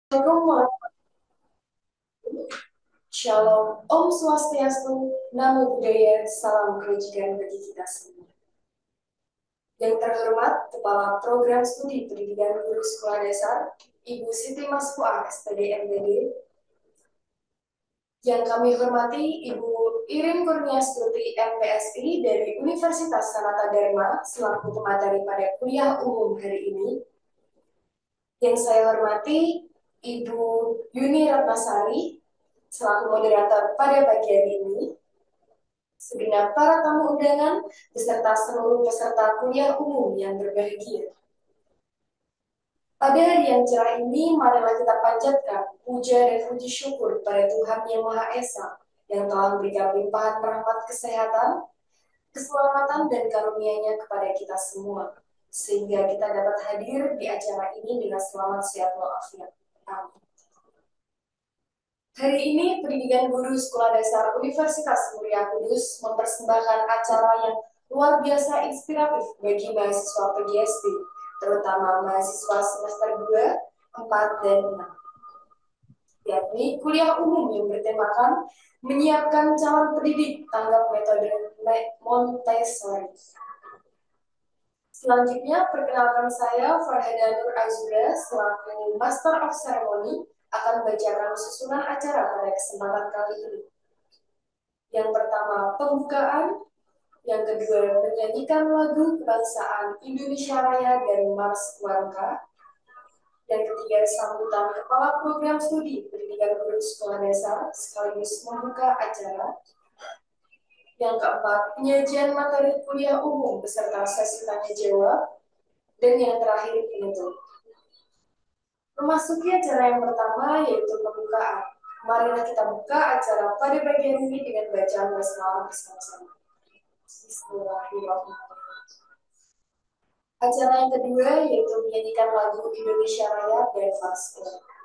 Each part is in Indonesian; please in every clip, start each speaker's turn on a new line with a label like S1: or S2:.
S1: Assalamualaikum. Shalom, Om Swastiastu, Namo Buddhaya, salam kebajikan bagi kita semua. Yang terhormat, Kepala Program Studi Pendidikan Guru Sekolah Dasar, Ibu Siti Masfuah, SPD MPD. Yang kami hormati, Ibu Irin Kurniastuti, MPSI dari Universitas Sanata Dharma, selaku pemateri pada kuliah umum hari ini. Yang saya hormati, Ibu Yuni Ratnasari, selaku moderator pada pagi hari ini. Segenap para tamu undangan beserta seluruh peserta kuliah umum yang berbahagia. Pada hari yang cerah ini, marilah kita panjatkan puja dan puji syukur pada Tuhan Yang Maha Esa yang telah memberikan limpahan rahmat kesehatan, keselamatan, dan karunia-Nya kepada kita semua, sehingga kita dapat hadir di acara ini dengan selamat sehat walafiat. Amin. Hari ini, Pendidikan Guru Sekolah Dasar Universitas Muria Kudus mempersembahkan acara yang luar biasa inspiratif bagi mahasiswa PGSD, terutama mahasiswa semester 2, 4, dan 6, yakni kuliah umum yang bertemakan menyiapkan calon pendidik tanggap metode Montessori. Selanjutnya, perkenalkan saya Farhada Nur Azura selaku Master of Ceremony akan membacakan susunan acara pada kesempatan kali ini. Yang pertama, pembukaan. Yang kedua, menyanyikan lagu kebangsaan Indonesia Raya dan Mars Warangka. Yang ketiga, sambutan Kepala Program Studi Pendidikan Guru Sekolah Dasar sekaligus membuka acara. Yang keempat, penyajian materi kuliah umum beserta sesi tanya jawab. Dan yang terakhir, penutup. Memasuki acara yang pertama, yaitu pembukaan. Marilah kita buka acara pada bagian ini dengan bacaan basmalah bersama-sama. Bismillahirrahmanirrahim. Acara yang kedua yaitu menyanyikan lagu Indonesia Raya dan Mars Warangka.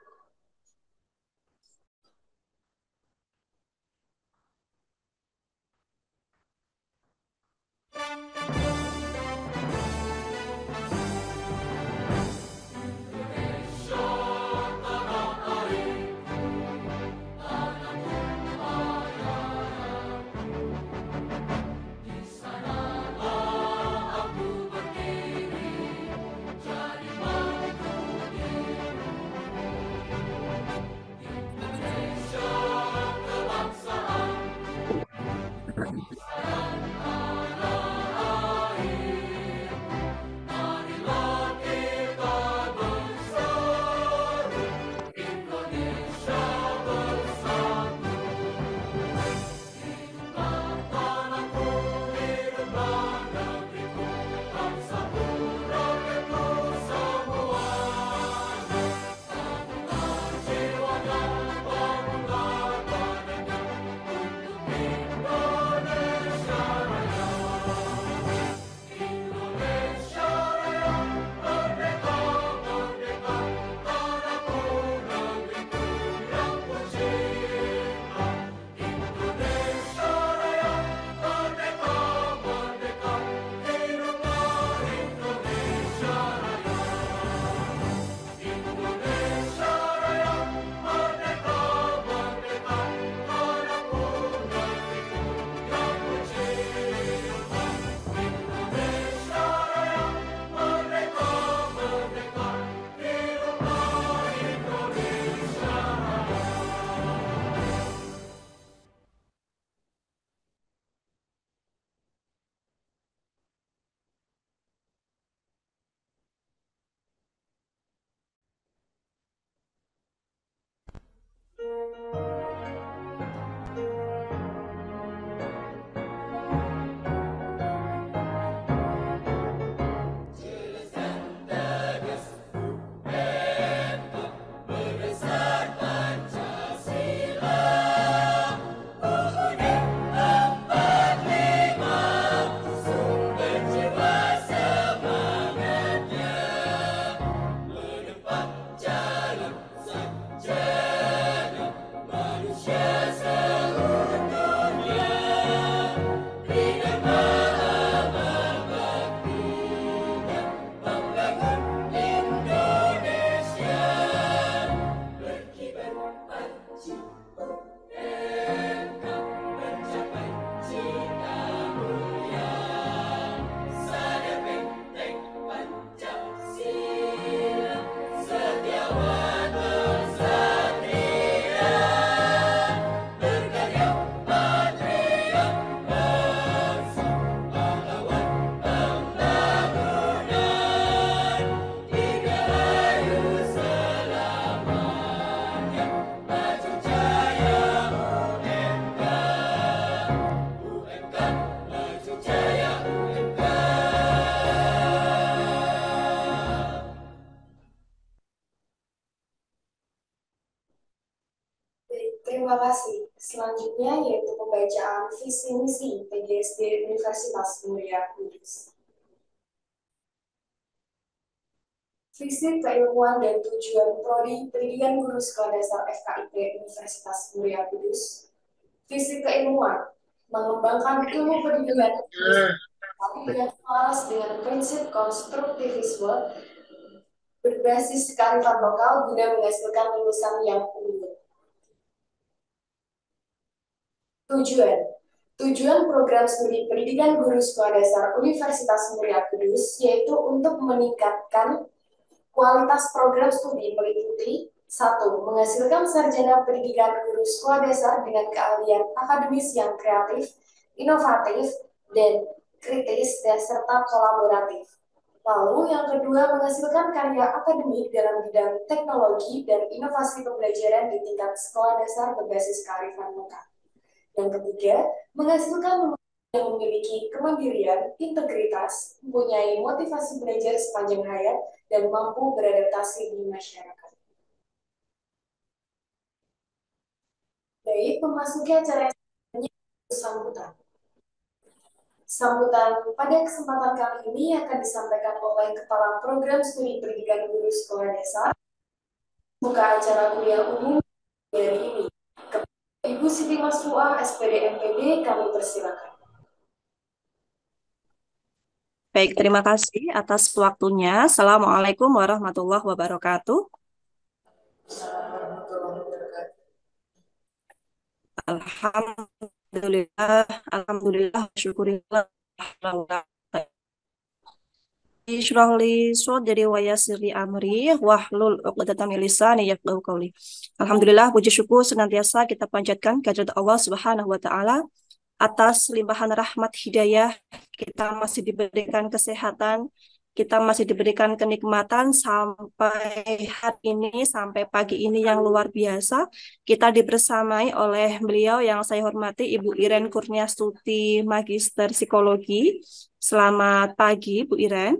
S1: Terima kasih. Selanjutnya yaitu pembacaan visi misi PGSD Universitas Mulia Kudus. Visi keilmuan dan tujuan Prodi Pendidikan Guru Sekolah Dasar FKIP Universitas Mulia Kudus. Visi keilmuan mengembangkan ilmu pendidikan yang selaras dengan prinsip konstruktivisme berbasis kearifan lokal guna menghasilkan lulusan yang unggul. Tujuan program studi pendidikan guru sekolah dasar Universitas Mulia Kudus yaitu untuk meningkatkan kualitas program studi meliputi 1. Menghasilkan sarjana pendidikan guru sekolah dasar dengan keahlian akademis yang kreatif, inovatif, dan kritis, dan serta kolaboratif. Lalu yang kedua, menghasilkan karya akademik dalam bidang teknologi dan inovasi pembelajaran di tingkat sekolah dasar berbasis kearifan lokal. Yang ketiga, menghasilkan yang memiliki kemandirian, integritas, mempunyai motivasi belajar sepanjang hayat, dan mampu beradaptasi di masyarakat. Baik, memasuki acara sambutan. Sambutan pada kesempatan kali ini akan disampaikan oleh Kepala Program Studi Pendidikan Guru Sekolah Dasar. Buka acara kuliah umum dari ini. Ibu Siti Masruah, SPD MPD, kami persilakan.
S2: Baik, terima kasih atas waktunya. Assalamualaikum warahmatullahi wabarakatuh. Alhamdulillah, syukurillah. Isyrahli sodri wa yassirli amri wahlul 'uqdatam min lisani yafqahu qawli. Alhamdulillah, puji syukur senantiasa kita panjatkan kehadirat Allah Subhanahu wa taala atas limpahan rahmat hidayah. Kita masih diberikan kesehatan, kita masih diberikan kenikmatan sampai hari ini, sampai pagi ini yang luar biasa. Kita dibersamai oleh beliau yang saya hormati, Ibu Iren Kurniastuti, Magister Psikologi. Selamat pagi, Bu Iren.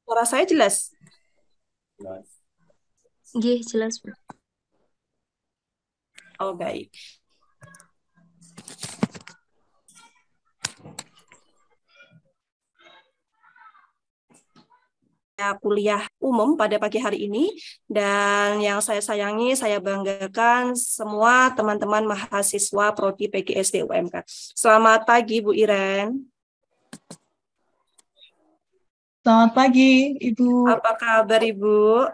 S2: Suara saya jelas?
S3: Nggih, jelas, Bu.
S2: Oh, baik. Kuliah umum pada pagi hari ini, dan yang saya sayangi, saya banggakan semua teman-teman mahasiswa Prodi PGSD UMK. Selamat pagi, Bu Iren.
S4: Selamat pagi, Ibu.
S2: Apa kabar, Ibu?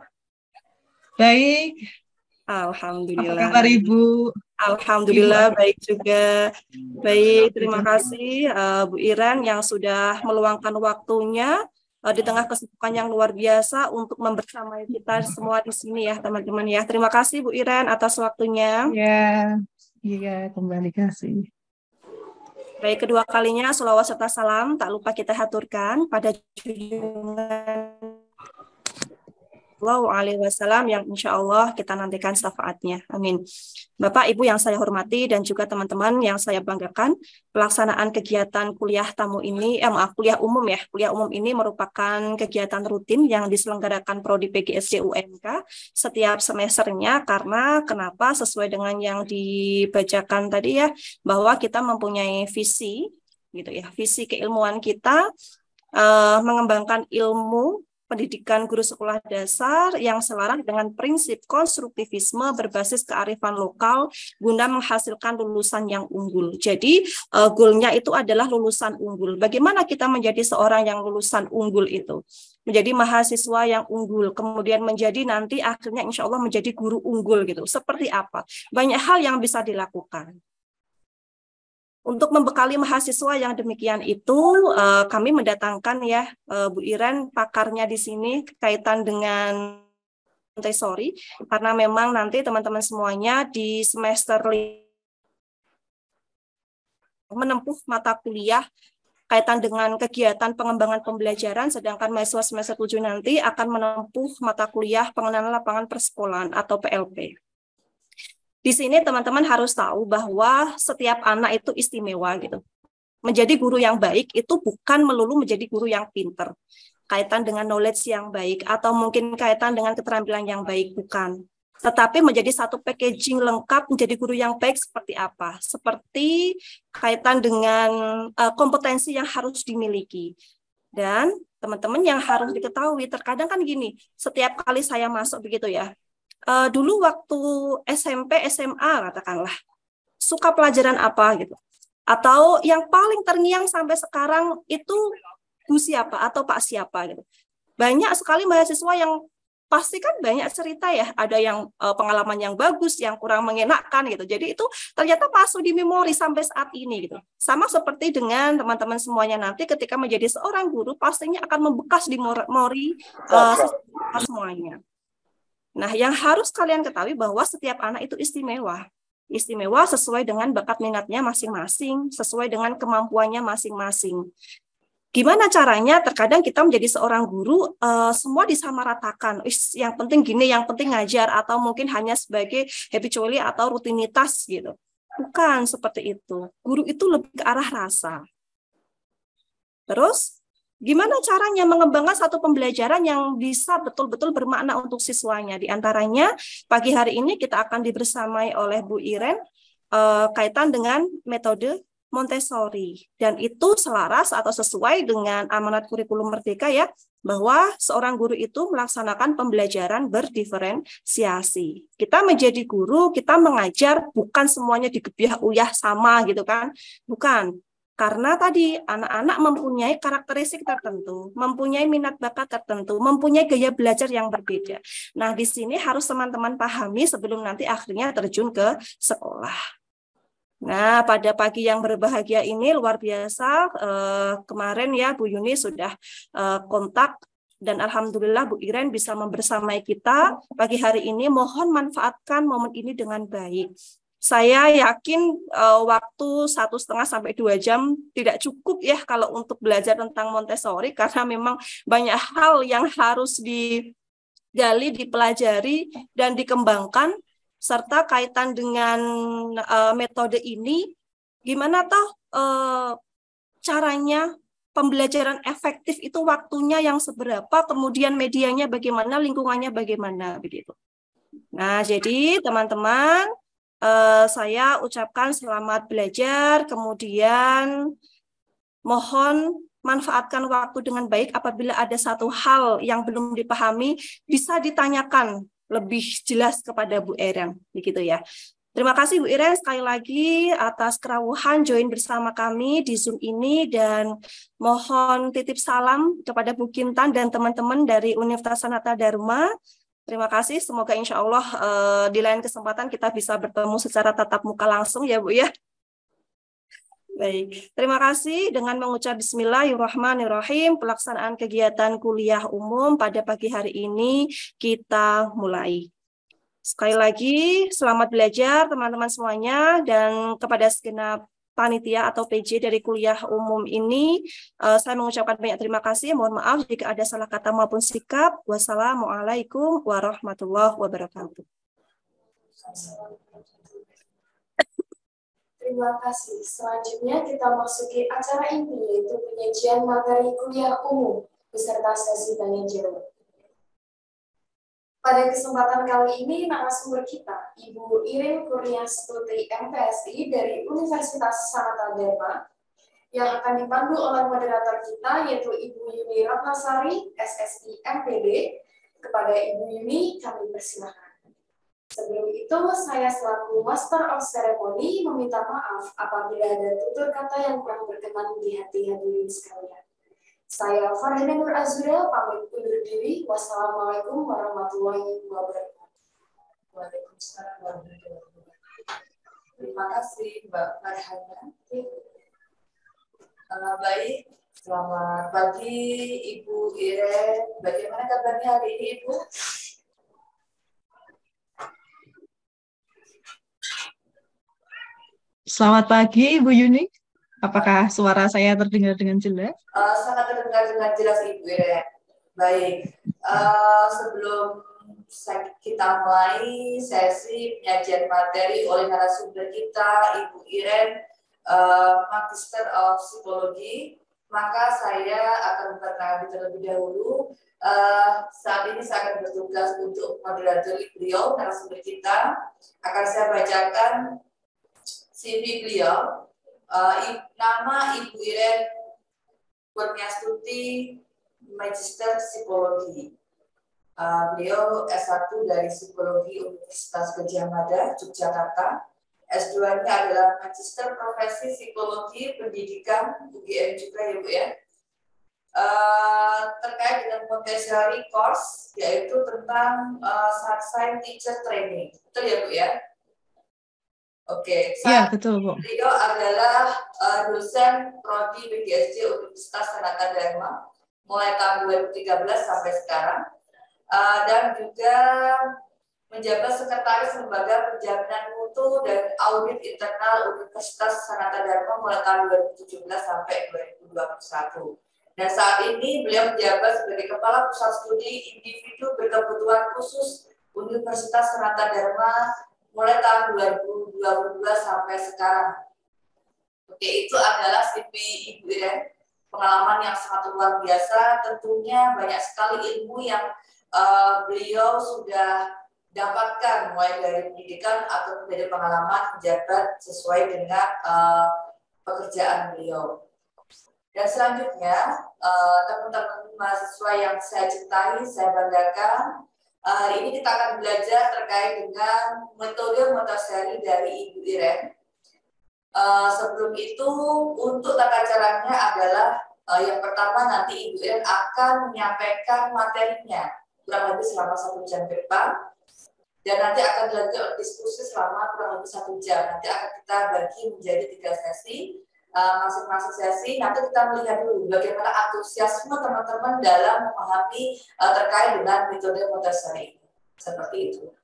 S4: Baik.
S2: Alhamdulillah.
S4: Apa kabar, Ibu?
S2: Alhamdulillah,
S4: Ibu.
S2: baik juga. Baik, terima kasih Bu Iren yang sudah meluangkan waktunya di tengah kesibukan yang luar biasa untuk membersamai kita semua di sini ya, teman-teman ya. Terima kasih Bu Iren atas waktunya.
S4: Iya, kembali kasih.
S2: Baik, kedua kalinya sholawat serta salam tak lupa kita haturkan pada junjungan Sallallahu Alaihi Wasallam yang insya Allah kita nantikan syafaatnya. Amin. Bapak, Ibu yang saya hormati dan juga teman-teman yang saya banggakan, pelaksanaan kegiatan kuliah tamu ini, kuliah umum ya. Kuliah umum ini merupakan kegiatan rutin yang diselenggarakan Prodi PGSD UMK setiap semesternya, karena kenapa? Sesuai dengan yang dibacakan tadi ya, bahwa kita mempunyai visi gitu ya, visi keilmuan kita mengembangkan ilmu pendidikan guru sekolah dasar yang selaras dengan prinsip konstruktivisme berbasis kearifan lokal guna menghasilkan lulusan yang unggul. Jadi goalnya itu adalah lulusan unggul. Bagaimana kita menjadi seorang yang lulusan unggul itu? Menjadi mahasiswa yang unggul, kemudian menjadi nanti akhirnya insya Allah menjadi guru unggul gitu. Seperti apa? Banyak hal yang bisa dilakukan. Untuk membekali mahasiswa yang demikian itu, kami mendatangkan ya Bu Iren, pakarnya di sini kaitan dengan Montessori, karena memang nanti teman-teman semuanya di semester menempuh mata kuliah kaitan dengan kegiatan pengembangan pembelajaran, sedangkan mahasiswa semester 7 nanti akan menempuh mata kuliah pengenalan lapangan persekolahan atau PLP. Di sini teman-teman harus tahu bahwa setiap anak itu istimewa gitu. Menjadi guru yang baik itu bukan melulu menjadi guru yang pinter. Kaitan dengan knowledge yang baik atau mungkin kaitan dengan keterampilan yang baik, bukan. Tetapi menjadi satu packaging lengkap menjadi guru yang baik seperti apa? Seperti kaitan dengan kompetensi yang harus dimiliki. Dan teman-teman yang harus diketahui, terkadang kan gini, setiap kali saya masuk begitu ya, dulu waktu SMP, SMA katakanlah, suka pelajaran apa gitu. Atau yang paling terngiang sampai sekarang itu Bu siapa atau Pak siapa gitu. Banyak sekali mahasiswa yang pasti kan banyak cerita ya, ada yang pengalaman yang bagus, yang kurang mengenakan gitu. Jadi itu ternyata masuk di memori sampai saat ini gitu. Sama seperti dengan teman-teman semuanya nanti ketika menjadi seorang guru pastinya akan membekas di memori semuanya. Nah, yang harus kalian ketahui bahwa setiap anak itu istimewa. Istimewa sesuai dengan bakat minatnya masing-masing, sesuai dengan kemampuannya masing-masing. Gimana caranya? Terkadang kita menjadi seorang guru, semua disamaratakan. Yang penting gini, yang penting ngajar, atau mungkin hanya sebagai habitually atau rutinitas gitu. Bukan seperti itu. Guru itu lebih ke arah rasa. Terus, gimana caranya mengembangkan satu pembelajaran yang bisa betul-betul bermakna untuk siswanya? Di antaranya, pagi hari ini kita akan dibersamai oleh Bu Iren kaitan dengan metode Montessori. Dan itu selaras atau sesuai dengan amanat kurikulum Merdeka ya, bahwa seorang guru itu melaksanakan pembelajaran berdiferensiasi. Kita menjadi guru, kita mengajar, bukan semuanya digebyah-uyah sama gitu kan. Bukan. Karena tadi anak-anak mempunyai karakteristik tertentu, mempunyai minat bakat tertentu, mempunyai gaya belajar yang berbeda. Nah, di sini harus teman-teman pahami sebelum nanti akhirnya terjun ke sekolah. Nah, pada pagi yang berbahagia ini luar biasa, kemarin ya Bu Yuni sudah kontak dan alhamdulillah Bu Iren bisa membersamai kita pagi hari ini. Mohon manfaatkan momen ini dengan baik. Saya yakin waktu 1,5 sampai 2 jam tidak cukup ya kalau untuk belajar tentang Montessori, karena memang banyak hal yang harus digali, dipelajari, dan dikembangkan, serta kaitan dengan metode ini, gimana toh caranya pembelajaran efektif itu waktunya yang seberapa, kemudian medianya bagaimana, lingkungannya bagaimana, begitu. Nah, jadi teman-teman, saya ucapkan selamat belajar, kemudian mohon manfaatkan waktu dengan baik. Apabila ada satu hal yang belum dipahami, bisa ditanyakan lebih jelas kepada Bu Iren, begitu ya. Terima kasih Bu Iren sekali lagi atas kerawuhan join bersama kami di Zoom ini, dan mohon titip salam kepada Bu Kintan dan teman-teman dari Universitas Sanata Dharma. Terima kasih, semoga insya Allah di lain kesempatan kita bisa bertemu secara tatap muka langsung ya Bu ya. Baik, terima kasih. Dengan mengucap Bismillahirrahmanirrahim, pelaksanaan kegiatan kuliah umum pada pagi hari ini kita mulai. Sekali lagi, selamat belajar teman-teman semuanya, dan kepada segenap panitia atau PJ dari kuliah umum ini, saya mengucapkan banyak terima kasih. Mohon maaf jika ada salah kata maupun sikap. Wassalamualaikum warahmatullahi wabarakatuh.
S1: Terima kasih. Selanjutnya kita masuki acara inti, yaitu penyajian materi kuliah umum beserta sesi tanya jawab. Pada kesempatan kali ini, narasumber kita, Ibu Iren Kurniastuti MPSI dari Universitas Sanata Dharma, yang akan dipandu oleh moderator kita yaitu Ibu Yuni Ratnasari, SSI MPD. Kepada Ibu Yuni, kami persilahkan. Sebelum itu, saya selaku Master of Ceremony meminta maaf apabila ada tutur kata yang kurang berkenan di hati hadirin sekalian. Saya Farhana Nur Azura, pamit undur diri. Wassalamualaikum warahmatullahi wabarakatuh. Waalaikumsalam warahmatullahi wabarakatuh. Terima kasih Mbak Farhana. Baik, selamat pagi Ibu Iren. Bagaimana kabarnya hari ini Ibu?
S4: Selamat pagi, Ibu Yuni. Apakah suara saya terdengar dengan jelas?
S1: Sangat terdengar dengan jelas Ibu Iren. Baik, sebelum kita mulai sesi penyajian materi oleh narasumber kita Ibu Iren, Magister of Psikologi, maka saya akan memperkenalkan terlebih dahulu. Saat ini saya akan bertugas untuk moderator beliau, narasumber kita. Akan saya bacakan CV beliau. Nama Ibu Iren Kurniastuti, Magister Psikologi. Beliau S1 dari Psikologi Universitas Gadjah Mada, Yogyakarta. S2-nya adalah Magister Profesi Psikologi Pendidikan UGM juga ya Bu ya. Terkait dengan Montessori course yaitu tentang Sunshine Teacher Training. Betul ya Bu ya? Oke,
S4: Iya, betul Bu.
S1: beliau adalah dosen prodi PGSD Universitas Sanata Dharma mulai tahun 2013 sampai sekarang, dan juga menjabat sekretaris Lembaga Penjaminan Mutu dan Audit Internal Universitas Sanata Dharma mulai tahun 2017 sampai 2021. Dan saat ini beliau menjabat sebagai Kepala Pusat Studi Individu Berkebutuhan Khusus Universitas Sanata Dharma mulai tahun 2022 sampai sekarang. Oke, itu adalah CV Ibu Iren. Pengalaman yang sangat luar biasa, tentunya banyak sekali ilmu yang beliau sudah dapatkan mulai dari pendidikan atau dari pengalaman menjabat sesuai dengan pekerjaan beliau. Dan selanjutnya, teman-teman mahasiswa yang saya cintai, saya banggakan, hari ini kita akan belajar terkait dengan metode Montessori dari Ibu Iren. Sebelum itu, untuk tata caranya adalah yang pertama nanti Ibu Iren akan menyampaikan materinya kurang lebih selama 1 jam ke depan. Dan nanti akan dilanjutkan diskusi selama kurang lebih 1 jam. Nanti akan kita bagi menjadi 3 sesi. Masing-masing sesi nanti kita melihat dulu bagaimana antusiasme teman-teman dalam memahami terkait dengan metode Montessori. Seperti itu.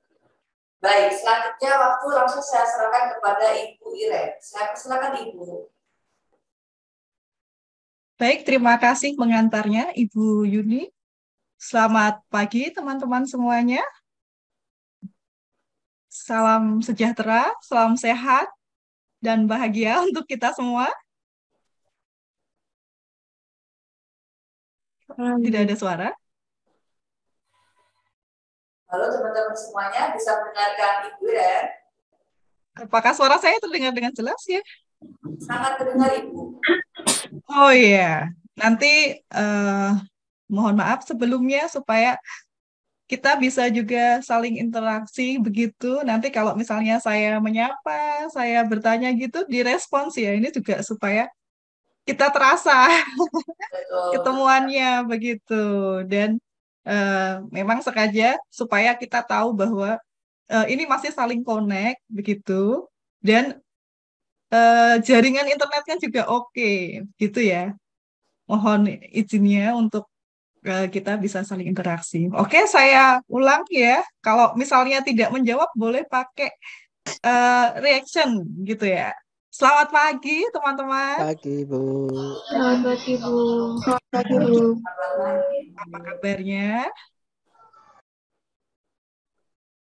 S1: Baik, selanjutnya waktu langsung saya serahkan kepada Ibu Iren. Saya persilakan Ibu.
S4: Baik, terima kasih pengantarnya Ibu Yuni. Selamat pagi teman-teman semuanya. Salam sejahtera, salam sehat, dan bahagia untuk kita semua. Tidak ada suara.
S1: Halo teman-teman semuanya, bisa mendengarkan Ibu Iren?
S4: Apakah suara saya terdengar dengan jelas ya?
S1: Sangat terdengar Ibu.
S4: Oh iya, nanti mohon maaf sebelumnya supaya kita bisa juga saling interaksi begitu. Nanti kalau misalnya saya menyapa, saya bertanya gitu, direspons ya. Ini juga supaya kita terasa
S1: Betul.
S4: ketemuannya begitu. Dan memang sengaja supaya kita tahu bahwa ini masih saling connect begitu. Dan jaringan internetnya juga oke, gitu ya. Mohon izinnya untuk kita bisa saling interaksi. Oke, saya ulang ya. Kalau misalnya tidak menjawab, boleh pakai reaction gitu ya. Selamat pagi, teman-teman.
S3: Pagi, Bu.
S5: Selamat pagi, Bu. Selamat pagi, Bu.
S4: Apa kabarnya?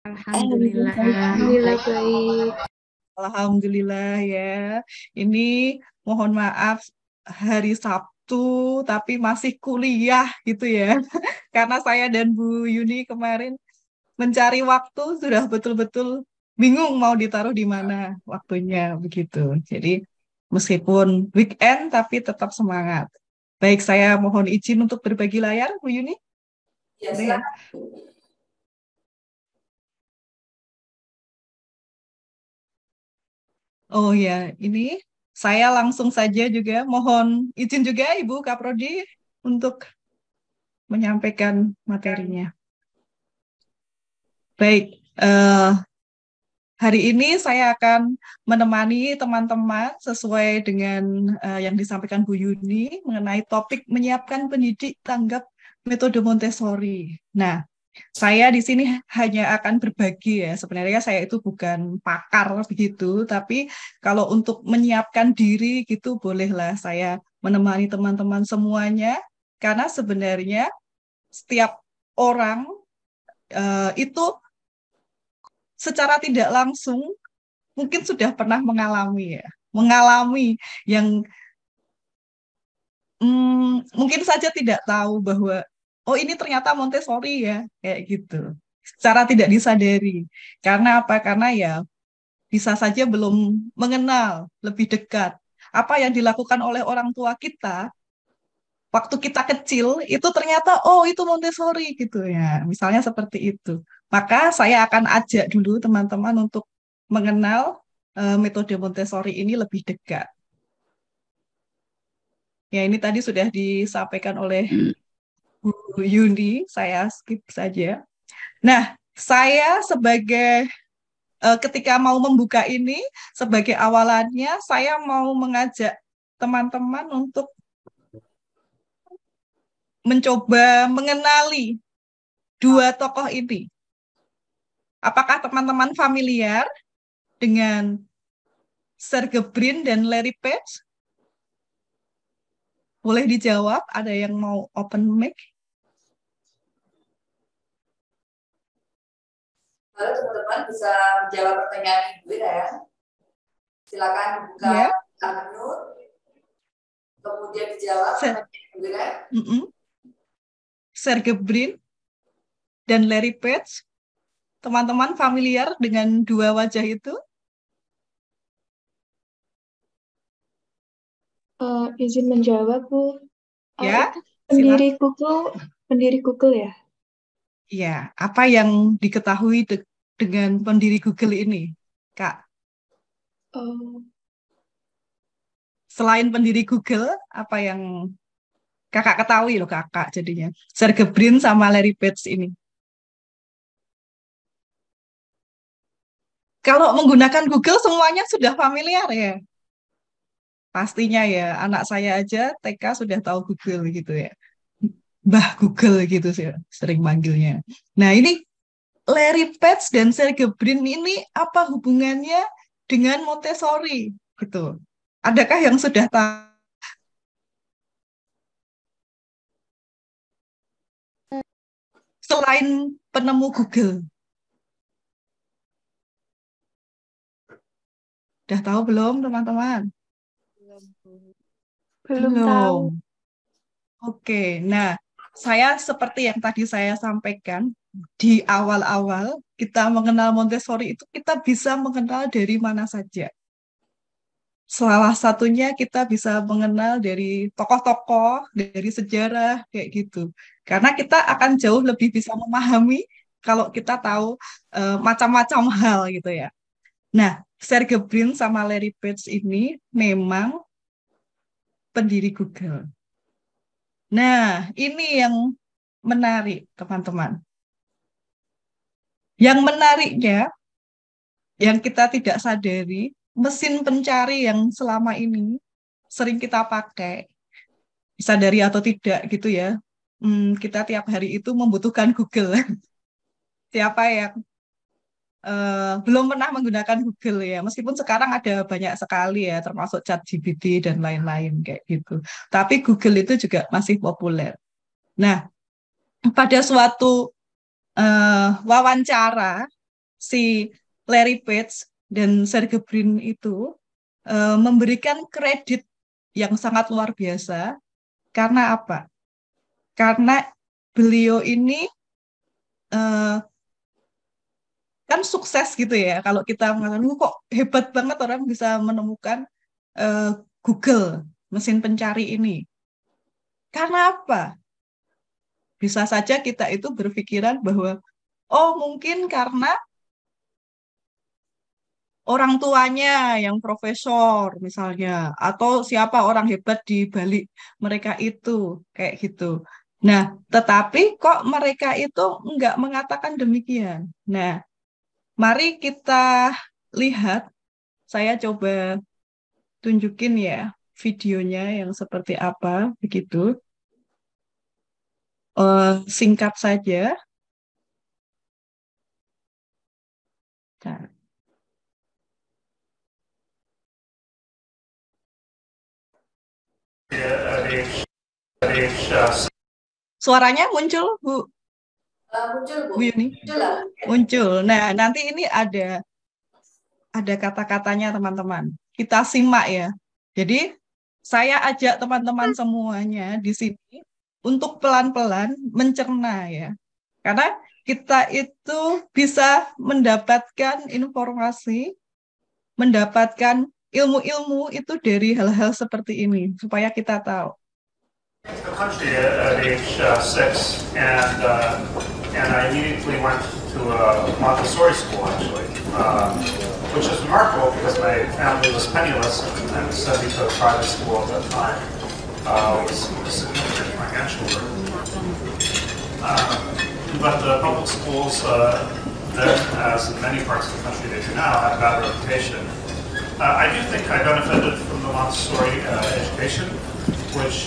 S5: Alhamdulillah. Alhamdulillah baik.
S4: Alhamdulillah ya. Ini mohon maaf hari Sabtu, tapi masih kuliah gitu ya. Karena saya dan Bu Yuni kemarin mencari waktu sudah betul-betul bingung mau ditaruh di mana waktunya begitu. Jadi Meskipun weekend, tapi tetap semangat. Baik, saya mohon izin untuk berbagi layar, Bu Yuni.
S1: Ya,
S4: Boleh ya?
S1: silakan.
S4: Oh ya, ini saya langsung saja juga mohon izin juga Ibu Kaprodi untuk menyampaikan materinya. Baik, hari ini saya akan menemani teman-teman sesuai dengan yang disampaikan Bu Yuni mengenai topik menyiapkan pendidik tanggap metode Montessori. Nah, saya di sini hanya akan berbagi ya. Sebenarnya saya itu bukan pakar begitu, tapi kalau untuk menyiapkan diri gitu bolehlah saya menemani teman-teman semuanya karena sebenarnya setiap orang itu secara tidak langsung mungkin sudah pernah mengalami ya, mengalami yang mungkin saja tidak tahu bahwa oh ini ternyata Montessori ya, kayak gitu. Secara tidak disadari. Karena apa? Karena ya bisa saja belum mengenal lebih dekat apa yang dilakukan oleh orang tua kita waktu kita kecil itu ternyata oh itu Montessori gitu ya. Misalnya seperti itu. Maka saya akan ajak dulu teman-teman untuk mengenal metode Montessori ini lebih dekat. Ya, ini tadi sudah disampaikan oleh Bu Yuni, saya skip saja. Nah, saya sebagai ketika mau membuka ini, sebagai awalannya, saya mau mengajak teman-teman untuk mencoba mengenali dua tokoh ini. Apakah teman-teman familiar dengan Sergey Brin dan Larry Page? Boleh dijawab, ada yang mau open mic?
S1: Lalu teman-teman bisa menjawab pertanyaan Ibu ya. Silakan buka
S4: Ya.
S1: unmute, kemudian dijawab pertanyaan Ibu ya.
S4: Sergey Brin dan Larry Page. Teman-teman familiar dengan dua wajah itu?
S5: Izin menjawab, Bu.
S4: Ya,
S5: Itu
S4: silakan.
S5: pendiri Google ya?
S4: Ya, apa yang diketahui dengan pendiri Google ini, Kak? Selain pendiri Google, apa yang Kakak ketahui loh, Kakak jadinya? Sergey Brin sama Larry Page ini. Kalau menggunakan Google semuanya sudah familiar ya? Pastinya ya, anak saya aja TK sudah tahu Google gitu ya. Mbah Google gitu sih, sering manggilnya. Nah, ini Larry Page dan Sergey Brin ini apa hubungannya dengan Montessori gitu? Adakah yang sudah tahu? Selain penemu Google, udah tahu belum teman-teman?
S5: Belum tahu.
S4: Oke, nah saya seperti yang tadi saya sampaikan di awal-awal kita mengenal Montessori itu kita bisa mengenal dari mana saja. Salah satunya kita bisa mengenal dari tokoh-tokoh, dari sejarah kayak gitu. Karena kita akan jauh lebih bisa memahami kalau kita tahu macam-macam hal gitu ya. Nah, Sergey Brin sama Larry Page ini memang pendiri Google. Nah, ini yang menarik, teman-teman. Yang menariknya, yang kita tidak sadari, mesin pencari yang selama ini sering kita pakai, sadari atau tidak gitu ya, kita tiap hari itu membutuhkan Google. Siapa yang belum pernah menggunakan Google ya, meskipun sekarang ada banyak sekali ya, termasuk ChatGPT dan lain-lain kayak gitu. Tapi Google itu juga masih populer. Nah, pada suatu wawancara si Larry Page dan Sergey Brin itu memberikan kredit yang sangat luar biasa karena apa? Karena beliau ini uh, kan sukses gitu ya. Kalau kita mengatakan, kok hebat banget orang bisa menemukan Google, mesin pencari ini. Karena apa? Bisa saja kita itu berpikiran bahwa, oh mungkin karena orang tuanya yang profesor misalnya, atau siapa orang hebat di balik mereka itu, kayak gitu. Nah, tetapi kok mereka itu enggak mengatakan demikian. Nah, mari kita lihat, saya coba tunjukin ya videonya yang seperti apa, begitu. Singkat saja. Nah, suaranya muncul, Bu
S1: Muncul, Bu.
S4: Yuni?
S1: Muncul lah.
S4: Muncul. Nah, nanti ini ada kata-katanya teman-teman. Kita simak ya. Jadi, saya ajak teman-teman semuanya di sini untuk pelan-pelan mencerna ya. Karena kita itu bisa mendapatkan informasi, mendapatkan ilmu-ilmu itu dari hal-hal seperti ini, supaya kita tahu.
S3: The country at age 6, and I immediately went to a Montessori school, actually, which is remarkable because my family was penniless and sent me to a private school at that time. It was a significant financial burden. But the public schools then, as in many parts of the country they do now, have a bad reputation. I do think I benefited from the Montessori education, which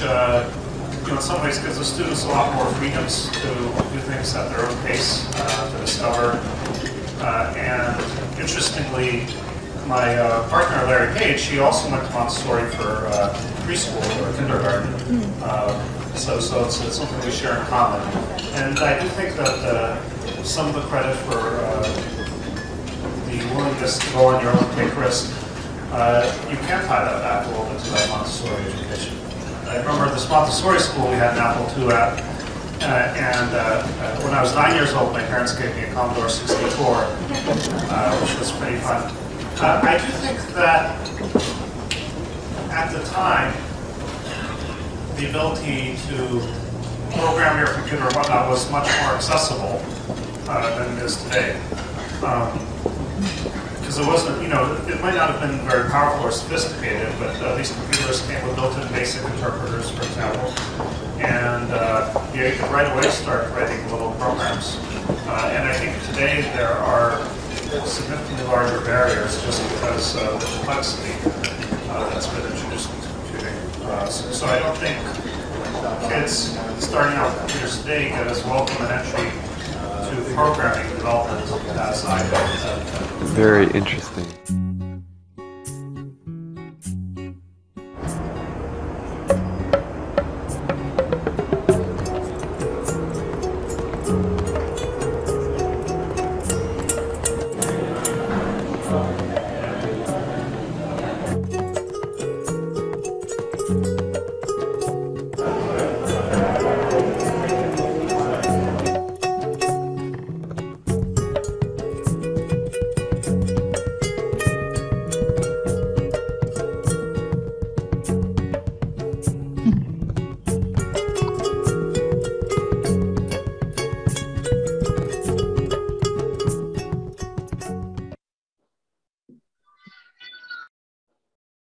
S3: in some ways gives the students a lot more freedoms to do things at their own pace, to discover. And interestingly, my partner Larry Page, he also went to Montessori for preschool or kindergarten. So it's something we share in common. And I do think that some of the credit for the willingness to go on your own, take risk, you can tie that back a little bit to that Montessori education. I remember this Montessori school we had an Apple II at, and when I was 9 years old, my parents gave me a Commodore 64, which was pretty fun. I do think that at the time, the ability to program your computer and whatnot was much more accessible than it is today. Because it wasn't, it might not have been very powerful or sophisticated, but these computers came with built-in basic interpreters, for example, and you could right away start writing little programs. And I think today there are significantly larger barriers just because of the complexity that's been introduced into computing. So I don't think kids starting out with computers today get as welcome an entry to programming development as I did.
S6: Very interesting.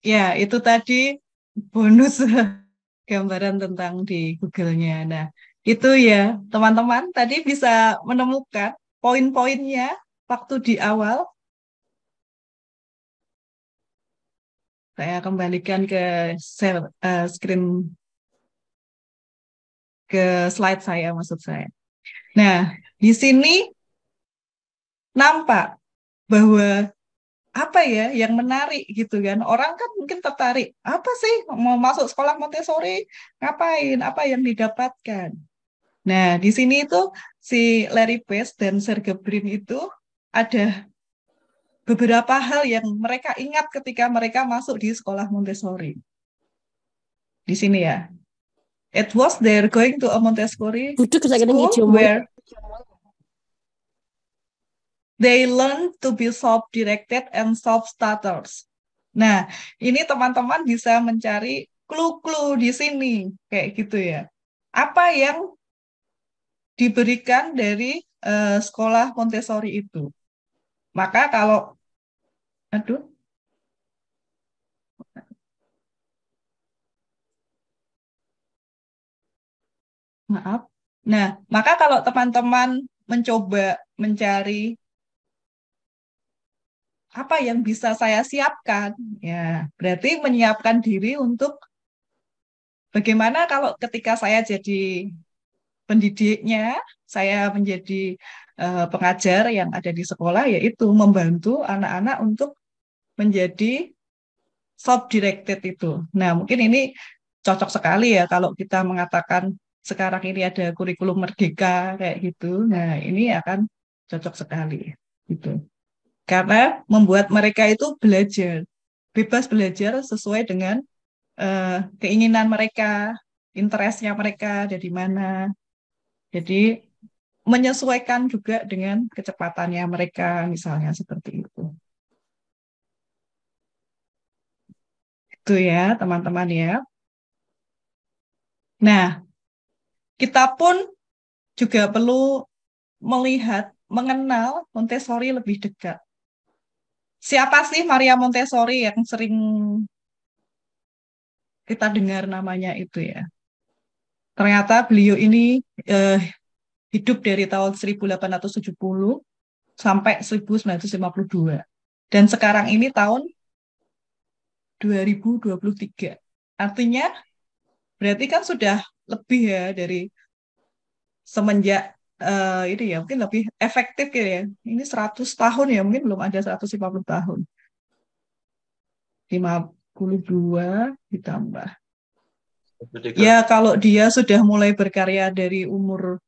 S4: Ya, itu tadi bonus gambaran tentang di Google-nya. Nah, itu ya, teman-teman tadi bisa menemukan poin-poinnya waktu di awal. Saya kembalikan ke screen, ke slide saya, maksud saya. Nah, di sini nampak bahwa apa ya yang menarik gitu kan. Orang kan mungkin tertarik, apa sih mau masuk sekolah Montessori, ngapain, apa yang didapatkan. Nah, di sini itu si Larry Page dan Sergey Brin itu ada beberapa hal yang mereka ingat ketika mereka masuk di sekolah Montessori. Di sini ya. It was they're going to a Montessori school where they learn to be self-directed and self-starters. Nah, ini teman-teman bisa mencari clue-clue di sini, kayak gitu ya. Apa yang diberikan dari sekolah Montessori itu? Maka kalau, aduh, maaf. Nah, maka kalau teman-teman mencoba mencari apa yang bisa saya siapkan, ya berarti menyiapkan diri untuk bagaimana kalau ketika saya jadi pendidiknya, saya menjadi pengajar yang ada di sekolah, yaitu membantu anak-anak untuk menjadi self-directed itu. Nah, mungkin ini cocok sekali ya kalau kita mengatakan sekarang ini ada kurikulum merdeka kayak gitu. Nah, ini akan cocok sekali gitu. Karena membuat mereka itu belajar, bebas belajar sesuai dengan keinginan mereka, interestnya mereka dari mana. Jadi menyesuaikan juga dengan kecepatannya mereka, misalnya seperti itu. Itu ya, teman-teman ya. Nah, kita pun juga perlu melihat, mengenal Montessori lebih dekat. Siapa sih Maria Montessori yang sering kita dengar namanya itu ya? Ternyata beliau ini eh, hidup dari tahun 1870 sampai 1952. Dan sekarang ini tahun 2023. Artinya berarti kan sudah lebih ya dari semenjak ini ya mungkin lebih efektif ya. Ini 100 tahun ya, mungkin belum ada 150 tahun. 52 ditambah. Ya kalau dia sudah mulai berkarya dari umur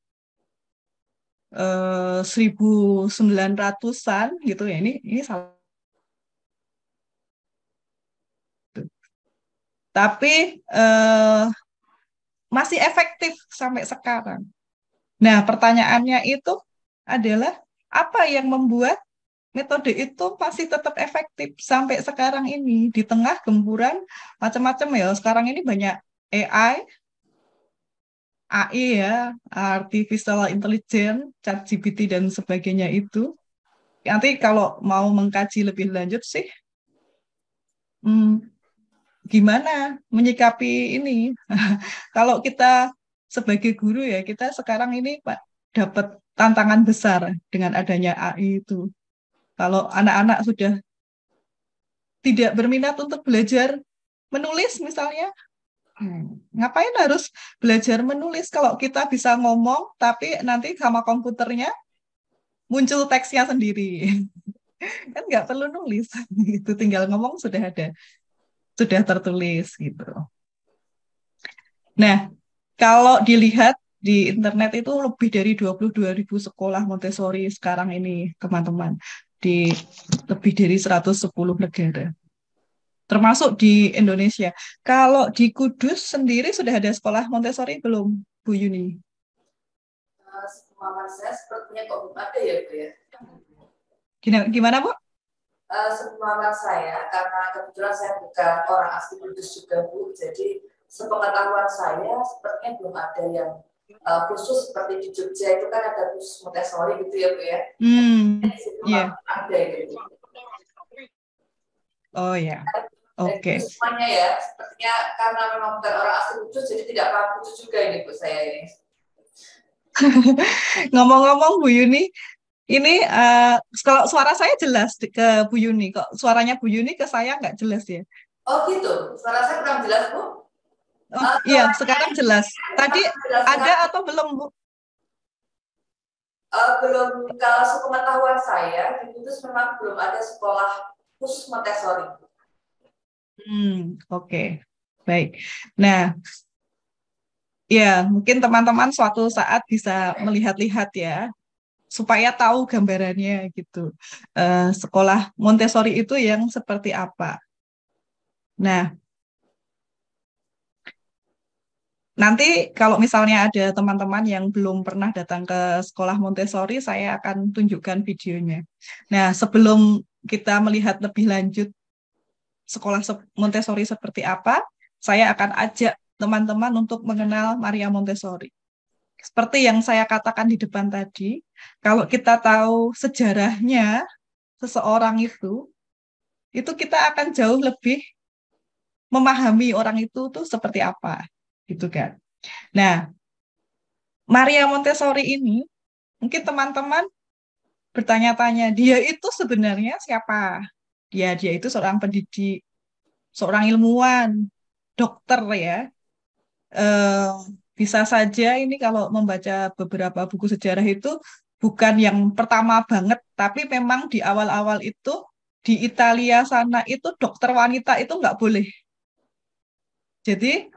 S4: 1900-an gitu ya. Ini salah. Tapi masih efektif sampai sekarang. Nah, pertanyaannya itu adalah apa yang membuat metode itu masih tetap efektif sampai sekarang ini di tengah gempuran macam-macam ya. Sekarang ini banyak AI, AI ya, artificial intelligence, ChatGPT dan sebagainya itu. Nanti kalau mau mengkaji lebih lanjut sih, hmm, gimana menyikapi ini? Kalau kita sebagai guru ya, kita sekarang ini Pak dapat tantangan besar dengan adanya AI itu. Kalau anak-anak sudah tidak berminat untuk belajar menulis misalnya, ngapain harus belajar menulis kalau kita bisa ngomong, tapi nanti sama komputernya muncul teksnya sendiri. Kan nggak perlu nulis, itu tinggal ngomong sudah ada, sudah tertulis gitu. Nah, kalau dilihat di internet itu lebih dari 22.000 sekolah Montessori sekarang ini, teman-teman, di lebih dari 110 negara, termasuk di Indonesia. Kalau di Kudus sendiri sudah ada sekolah Montessori belum, Bu Yuni?
S1: Pemahaman saya sepertinya kok belum ada ya, Bu ya.
S4: Gimana, Bu?
S1: Sepemahaman saya, karena kebetulan saya bukan orang asli Kudus juga, Bu, jadi sepengetahuan saya sepertinya belum ada yang khusus seperti di Jogja itu kan ada khusus Montessori gitu ya, Bu ya. Di situ
S4: Yeah.
S1: ada gitu.
S4: Oh ya, oke.
S1: Semuanya ya, sepertinya karena memang bukan orang asli Kudus, jadi tidak paham Kudus juga ini, Bu, saya ini.
S4: Ngomong-ngomong Bu Yuni, ini kalau suara saya jelas ke Bu Yuni, kok suaranya Bu Yuni ke saya nggak jelas ya?
S1: Oh gitu, suara saya kurang jelas, Bu?
S4: Oh, iya, sekarang jelas. Tadi ada atau belum, Bu?
S1: Belum, kalau sepengetahuan saya, di Kudus memang belum ada sekolah khusus Montessori.
S4: Oke. Baik. Nah, ya mungkin teman-teman suatu saat bisa melihat-lihat ya, supaya tahu gambarannya gitu. Sekolah Montessori itu yang seperti apa. Nah, nanti kalau misalnya ada teman-teman yang belum pernah datang ke sekolah Montessori, saya akan tunjukkan videonya. Nah, sebelum kita melihat lebih lanjut sekolah Montessori seperti apa, saya akan ajak teman-teman untuk mengenal Maria Montessori. Seperti yang saya katakan di depan tadi, kalau kita tahu sejarahnya seseorang itu kita akan jauh lebih memahami orang itu tuh seperti apa, gitu kan. Nah, Maria Montessori ini, mungkin teman-teman bertanya-tanya, dia itu sebenarnya siapa? Dia itu seorang pendidik, seorang ilmuwan, dokter ya. Eh, Bisa saja ini kalau membaca beberapa buku sejarah itu bukan yang pertama banget, tapi memang di awal-awal itu di Italia sana itu dokter wanita itu nggak boleh. Jadi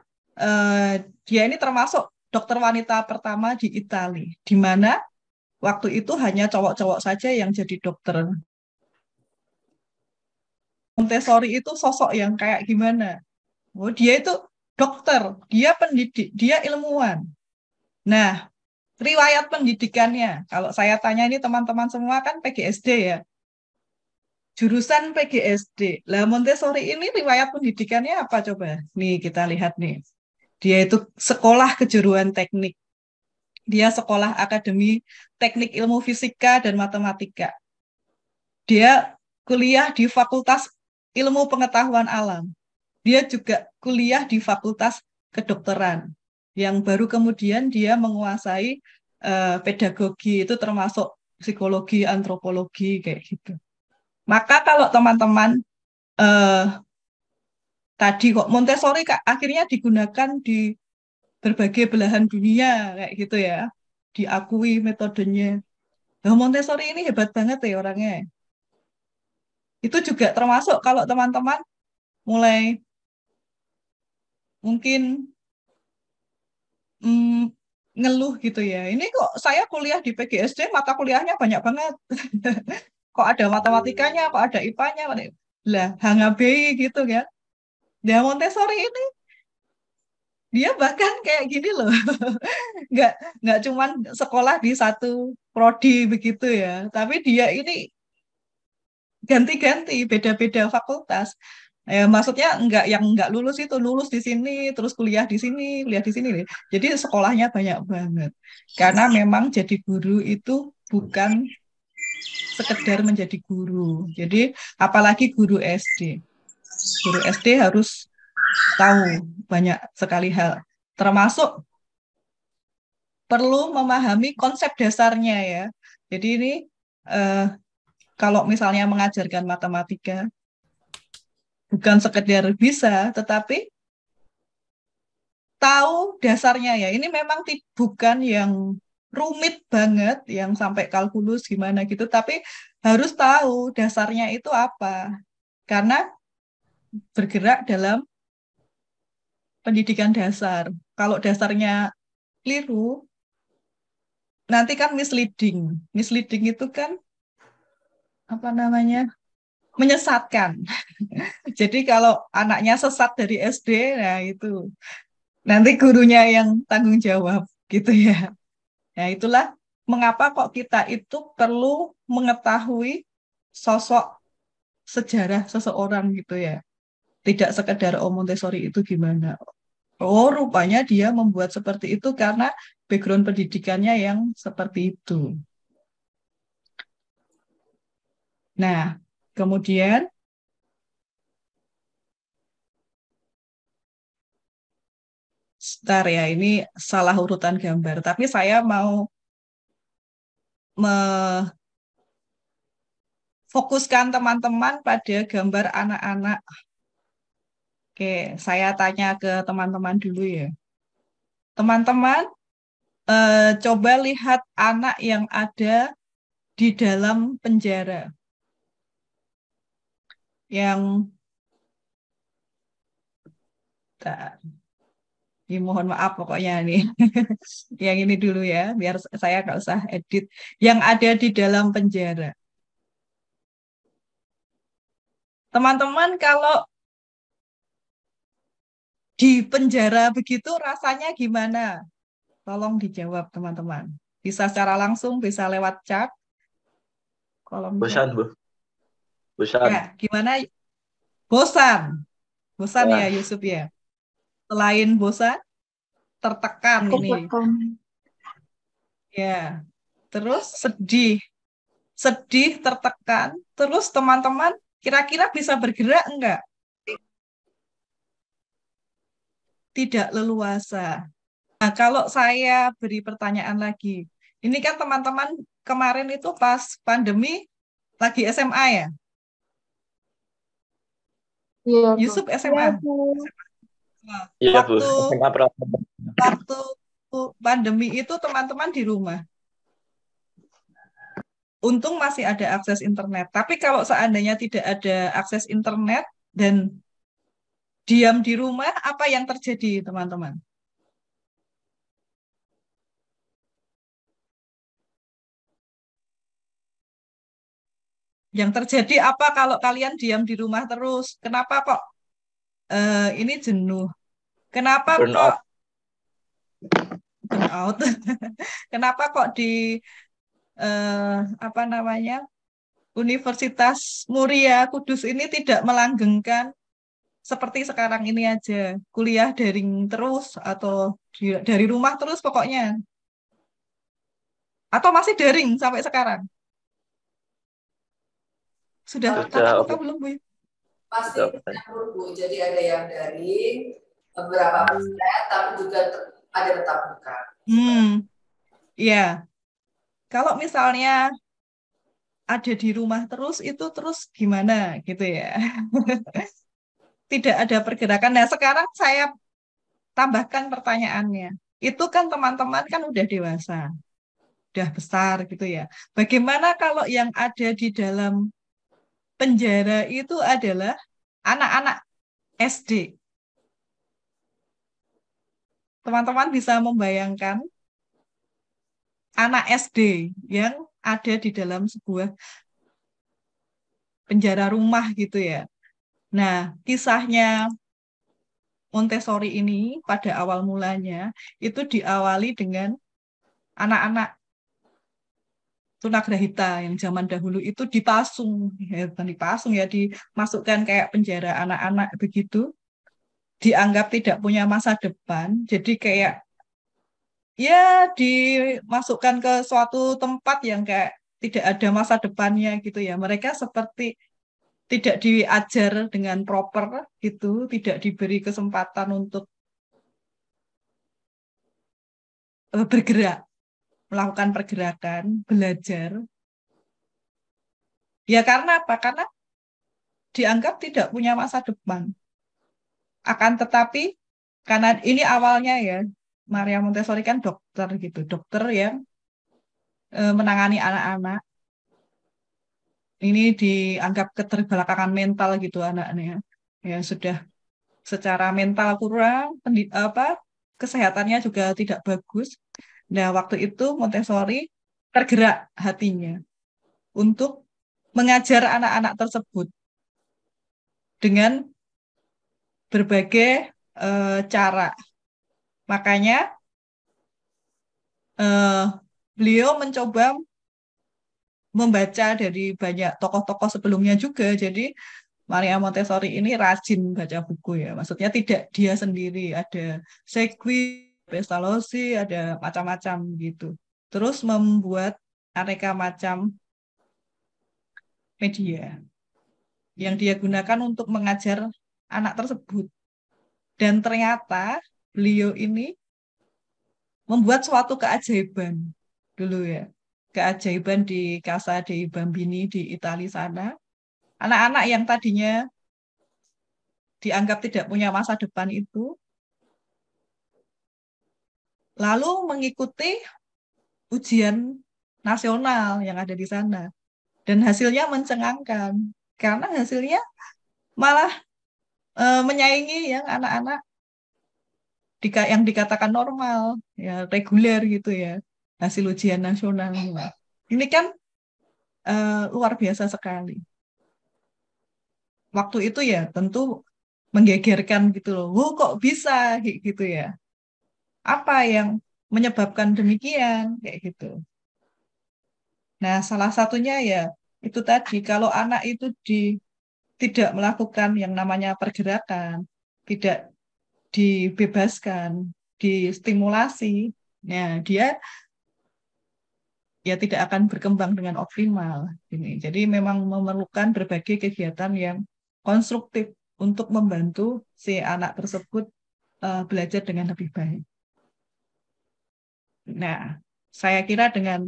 S4: dia ini termasuk dokter wanita pertama di Italia, di mana waktu itu hanya cowok-cowok saja yang jadi dokter. Montessori itu sosok yang kayak gimana? Oh, dia itu dokter, dia pendidik, dia ilmuwan. Nah, riwayat pendidikannya, kalau saya tanya ini teman-teman semua kan PGSD ya, jurusan PGSD. Lah Montessori ini riwayat pendidikannya apa coba? Nih kita lihat nih. Dia itu sekolah kejuruan teknik. Dia sekolah akademi teknik ilmu fisika dan matematika. Dia kuliah di Fakultas Ilmu Pengetahuan Alam. Dia juga kuliah di Fakultas Kedokteran. Yang baru kemudian dia menguasai pedagogi, itu termasuk psikologi, antropologi, kayak gitu. Maka kalau teman-teman eh, tadi kok Montessori akhirnya digunakan di berbagai belahan dunia, kayak gitu ya. Diakui metodenya. Nah, Montessori ini hebat banget ya orangnya. Itu juga termasuk kalau teman-teman mulai mungkin ngeluh gitu ya. Ini kok saya kuliah di PGSD, mata kuliahnya banyak banget. Kok ada matematikanya, kok ada IPA-nya, lah HNGBI gitu kan. Nah, Montessori ini dia bahkan kayak gini loh. nggak nggak cuman sekolah di satu prodi begitu ya, tapi dia ini ganti-ganti, beda-beda fakultas. Maksudnya nggak yang nggak lulus itu lulus di sini, terus kuliah di sini. Jadi sekolahnya banyak banget. Karena memang jadi guru itu bukan sekedar menjadi guru. Jadi apalagi guru SD. Guru SD harus tahu banyak sekali hal. Termasuk perlu memahami konsep dasarnya ya. Jadi ini eh, kalau misalnya mengajarkan matematika, bukan sekedar bisa, tetapi tahu dasarnya ya. Ini memang bukan yang rumit banget, yang sampai kalkulus gimana gitu, tapi harus tahu dasarnya itu apa. Karena bergerak dalam pendidikan dasar. Kalau dasarnya keliru, nanti kan misleading. Misleading itu kan apa namanya? Menyesatkan. Jadi kalau anaknya sesat dari SD, nah itu nanti gurunya yang tanggung jawab gitu ya. Nah, itulah mengapa kok kita itu perlu mengetahui sosok sejarah seseorang gitu ya. Tidak sekedar oh Montessori itu gimana. Oh, rupanya dia membuat seperti itu karena background pendidikannya yang seperti itu. Nah, kemudian sebentar ya, ini salah urutan gambar. Tapi saya mau memfokuskan teman-teman pada gambar anak-anak. Oke, saya tanya ke teman-teman dulu ya. Teman-teman, coba lihat anak yang ada di dalam penjara. Yang, mohon maaf pokoknya nih. Yang ini dulu ya, biar saya nggak usah edit. Yang ada di dalam penjara. Teman-teman, kalau di penjara begitu rasanya gimana? Tolong dijawab teman-teman. Bisa secara langsung, bisa lewat chat, kolom chat.
S6: Bosan, Bu. Bosan.
S4: Ya, gimana? Bosan. Bosan ya
S6: Ya,
S4: Yusuf ya. Selain bosan, tertekan ini.
S5: Tertekan.
S4: Ya. Terus sedih. Sedih, tertekan. Terus teman-teman kira-kira bisa bergerak enggak? Tidak leluasa. Nah, kalau saya beri pertanyaan lagi. Ini kan teman-teman kemarin itu pas pandemi lagi SMA ya?
S5: Iya, Bu.
S4: Yusuf
S7: Iya,
S4: SMA.
S7: Bu.
S4: Nah,
S6: iya Bu.
S4: waktu
S6: SMA pernah.
S4: waktu pandemi itu teman-teman di rumah. Untung masih ada akses internet. Tapi kalau seandainya tidak ada akses internet dan diam di rumah, apa yang terjadi, teman-teman? Yang terjadi apa kalau kalian diam di rumah terus? Kenapa kok ini jenuh? Kenapa
S6: Burn
S4: kok
S6: out.
S4: burn out? Kenapa kok di apa namanya Universitas Muria Kudus ini tidak melanggengkan seperti sekarang ini aja, kuliah daring terus atau dari rumah terus pokoknya? Atau masih daring sampai sekarang? Sudah tatap
S6: Sudah
S4: muka
S6: oke.
S4: belum, Bu?
S1: Pasti
S6: Sudah oke.
S1: campur, Bu. Jadi ada yang daring, beberapa persen, tapi juga ada tetap muka.
S4: Iya. Kalau misalnya ada di rumah terus, itu terus gimana gitu ya? Tidak ada pergerakan. Nah, sekarang saya tambahkan pertanyaannya. Itu kan teman-teman kan udah dewasa, udah besar gitu ya. Bagaimana kalau yang ada di dalam penjara itu adalah anak-anak SD? Teman-teman bisa membayangkan anak SD yang ada di dalam sebuah penjara rumah gitu ya. Nah, kisahnya Montessori ini pada awal mulanya itu diawali dengan anak-anak tunagrahita yang zaman dahulu itu dipasung, ya, bukan dipasung ya, dimasukkan kayak penjara anak-anak begitu, dianggap tidak punya masa depan, jadi kayak ya dimasukkan ke suatu tempat yang kayak tidak ada masa depannya gitu ya. Mereka seperti tidak diajar dengan proper gitu, tidak diberi kesempatan untuk bergerak, melakukan pergerakan, belajar. Ya karena apa? Karena dianggap tidak punya masa depan. Akan tetapi, karena ini awalnya ya, Maria Montessori kan dokter gitu, dokter yang menangani anak-anak. Ini dianggap keterbelakangan mental gitu anaknya. Ya sudah secara mental kurang, apa kesehatannya juga tidak bagus. Nah, waktu itu Montessori tergerak hatinya untuk mengajar anak-anak tersebut dengan berbagai cara. Makanya beliau mencoba membaca dari banyak tokoh-tokoh sebelumnya juga. Jadi Maria Montessori ini rajin baca buku ya. Maksudnya tidak dia sendiri. Ada Segui, Pestalozzi, ada macam-macam gitu. Terus membuat aneka macam media yang dia gunakan untuk mengajar anak tersebut. Dan ternyata beliau ini membuat suatu keajaiban dulu ya. Keajaiban di Casa dei Bambini di Italia sana. Anak-anak yang tadinya dianggap tidak punya masa depan itu lalu mengikuti ujian nasional yang ada di sana. Dan hasilnya mencengangkan. Karena hasilnya malah menyaingi yang anak-anak yang dikatakan normal, ya reguler gitu ya, hasil ujian nasional. Ini kan luar biasa sekali. Waktu itu ya tentu menggegerkan gitu loh. Kok bisa kayak gitu ya? Apa yang menyebabkan demikian kayak gitu? Nah, salah satunya ya itu tadi kalau anak itu tidak melakukan yang namanya pergerakan, tidak dibebaskan, distimulasi, nah dia ya tidak akan berkembang dengan optimal. Jadi memang memerlukan berbagai kegiatan yang konstruktif untuk membantu si anak tersebut belajar dengan lebih baik. Nah, saya kira dengan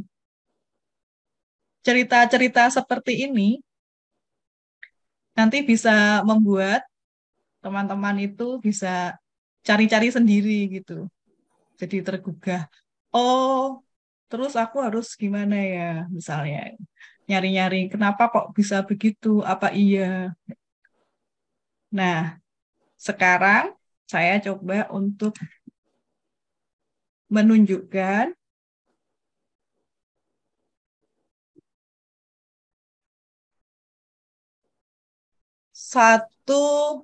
S4: cerita-cerita seperti ini nanti bisa membuat teman-teman itu bisa cari-cari sendiri gitu. Jadi tergugah. Oh, terus aku harus gimana ya? Misalnya nyari-nyari kenapa kok bisa begitu? Apa iya? Nah, sekarang saya coba untuk menunjukkan satu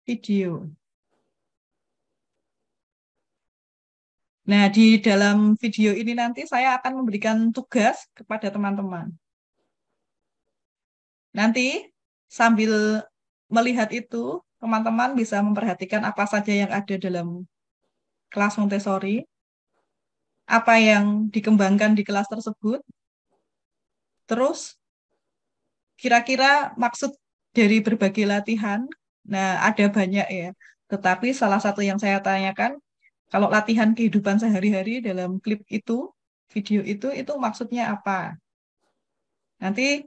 S4: video. Nah, di dalam video ini nanti saya akan memberikan tugas kepada teman-teman. Nanti sambil melihat itu, teman-teman bisa memperhatikan apa saja yang ada dalam kelas Montessori, apa yang dikembangkan di kelas tersebut, terus kira-kira maksud dari berbagai latihan, nah ada banyak ya, tetapi salah satu yang saya tanyakan, kalau latihan kehidupan sehari-hari dalam klip itu, video itu maksudnya apa? Nanti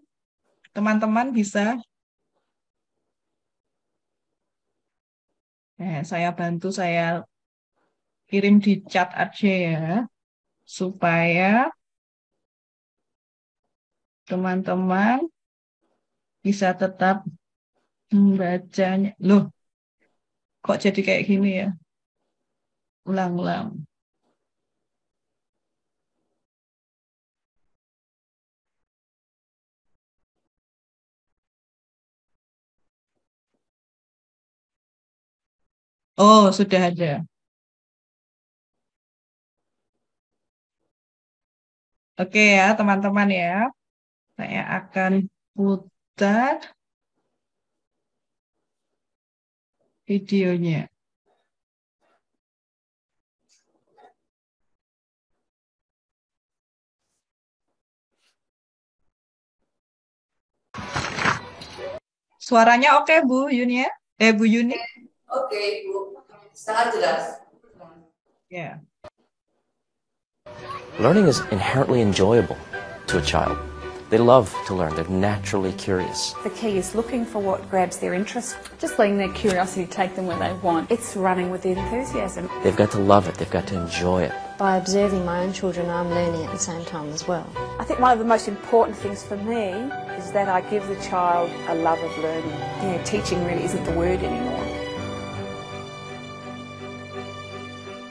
S4: teman-teman bisa, saya bantu, saya kirim di chat aja ya, supaya teman-teman bisa tetap membacanya. Loh, kok jadi kayak gini ya? Ulang-ulang. Oh, sudah ada. Oke ya, teman-teman ya. Saya akan putar videonya. Suaranya oke, Bu Yuni ya? Bu Yuni?
S6: Oke, Bu. Sangat jelas.
S4: Ya.
S7: Learning is inherently enjoyable to a child. They love to learn. They're naturally curious.
S8: The key is looking for what grabs their interest, just letting their curiosity take them where they want. It's running with the enthusiasm.
S7: They've got to love it. They've got to enjoy it.
S9: By observing my own children, I'm learning at the same time as well.
S8: I think one of the most important things for me is that I give the child a love of learning. Yeah, teaching really isn't the word anymore.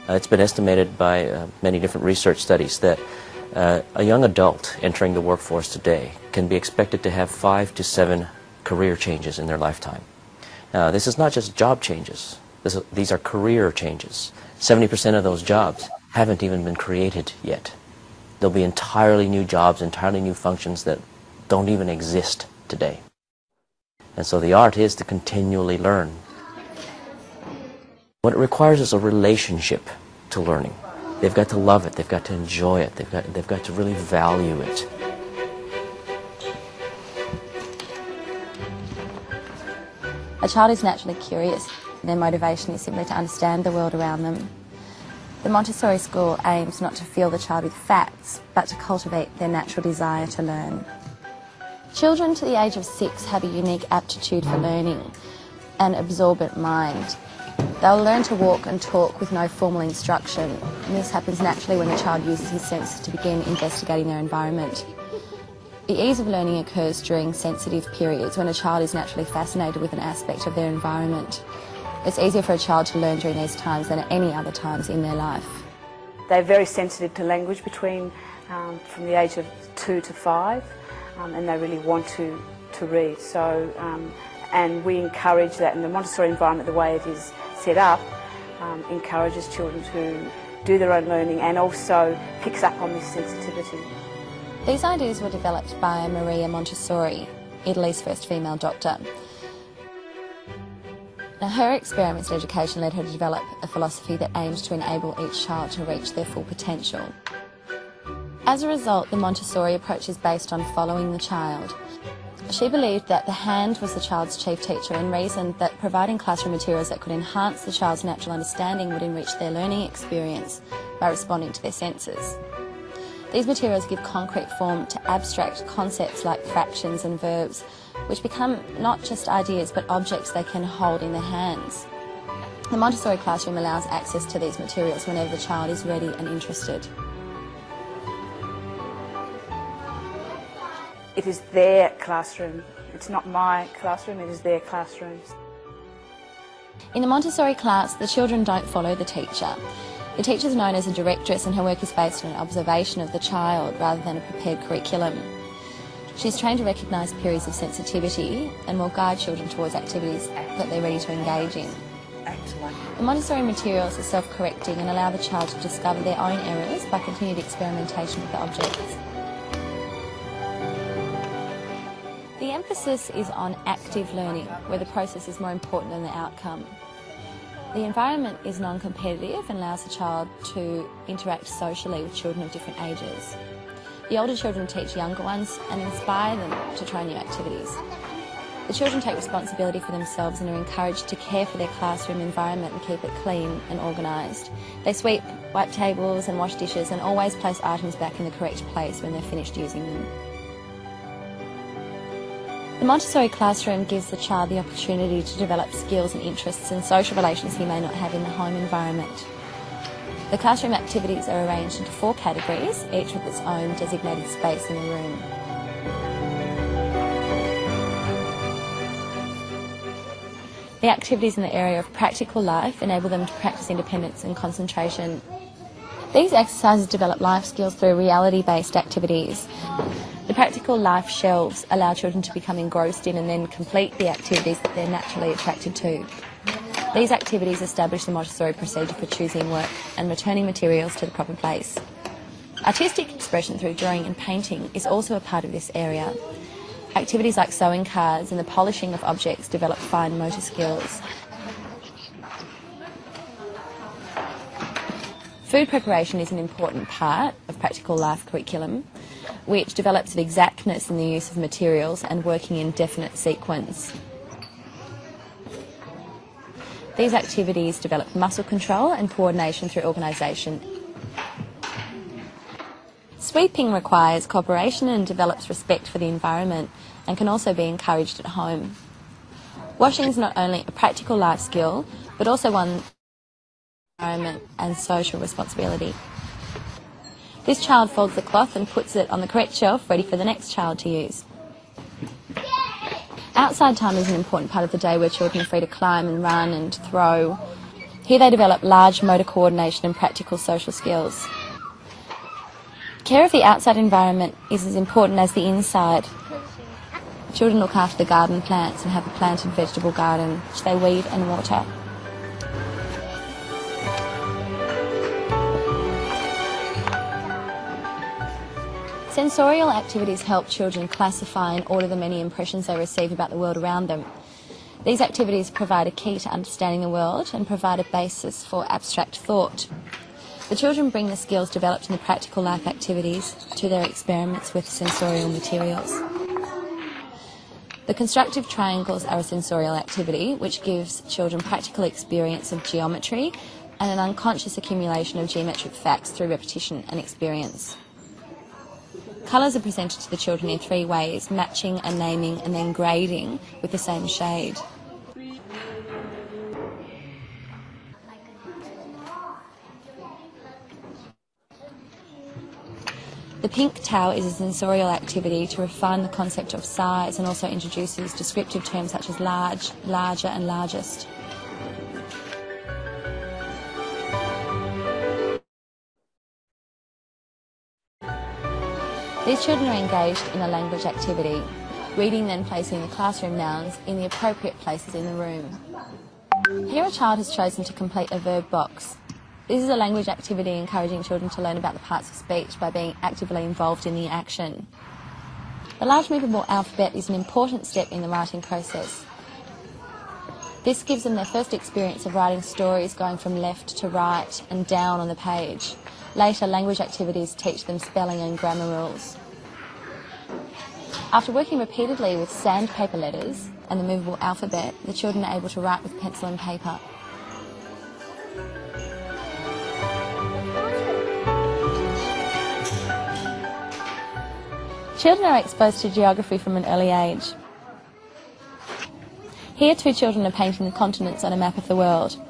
S7: It's been estimated by many different research studies that a young adult entering the workforce today can be expected to have 5 to 7 career changes in their lifetime. Now, this is not just job changes. These are career changes. 70% of those jobs haven't even been created yet. There'll be entirely new jobs, entirely new functions that don't even exist today. And so the art is to continually learn. What it requires is a relationship to learning. They've got to love it. They've got to enjoy it. They've got to really value it.
S9: A child is naturally curious. Their motivation is simply to understand the world around them. The Montessori school aims not to fill the child with facts, but to cultivate their natural desire to learn. Children to the age of 6 have a unique aptitude for learning, an absorbent mind. They'll learn to walk and talk with no formal instruction, and this happens naturally when the child uses his senses to begin investigating their environment. The ease of learning occurs during sensitive periods when a child is naturally fascinated with an aspect of their environment. It's easier for a child to learn during these times than at any other times in their life.
S8: They're very sensitive to language between from the age of 2 to 5, and they really want to read. So, and we encourage that, in the Montessori environment, the way it is set up, encourages children to do their own learning and also picks up on this sensitivity.
S9: These ideas were developed by Maria Montessori. Italy's first female doctor. Now, her experiments in education led her to develop a philosophy that aims to enable each child to reach their full potential. As a result, the Montessori approach is based on following the child. She believed that the hand was the child's chief teacher and reasoned that providing classroom materials that could enhance the child's natural understanding would enrich their learning experience by responding to their senses. These materials give concrete form to abstract concepts like fractions and verbs, which become not just ideas but objects they can hold in their hands. The Montessori classroom allows access to these materials whenever the child is ready and interested.
S8: It is their classroom. It's not my classroom, it is their classrooms.
S9: In the Montessori class, the children don't follow the teacher. The teacher is known as a directress and her work is based on an observation of the child rather than a prepared curriculum. She's trained to recognise periods of sensitivity and will guide children towards activities that they're ready to engage in. The Montessori materials are self-correcting and allow the child to discover their own errors by continued experimentation with the objects. The emphasis is on active learning, where the process is more important than the outcome. The environment is non-competitive and allows the child to interact socially with children of different ages. The older children teach younger ones and inspire them to try new activities. The children take responsibility for themselves and are encouraged to care for their classroom environment and keep it clean and organised. They sweep, wipe tables and wash dishes and always place items back in the correct place when they're finished using them. The Montessori classroom gives the child the opportunity to develop skills and interests and social relations he may not have in the home environment. The classroom activities are arranged into 4 categories, each with its own designated space in the room. The activities in the area of practical life enable them to practice independence and concentration. These exercises develop life skills through reality-based activities. The practical life shelves allow children to become engrossed in and then complete the activities that they're naturally attracted to. These activities establish the Montessori procedure for choosing work and returning materials to the proper place. Artistic expression through drawing and painting is also a part of this area. Activities like sewing cards and the polishing of objects develop fine motor skills. Food preparation is an important part of practical life curriculum, which develops the exactness in the use of materials and working in definite sequence. These activities develop muscle control and coordination through organisation. Sweeping requires cooperation and develops respect for the environment and can also be encouraged at home. Washing is not only a practical life skill, but also one environment and social responsibility. This child folds the cloth and puts it on the correct shelf, ready for the next child to use. Outside time is an important part of the day where children are free to climb and run and throw. Here they develop large motor coordination and practical social skills. Care of the outside environment is as important as the inside. Children look after the garden plants and have a planted vegetable garden, which they weed and water. Sensorial activities help children classify and order the many impressions they receive about the world around them. These activities provide a key to understanding the world and provide a basis for abstract thought. The children bring the skills developed in the practical life activities to their experiments with sensorial materials. The constructive triangles are a sensorial activity which gives children practical experience of geometry and an unconscious accumulation of geometric facts through repetition and experience. Colours are presented to the children in 3 ways: matching and naming and then grading with the same shade. The pink towel is a sensorial activity to refine the concept of size and also introduces descriptive terms such as large, larger and largest. These children are engaged in a language activity, reading then placing the classroom nouns in the appropriate places in the room. Here a child has chosen to complete a verb box. This is a language activity encouraging children to learn about the parts of speech by being actively involved in the action. The large movable alphabet is an important step in the writing process. This gives them their first experience of writing stories going from left to right and down on the page. Later, language activities teach them spelling and grammar rules. After working repeatedly with sandpaper letters and the movable alphabet, the children are able to write with pencil and paper. Children are exposed to geography from an early age. Here, 2 children are painting the continents on a map of the world.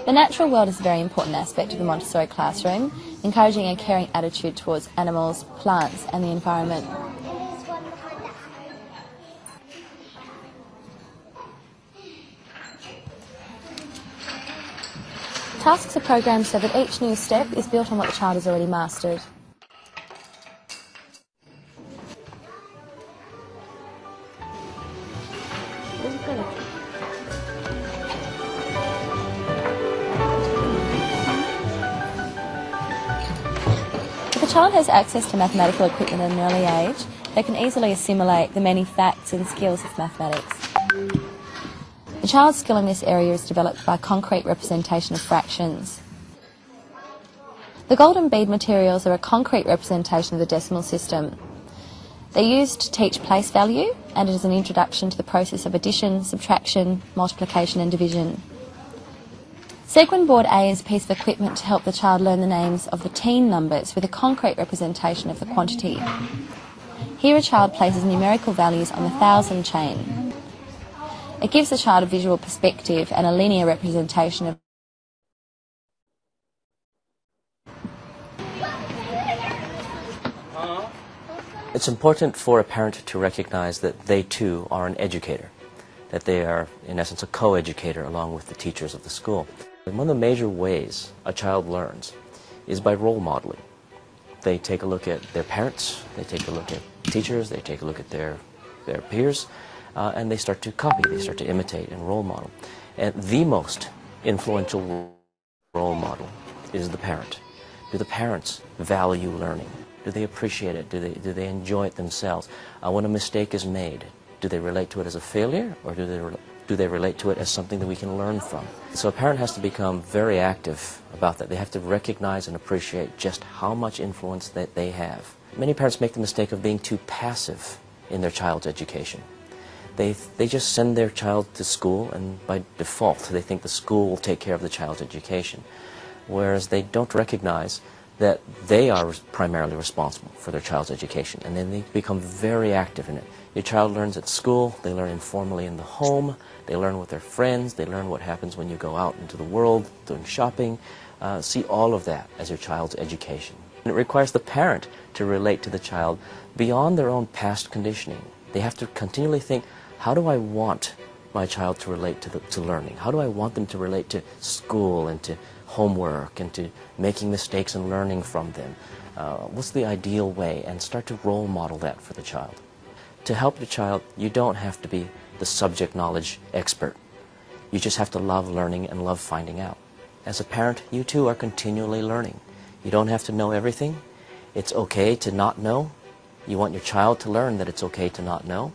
S9: The natural world is a very important aspect of the Montessori classroom, encouraging a caring attitude towards animals, plants and the environment. Tasks are programmed so that each new step is built on what the child has already mastered. If a child has access to mathematical equipment at an early age, they can easily assimilate the many facts and skills of mathematics. The child's skill in this area is developed by concrete representation of fractions. The golden bead materials are a concrete representation of the decimal system. They're used to teach place value, and it is an introduction to the process of addition, subtraction, multiplication and division. Segwin Board A is a piece of equipment to help the child learn the names of the teen numbers with a concrete representation of the quantity. Here a child places numerical values on the 1,000 chain. It gives the child a visual perspective and a linear representation of
S7: It's important for a parent to recognize that they too are an educator, that they are in essence a co-educator along with the teachers of the school. And one of the major ways a child learns is by role modeling. They take a look at their parents, they take a look at teachers, they take a look at their peers, and they start to copy, they start to imitate and role model. And the most influential role model is the parent. Do the parents value learning? Do they appreciate it? Do they enjoy it themselves? When a mistake is made, do they relate to it as a failure, or do they relate to it as something that we can learn from? So a parent has to become very active about that. They have to recognize and appreciate just how much influence that they have. Many parents make the mistake of being too passive in their child's education. They just send their child to school, and by default they think the school will take care of the child's education, whereas they don't recognize that they are primarily responsible for their child's education, and then they become very active in it. Your child learns at school, they learn informally in the home, they learn with their friends, they learn what happens when you go out into the world, doing shopping. See all of that as your child's education. And it requires the parent to relate to the child beyond their own past conditioning. They have to continually think, how do I want my child to relate to learning? How do I want them to relate to school and to homework and to making mistakes and learning from them? What's the ideal way? And start to role model that for the child. To help the child, you don't have to be the subject knowledge expert. You just have to love learning and love finding out. As a parent, you too are continually learning. You don't have to know everything. It's okay to not know. You want your child to learn that it's okay to not know.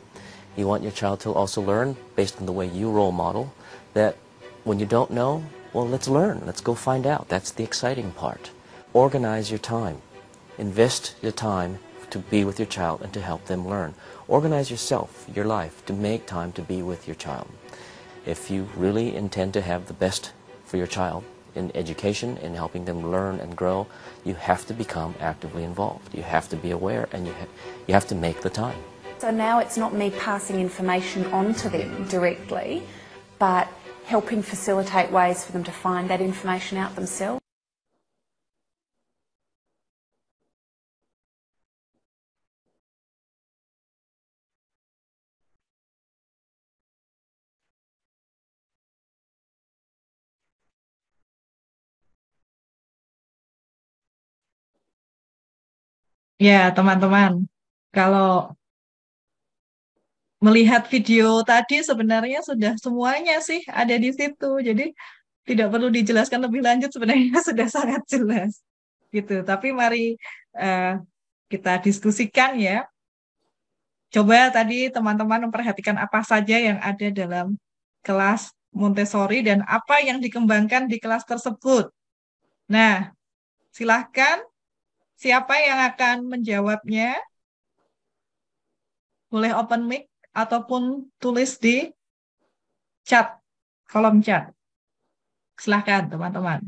S7: You want your child to also learn, based on the way you role model, that when you don't know, well, let's learn. Let's go find out. That's the exciting part. Organize your time. Invest your time to be with your child and to help them learn. Organize yourself, your life, to make time to be with your child. If you really intend to have the best for your child in education, in helping them learn and grow, you have to become actively involved. You have to be aware, and you have to make the time.
S10: So now it's not me passing information on to them directly, but helping facilitate ways for them to find that information out themselves.
S4: Ya, teman-teman, kalau melihat video tadi sebenarnya sudah semuanya sih ada di situ. Jadi tidak perlu dijelaskan lebih lanjut, sebenarnya sudah sangat jelas gitu. Tapi mari kita diskusikan ya. Coba tadi teman-teman memperhatikan apa saja yang ada dalam kelas Montessori dan apa yang dikembangkan di kelas tersebut. Nah, silahkan siapa yang akan menjawabnya? Boleh open mic ataupun tulis di chat, kolom chat. Silahkan teman-teman.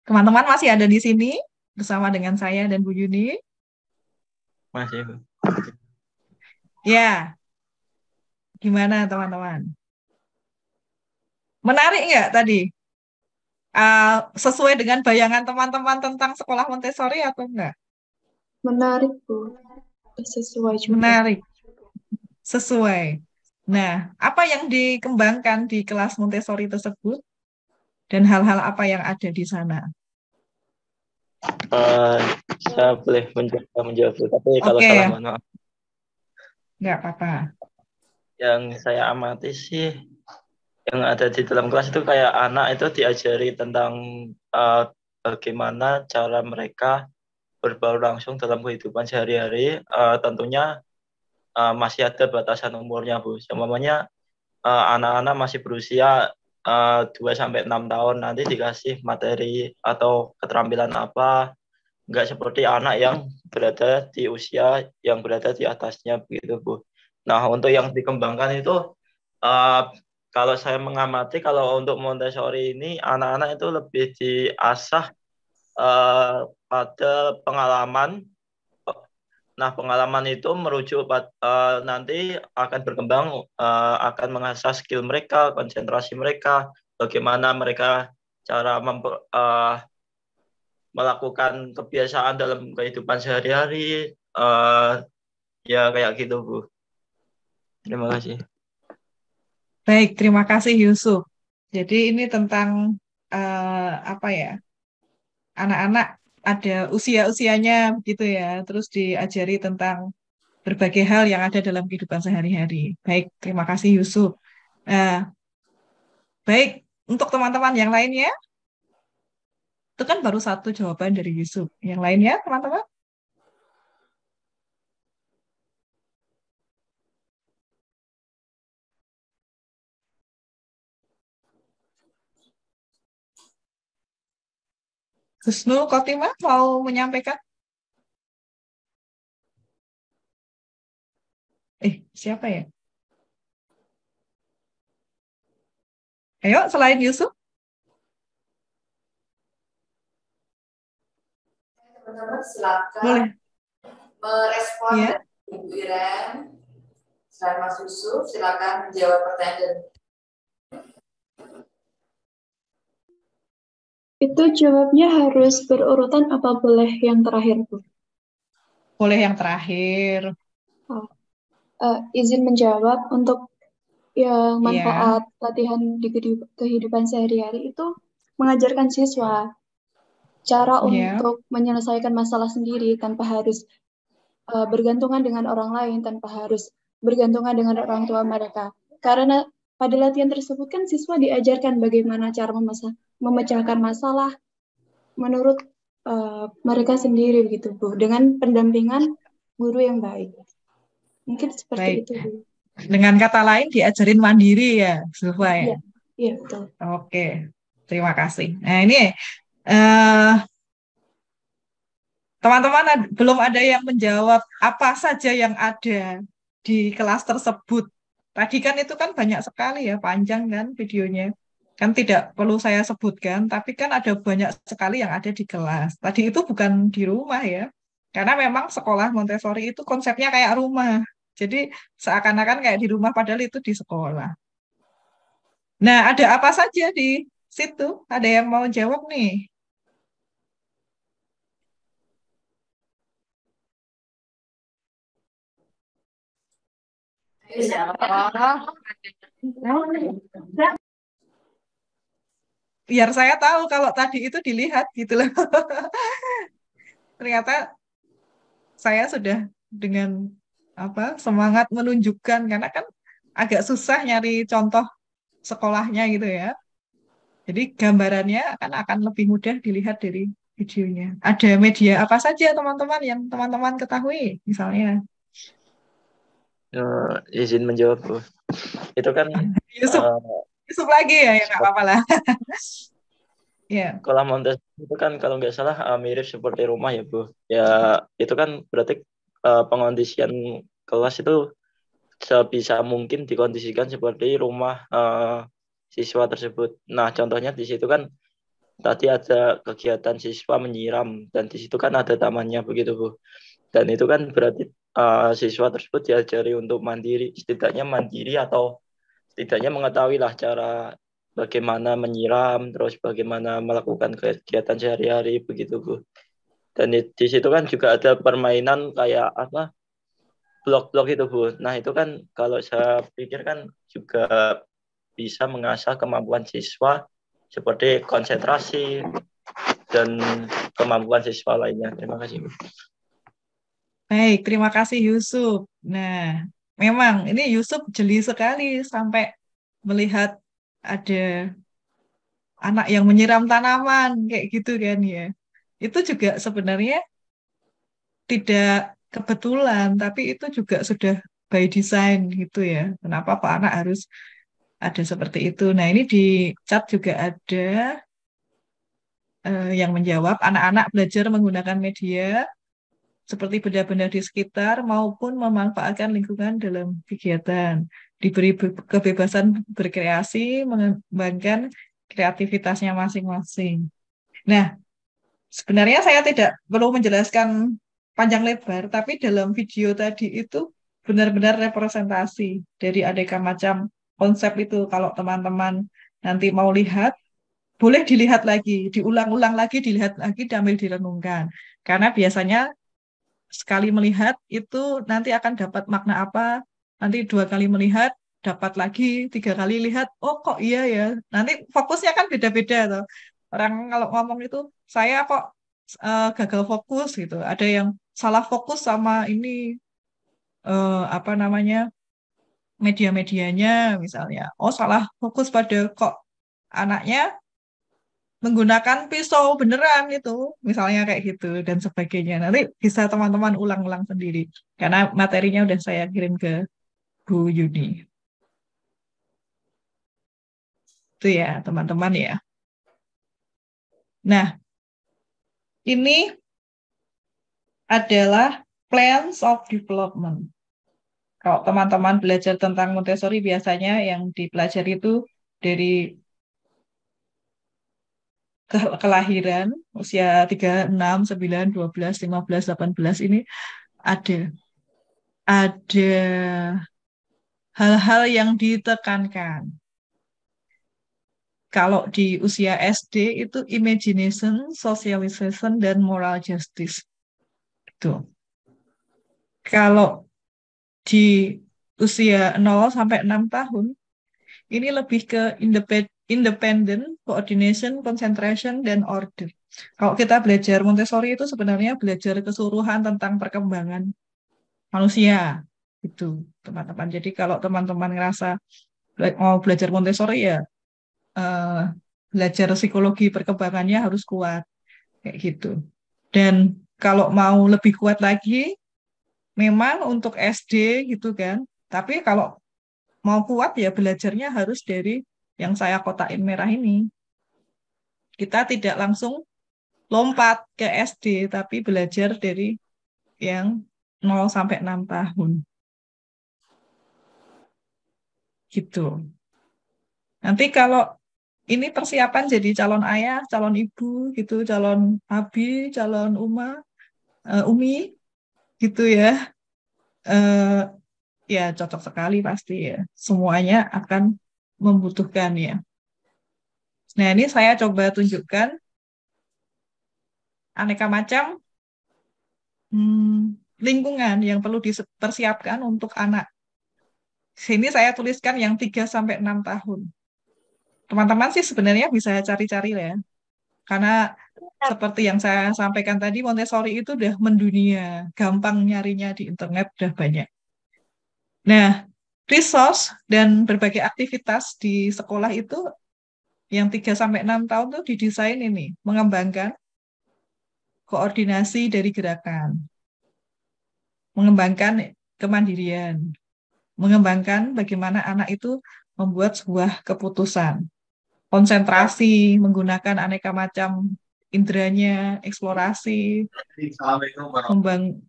S4: Teman-teman masih ada di sini bersama dengan saya dan Bu Yuni?
S11: Masih, Bu.
S4: Ya, gimana teman-teman? Menarik nggak tadi? Sesuai dengan bayangan teman-teman tentang sekolah Montessori atau enggak?
S5: Menarik, Bu. Sesuai juga.
S4: Menarik, sesuai. Nah, apa yang dikembangkan di kelas Montessori tersebut? Dan hal-hal apa yang ada di sana?
S11: Saya boleh mencoba menjawab, tapi kalau
S4: Oke,
S11: salah mohon maaf.
S4: nggak apa-apa.
S11: Yang saya amati sih, yang ada di dalam kelas itu kayak anak itu diajari tentang bagaimana cara mereka berbaur langsung dalam kehidupan sehari-hari. Tentunya masih ada batasan umurnya, Bu. Semuanya anak-anak masih berusia 2-6 tahun, nanti dikasih materi atau keterampilan apa, nggak seperti anak yang berada di usia yang berada di atasnya begitu, Bu. Nah, untuk yang dikembangkan itu kalau saya mengamati, kalau untuk Montessori ini anak-anak itu lebih diasah pada pengalaman. Nah, pengalaman itu merujuk nanti akan berkembang, akan mengasah skill mereka, konsentrasi mereka, bagaimana mereka cara melakukan kebiasaan dalam kehidupan sehari-hari, ya kayak gitu, Bu. Terima kasih.
S4: Baik, terima kasih Yusuf. Jadi ini tentang apa ya? Anak-anak ada usia-usianya begitu ya, terus diajari tentang berbagai hal yang ada dalam kehidupan sehari-hari. Baik, terima kasih Yusuf. Baik, untuk teman-teman yang lainnya, itu kan baru satu jawaban dari Yusuf. Yang lainnya, teman-teman? Husnul Khotimah mau menyampaikan? Siapa ya? Ayo, selain Yusuf.
S1: Teman-teman silakan
S4: Boleh.
S1: merespon
S4: Ya.
S1: dari Ibu Iren. Selain Mas Yusuf, silakan menjawab pertanyaan.
S5: Itu jawabnya harus berurutan apa boleh yang terakhir, Bu?
S4: Boleh yang terakhir.
S5: Izin menjawab untuk yang
S4: Iya.
S5: manfaat latihan di kehidupan sehari-hari itu mengajarkan siswa cara
S4: Iya.
S5: untuk menyelesaikan masalah sendiri tanpa harus bergantungan dengan orang lain, tanpa harus bergantungan dengan orang tua mereka. Karena pada latihan tersebut kan siswa diajarkan bagaimana cara memecahkan masalah menurut mereka sendiri begitu, Bu, dengan pendampingan guru yang baik. Mungkin seperti
S4: Baik.
S5: itu, Bu.
S4: Dengan kata lain diajarin mandiri ya, Zulfa ya?
S5: Iya, iya betul.
S4: Oke, terima kasih. Nah ini teman-teman belum ada yang menjawab apa saja yang ada di kelas tersebut. Tadi kan itu kan banyak sekali ya, panjang kan videonya. Kan tidak perlu saya sebutkan, tapi kan ada banyak sekali yang ada di kelas. Tadi itu bukan di rumah ya, karena memang sekolah Montessori itu konsepnya kayak rumah. Jadi seakan-akan kayak di rumah padahal itu di sekolah. Nah, ada apa saja di situ? Ada yang mau jawab nih? Biar saya tahu kalau tadi itu dilihat gitu loh. Ternyata saya sudah dengan semangat menunjukkan karena kan agak susah nyari contoh sekolahnya gitu ya. Jadi gambarannya akan lebih mudah dilihat dari videonya. Ada media apa saja teman-teman yang teman-teman ketahui misalnya?
S11: Izin menjawab, Bu. Itu kan
S4: Yusuf, Yusuf lagi ya nggak apa-apa lah. Ya.
S11: Kolam Montessori itu kan kalau nggak salah mirip seperti rumah ya, Bu. Ya, itu kan berarti pengondisian kelas itu sebisa mungkin dikondisikan seperti rumah siswa tersebut. Nah, contohnya di situ kan tadi ada kegiatan siswa menyiram dan di situ kan ada tamannya begitu, Bu. Dan itu kan berarti siswa tersebut diajari untuk mandiri, setidaknya mandiri atau setidaknya mengetahui lah cara bagaimana menyiram, terus bagaimana melakukan kegiatan sehari-hari begitu, Bu. Dan di situ kan juga ada permainan kayak apa? Blok-blok itu, Bu. Nah, itu kan kalau saya pikir kan juga bisa mengasah kemampuan siswa seperti konsentrasi dan kemampuan siswa lainnya. Terima kasih, Bu.
S4: Baik, terima kasih Yusuf. Nah, memang ini Yusuf jeli sekali sampai melihat ada anak yang menyiram tanaman kayak gitu kan ya. Itu juga sebenarnya tidak kebetulan, tapi itu juga sudah by design gitu ya. Kenapa Pak anak harus ada seperti itu? Nah, ini di chat juga ada yang menjawab anak-anak belajar menggunakan media seperti benda-benda di sekitar maupun memanfaatkan lingkungan dalam kegiatan. Diberi kebebasan berkreasi, mengembangkan kreativitasnya masing-masing. Nah, sebenarnya saya tidak perlu menjelaskan panjang lebar, tapi dalam video tadi itu benar-benar representasi dari aneka macam konsep itu. Kalau teman-teman nanti mau lihat, boleh dilihat lagi, diulang-ulang lagi, dilihat lagi, sambil direnungkan. Karena biasanya sekali melihat itu nanti akan dapat makna apa, nanti 2 kali melihat, dapat lagi, 3 kali lihat, oh kok iya ya. Nanti fokusnya kan beda-beda tuh. Orang kalau ngomong itu, saya kok gagal fokus gitu. Ada yang salah fokus sama ini, apa namanya, media-medianya misalnya. Oh salah fokus pada kok anaknya menggunakan pisau beneran itu, misalnya kayak gitu dan sebagainya. Nanti bisa teman-teman ulang-ulang sendiri karena materinya udah saya kirim ke Bu Yuni. Itu ya teman-teman ya. Nah, ini adalah plans of development. Kalau teman-teman belajar tentang Montessori biasanya yang dipelajari itu dari kelahiran usia 3, 6, 9, 12, 15, 18 ini ada hal-hal yang ditekankan. Kalau di usia SD itu imagination, socialization, dan moral justice. Itu. Kalau di usia 0 sampai 6 tahun, ini lebih ke independent, coordination, concentration, dan order. Kalau kita belajar Montessori itu sebenarnya belajar keseluruhan tentang perkembangan manusia. Itu, teman-teman. Jadi kalau teman-teman ngerasa mau belajar Montessori ya, belajar psikologi perkembangannya harus kuat kayak gitu. Dan kalau mau lebih kuat lagi, memang untuk SD gitu kan. Tapi kalau mau kuat ya belajarnya harus dari yang saya kotakin merah ini. Kita tidak langsung lompat ke SD, tapi belajar dari yang 0 sampai 6 tahun. Gitu. Nanti kalau ini persiapan jadi calon ayah, calon ibu, gitu, calon abi, calon umi, gitu ya. Ya cocok sekali pasti ya. Semuanya akan membutuhkan ya. Nah ini saya coba tunjukkan aneka macam lingkungan yang perlu dipersiapkan untuk anak. Sini saya tuliskan yang 3 sampai 6 tahun. Teman-teman sih sebenarnya bisa cari-cari ya. Karena seperti yang saya sampaikan tadi, Montessori itu udah mendunia. Gampang nyarinya di internet, udah banyak. Nah, resource dan berbagai aktivitas di sekolah itu Yang 3 sampai 6 tahun tuh didesain ini mengembangkan koordinasi dari gerakan, mengembangkan kemandirian, mengembangkan bagaimana anak itu membuat sebuah keputusan, konsentrasi, menggunakan aneka macam inderanya, eksplorasi, membangun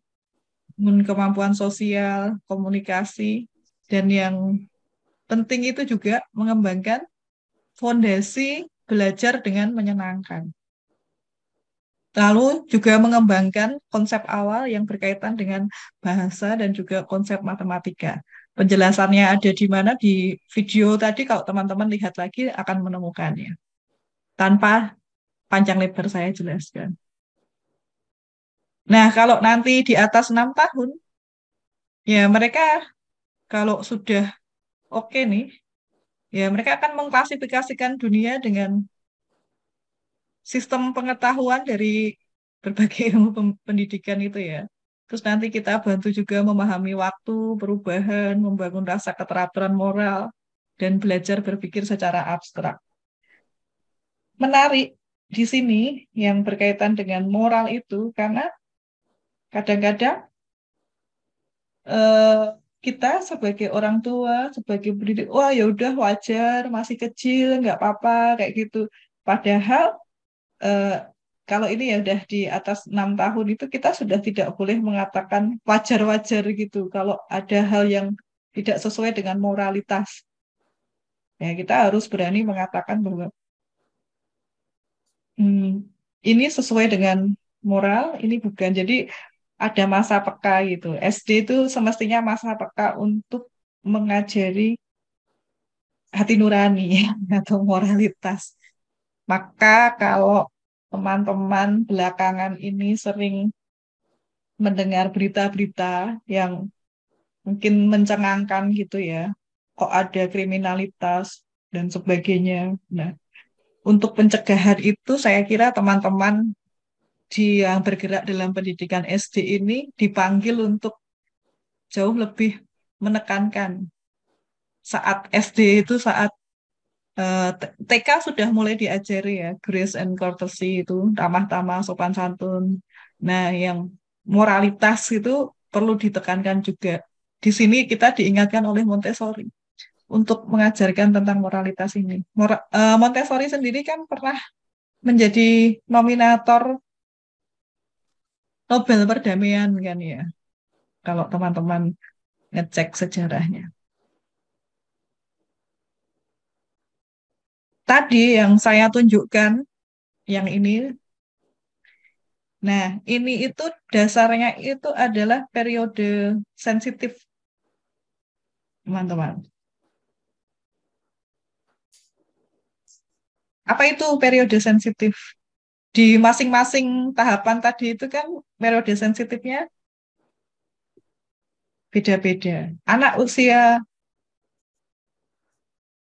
S4: kemampuan sosial, komunikasi, dan yang penting itu juga mengembangkan fondasi belajar dengan menyenangkan. Lalu juga mengembangkan konsep awal yang berkaitan dengan bahasa dan juga konsep matematika. Penjelasannya ada di mana di video tadi, kalau teman-teman lihat lagi akan menemukannya. Tanpa panjang lebar saya jelaskan. Nah, kalau nanti di atas 6 tahun, ya mereka kalau sudah oke nih, ya mereka akan mengklasifikasikan dunia dengan sistem pengetahuan dari berbagai ilmu pendidikan itu ya. Terus nanti kita bantu juga memahami waktu, perubahan, membangun rasa keteraturan moral, dan belajar berpikir secara abstrak. Menarik di sini yang berkaitan dengan moral itu, karena kadang-kadang kita sebagai orang tua, sebagai pendidik, wah ya udah wajar, masih kecil, nggak apa-apa, kayak gitu. Padahal kalau ini ya udah di atas 6 tahun itu kita sudah tidak boleh mengatakan wajar-wajar gitu. Kalau ada hal yang tidak sesuai dengan moralitas, ya kita harus berani mengatakan bahwa ini sesuai dengan moral, ini bukan. Jadi ada masa peka gitu. SD itu semestinya masa peka untuk mengajari hati nurani atau moralitas. Maka kalau teman-teman belakangan ini sering mendengar berita-berita yang mungkin mencengangkan gitu ya, kok ada kriminalitas dan sebagainya. Nah, untuk pencegahan itu saya kira teman-teman yang bergerak dalam pendidikan SD ini dipanggil untuk jauh lebih menekankan. Saat SD itu saat TK sudah mulai diajari ya, grace and courtesy itu, ramah-tamah, sopan santun. Nah, yang moralitas itu perlu ditekankan juga. Di sini kita diingatkan oleh Montessori untuk mengajarkan tentang moralitas ini. Montessori sendiri kan pernah menjadi nominator Nobel Perdamaian kan ya, kalau teman-teman ngecek sejarahnya. Tadi yang saya tunjukkan, yang ini, nah ini itu dasarnya itu adalah periode sensitif, teman-teman. Apa itu periode sensitif? Di masing-masing tahapan tadi itu kan periode sensitifnya beda-beda. Anak usia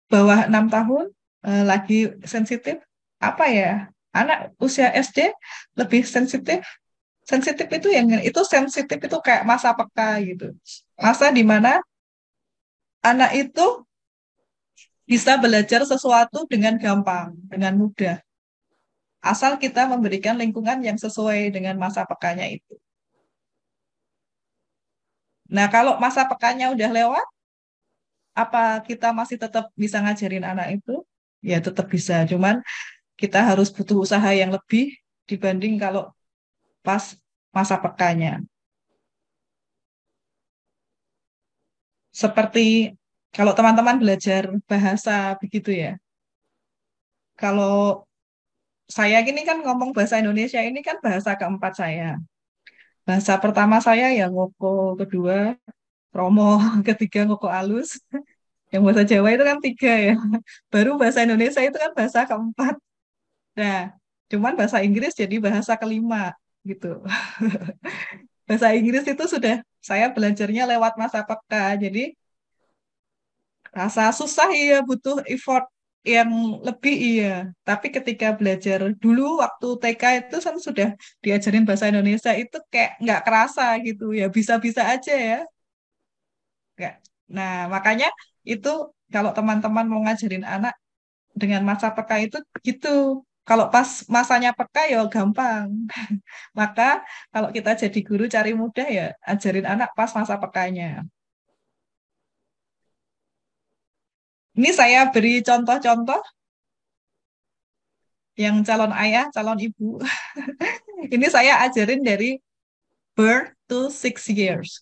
S4: bawah 6 tahun lagi sensitif, apa ya? Anak usia SD lebih sensitif. Sensitif itu yang itu sensitif itu kayak masa peka gitu. Masa di mana anak itu bisa belajar sesuatu dengan gampang, dengan mudah. Asal kita memberikan lingkungan yang sesuai dengan masa pekanya itu. Nah, kalau masa pekanya udah lewat, apa kita masih tetap bisa ngajarin anak itu? Ya, tetap bisa. Cuman kita harus butuh usaha yang lebih dibanding kalau pas masa pekanya. Seperti kalau teman-teman belajar bahasa begitu ya. Kalau saya gini kan ngomong bahasa Indonesia ini kan bahasa keempat saya. Bahasa pertama saya ya ngoko, kedua Romo, ketiga ngoko alus. Yang bahasa Jawa itu kan 3 ya. Baru bahasa Indonesia itu kan bahasa keempat. Nah, cuman bahasa Inggris jadi bahasa kelima gitu. Bahasa Inggris itu sudah saya belajarnya lewat masa peka. Jadi rasa susah iya, butuh effort yang lebih iya. Tapi ketika belajar dulu waktu TK itu kan sudah diajarin bahasa Indonesia itu kayak nggak kerasa gitu ya, bisa-bisa aja ya. Nggak. Nah, makanya itu kalau teman-teman mau ngajarin anak dengan masa peka itu gitu. Kalau pas masanya peka ya gampang. Maka kalau kita jadi guru cari mudah ya ajarin anak pas masa pekanya. Ini saya beri contoh-contoh yang calon ayah, calon ibu. Ini saya ajarin dari birth to 6 years.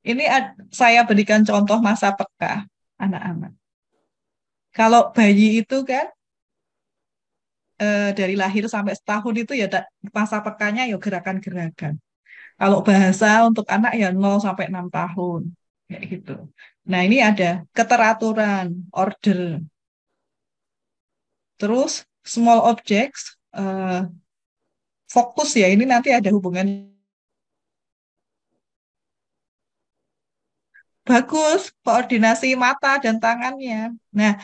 S4: Ini saya berikan contoh masa peka anak-anak. Kalau bayi itu kan dari lahir sampai setahun itu ya masa pekanya ya gerakan-gerakan. Kalau bahasa untuk anak ya 0 sampai 6 tahun. Kayak gitu. Nah, ini ada keteraturan, order. Terus small objects, fokus ya, ini nanti ada hubungan. Bagus, koordinasi mata dan tangannya. Nah,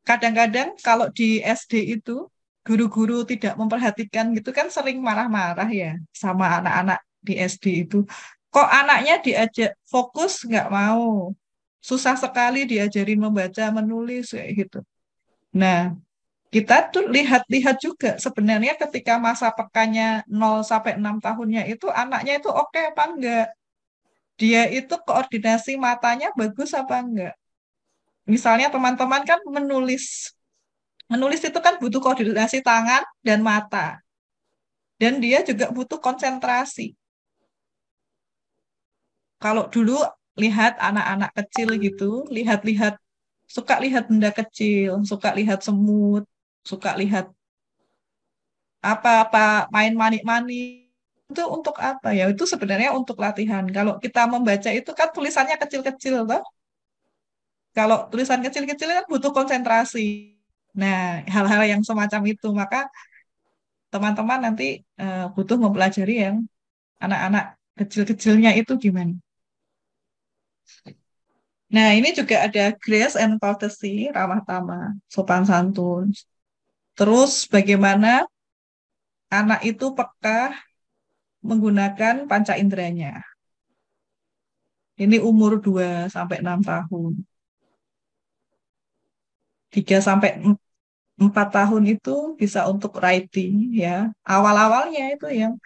S4: kadang-kadang kalau di SD itu, guru-guru tidak memperhatikan gitu kan sering marah-marah ya sama anak-anak di SD itu. Kok anaknya diajak fokus nggak mau. Susah sekali diajarin membaca, menulis kayak gitu. Nah, kita tuh lihat-lihat juga sebenarnya ketika masa pekanya 0 sampai 6 tahunnya itu anaknya itu oke apa enggak? Dia itu koordinasi matanya bagus apa enggak? Misalnya teman-teman kan menulis. Menulis itu kan butuh koordinasi tangan dan mata. Dan dia juga butuh konsentrasi. Kalau dulu lihat anak-anak kecil gitu, lihat-lihat, suka lihat benda kecil, suka lihat semut, suka lihat apa-apa, main manik-manik. Itu untuk apa ya? Itu sebenarnya untuk latihan. Kalau kita membaca itu kan tulisannya kecil-kecil, toh. Kalau tulisan kecil-kecil kan butuh konsentrasi. Nah, hal-hal yang semacam itu, maka teman-teman nanti butuh mempelajari yang anak-anak kecil-kecilnya itu gimana. Nah, ini juga ada grace and courtesy, ramah tamah, sopan santun. Terus bagaimana anak itu peka menggunakan panca inderanya. Ini umur 2 sampai 6 tahun. 3 sampai 4 tahun itu bisa untuk writing ya. Awal-awalnya itu yang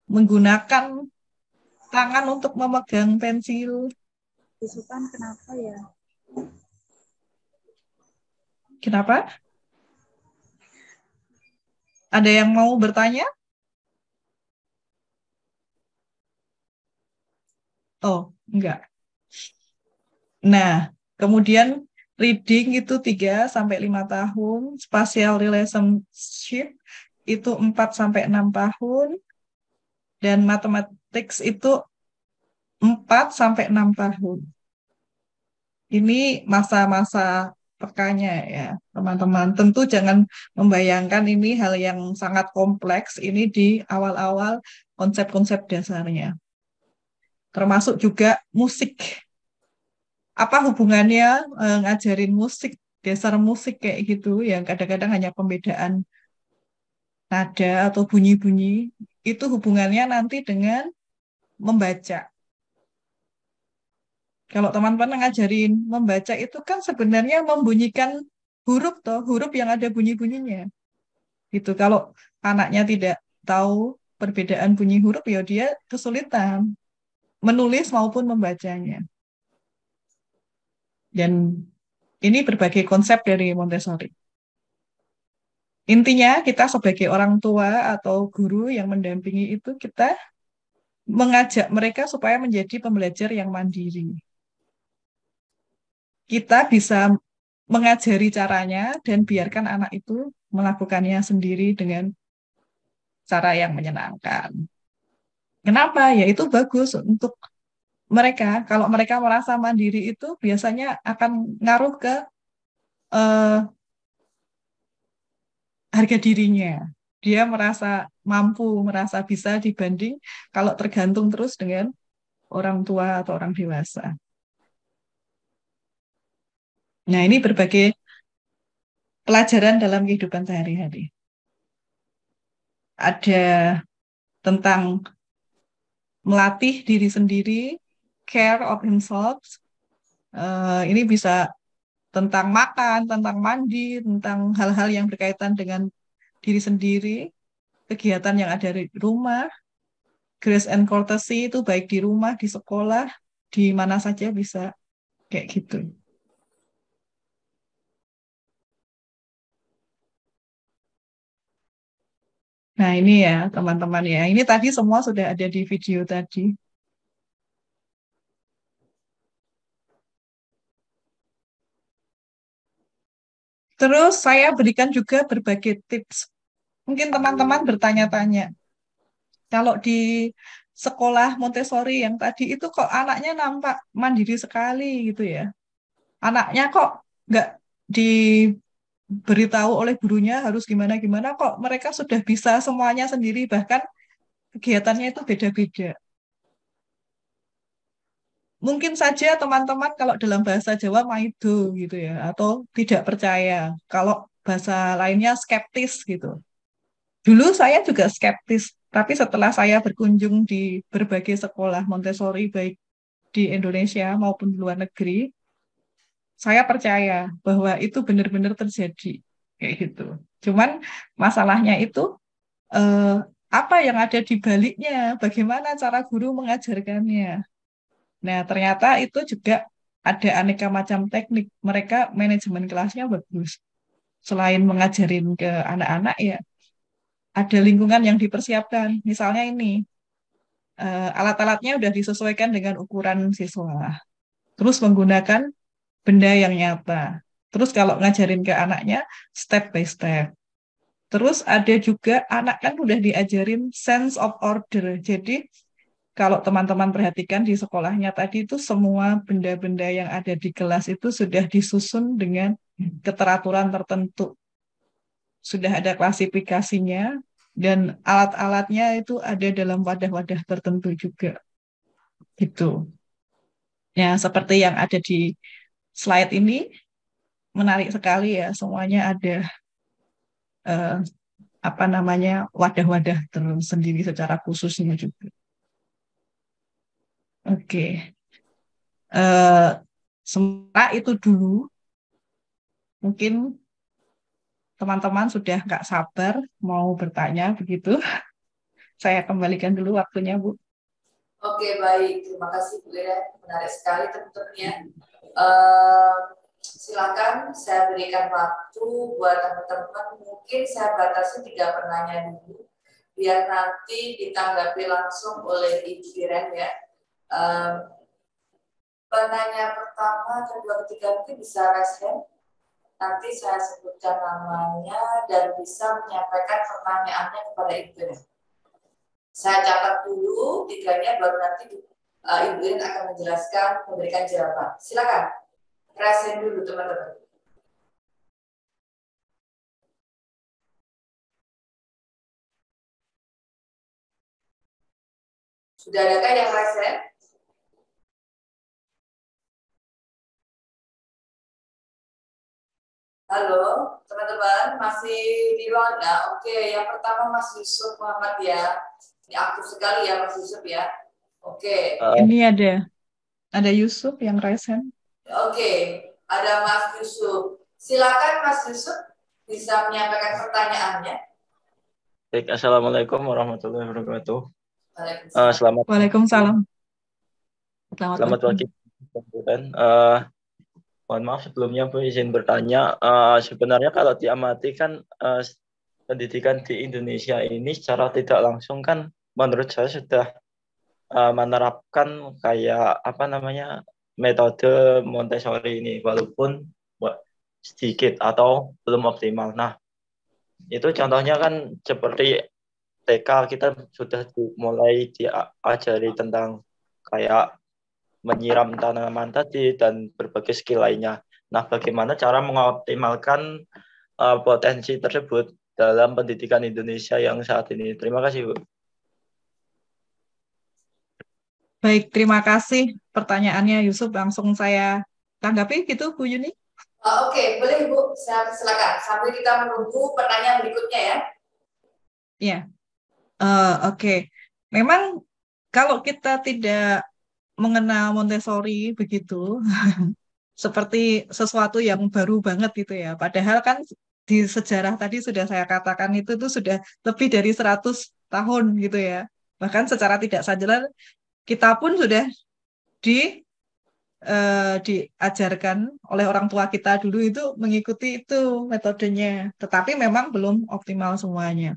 S4: menggunakan tangan untuk memegang pensil.
S5: Susukan kenapa ya?
S4: Kenapa? Ada yang mau bertanya? Oh, enggak. Nah, kemudian reading itu 3 sampai 5 tahun, spatial relationship itu 4 sampai 6 tahun, dan mathematics itu 4 sampai 6 tahun. Ini masa-masa pekanya ya, teman-teman. Tentu jangan membayangkan ini hal yang sangat kompleks, ini di awal-awal konsep-konsep dasarnya. Termasuk juga musik. Apa hubungannya ngajarin musik, dasar musik kayak gitu, yang kadang-kadang hanya pembedaan nada atau bunyi-bunyi, itu hubungannya nanti dengan membaca. Kalau teman-teman ngajarin membaca itu kan sebenarnya membunyikan huruf toh, huruf yang ada bunyi-bunyinya. Gitu. Kalau anaknya tidak tahu perbedaan bunyi huruf, ya dia kesulitan menulis maupun membacanya. Dan ini berbagai konsep dari Montessori. Intinya kita sebagai orang tua atau guru yang mendampingi itu kita mengajak mereka supaya menjadi pembelajar yang mandiri. Kita bisa mengajari caranya dan biarkan anak itu melakukannya sendiri dengan cara yang menyenangkan. Kenapa? Ya itu bagus untuk mereka. Kalau mereka merasa mandiri itu biasanya akan ngaruh ke harga dirinya. Dia merasa mampu, merasa bisa dibanding kalau tergantung terus dengan orang tua atau orang dewasa. Nah, ini berbagai pelajaran dalam kehidupan sehari-hari. Ada tentang melatih diri sendiri, care of himself. Ini bisa tentang makan, tentang mandi, tentang hal-hal yang berkaitan dengan diri sendiri, kegiatan yang ada di rumah, grace and courtesy itu baik di rumah, di sekolah, di mana saja bisa kayak gitu. Nah, ini ya teman-teman ya. Ini tadi semua sudah ada di video tadi. Terus saya berikan juga berbagai tips. Mungkin teman-teman bertanya-tanya, kalau di sekolah Montessori yang tadi itu kok anaknya nampak mandiri sekali gitu ya. Anaknya kok nggak diberitahu oleh gurunya harus gimana-gimana, kok mereka sudah bisa semuanya sendiri, bahkan kegiatannya itu beda-beda. Mungkin saja teman-teman kalau dalam bahasa Jawa maido gitu ya, atau tidak percaya. Kalau bahasa lainnya skeptis gitu. Dulu saya juga skeptis, tapi setelah saya berkunjung di berbagai sekolah Montessori baik di Indonesia maupun di luar negeri, saya percaya bahwa itu benar-benar terjadi kayak gitu. Cuman masalahnya itu eh, apa yang ada di baliknya, bagaimana cara guru mengajarkannya. Nah, ternyata itu juga ada aneka macam teknik. Mereka manajemen kelasnya bagus. Selain mengajarin ke anak-anak ya, ada lingkungan yang dipersiapkan. Misalnya ini, alat-alatnya udah disesuaikan dengan ukuran siswa. Terus menggunakan benda yang nyata. Terus kalau ngajarin ke anaknya, step by step. Terus ada juga anak kan udah diajarin sense of order. Jadi kalau teman-teman perhatikan di sekolahnya tadi itu semua benda-benda yang ada di kelas itu sudah disusun dengan keteraturan tertentu. Sudah ada klasifikasinya dan alat-alatnya itu ada dalam wadah-wadah tertentu juga. Gitu. Ya, seperti yang ada di slide ini, menarik sekali ya, semuanya ada eh, apa namanya wadah-wadah tersendiri secara khususnya juga. Oke. Sementara itu dulu, mungkin teman-teman sudah nggak sabar mau bertanya begitu. Saya kembalikan dulu waktunya, Bu.
S6: Oke, baik. Terima kasih, Bu Ira. Menarik sekali teman-temannya. Silakan saya berikan waktu buat teman-teman. Mungkin saya batasi 3 pertanyaan dulu, biar nanti ditanggapi langsung oleh Ibu Iren ya. Penanya pertama, kedua, ketiga mungkin bisa raise hand. Nanti saya sebutkan namanya dan bisa menyampaikan pertanyaannya kepada Ibu Iren. Saya catat dulu 3-nya, baru nanti Ibu Iren akan menjelaskan, memberikan jawaban. Silakan, raise hand dulu teman-teman. Sudah adakah yang raise hand? Halo, teman-teman, masih di ruangan nggak? Oke, yang pertama Mas Yusuf Muhammad ya. Ini aktif sekali ya Mas Yusuf ya. Oke.
S4: Ini ada Yusuf yang raise hand.
S6: Oke, ada Mas Yusuf. Silakan Mas Yusuf bisa menyampaikan pertanyaannya.
S11: Baik, Assalamualaikum warahmatullahi wabarakatuh.
S4: Waalaikumsalam.
S11: Selamat pagi. Mohon maaf sebelumnya Bu izin bertanya. Sebenarnya kalau diamati kan pendidikan di Indonesia ini secara tidak langsung kan menurut saya sudah menerapkan kayak apa namanya metode Montessori ini walaupun sedikit atau belum optimal. Nah, itu contohnya kan seperti TK kita sudah mulai diajari tentang kayak menyiram tanaman tadi dan berbagai skill lainnya. Nah, bagaimana cara mengoptimalkan potensi tersebut dalam pendidikan Indonesia yang saat ini? Terima kasih, Bu.
S4: Baik, terima kasih pertanyaannya Yusuf. Langsung saya tanggapi gitu, Bu Yuni.
S6: Oke, boleh Bu, silakan. Sambil kita menunggu pertanyaan berikutnya ya.
S4: Iya. Oke. Memang kalau kita tidak mengenal Montessori begitu, seperti sesuatu yang baru banget gitu ya. Padahal kan di sejarah tadi sudah saya katakan itu tuh sudah lebih dari 100 tahun gitu ya. Bahkan secara tidak sadar kita pun sudah diajarkan oleh orang tua kita dulu itu mengikuti itu metodenya. Tetapi memang belum optimal semuanya.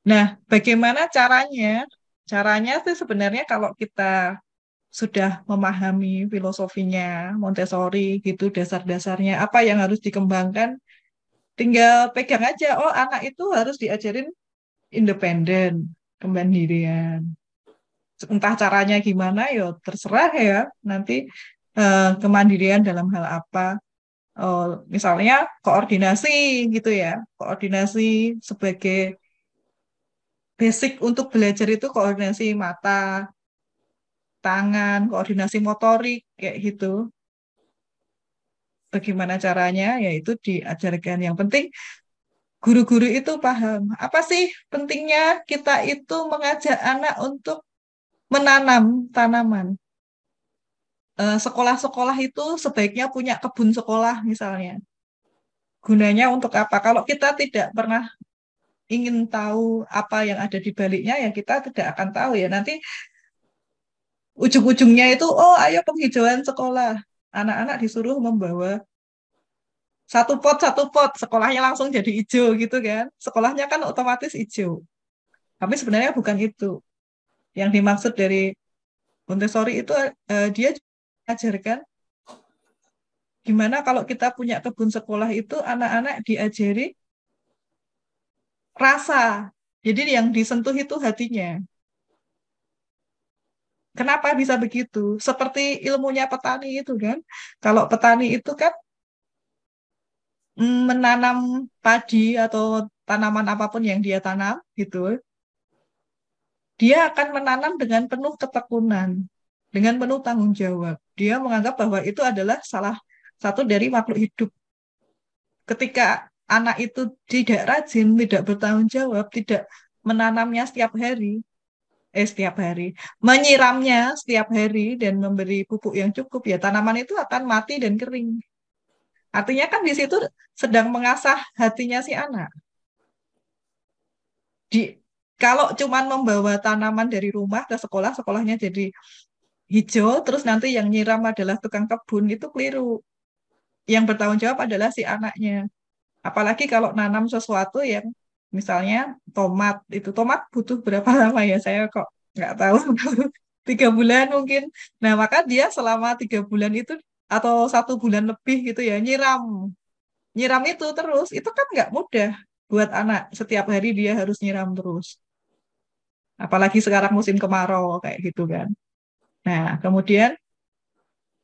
S4: Nah, bagaimana caranya? Caranya sih sebenarnya kalau kita sudah memahami filosofinya Montessori gitu, dasar-dasarnya apa yang harus dikembangkan, tinggal pegang aja. Oh, anak itu harus diajarin independen, kemandirian. Entah caranya gimana, ya terserah ya. Nanti kemandirian dalam hal apa. Oh, misalnya koordinasi gitu ya. Koordinasi sebagai basic untuk belajar itu koordinasi mata, tangan, koordinasi motorik, kayak gitu. Bagaimana caranya? Yaitu diajarkan. Yang penting guru-guru itu paham. Apa sih pentingnya kita itu mengajak anak untuk menanam tanaman? Sekolah-sekolah itu sebaiknya punya kebun sekolah misalnya. Gunanya untuk apa? Kalau kita tidak pernah ingin tahu apa yang ada di baliknya, ya kita tidak akan tahu ya. Nanti ujung-ujungnya itu, oh ayo penghijauan sekolah. Anak-anak disuruh membawa satu pot, sekolahnya langsung jadi hijau gitu kan. Sekolahnya kan otomatis hijau. Tapi sebenarnya bukan itu. Yang dimaksud dari Montessori itu dia ajarkan gimana kalau kita punya kebun sekolah itu anak-anak diajari rasa. Jadi yang disentuh itu hatinya. Kenapa bisa begitu? Seperti ilmunya petani itu kan. Kalau petani itu kan menanam padi atau tanaman apapun yang dia tanam gitu, dia akan menanam dengan penuh ketekunan, dengan penuh tanggung jawab. Dia menganggap bahwa itu adalah salah satu dari makhluk hidup. Ketika anak itu tidak rajin, tidak bertanggung jawab, tidak menanamnya setiap hari, menyiramnya setiap hari dan memberi pupuk yang cukup, ya tanaman itu akan mati dan kering. Artinya kan di situ sedang mengasah hatinya si anak. Kalau cuman membawa tanaman dari rumah ke sekolah, sekolahnya jadi hijau, terus nanti yang nyiram adalah tukang kebun, itu keliru. Yang bertanggung jawab adalah si anaknya. Apalagi kalau nanam sesuatu yang misalnya tomat, itu tomat butuh berapa lama ya? Saya kok nggak tahu. 3 bulan mungkin. Nah, maka dia selama 3 bulan itu atau 1 bulan lebih gitu ya, nyiram itu terus, itu kan nggak mudah buat anak. Setiap hari dia harus nyiram terus. Apalagi sekarang musim kemarau kayak gitu kan. Nah, kemudian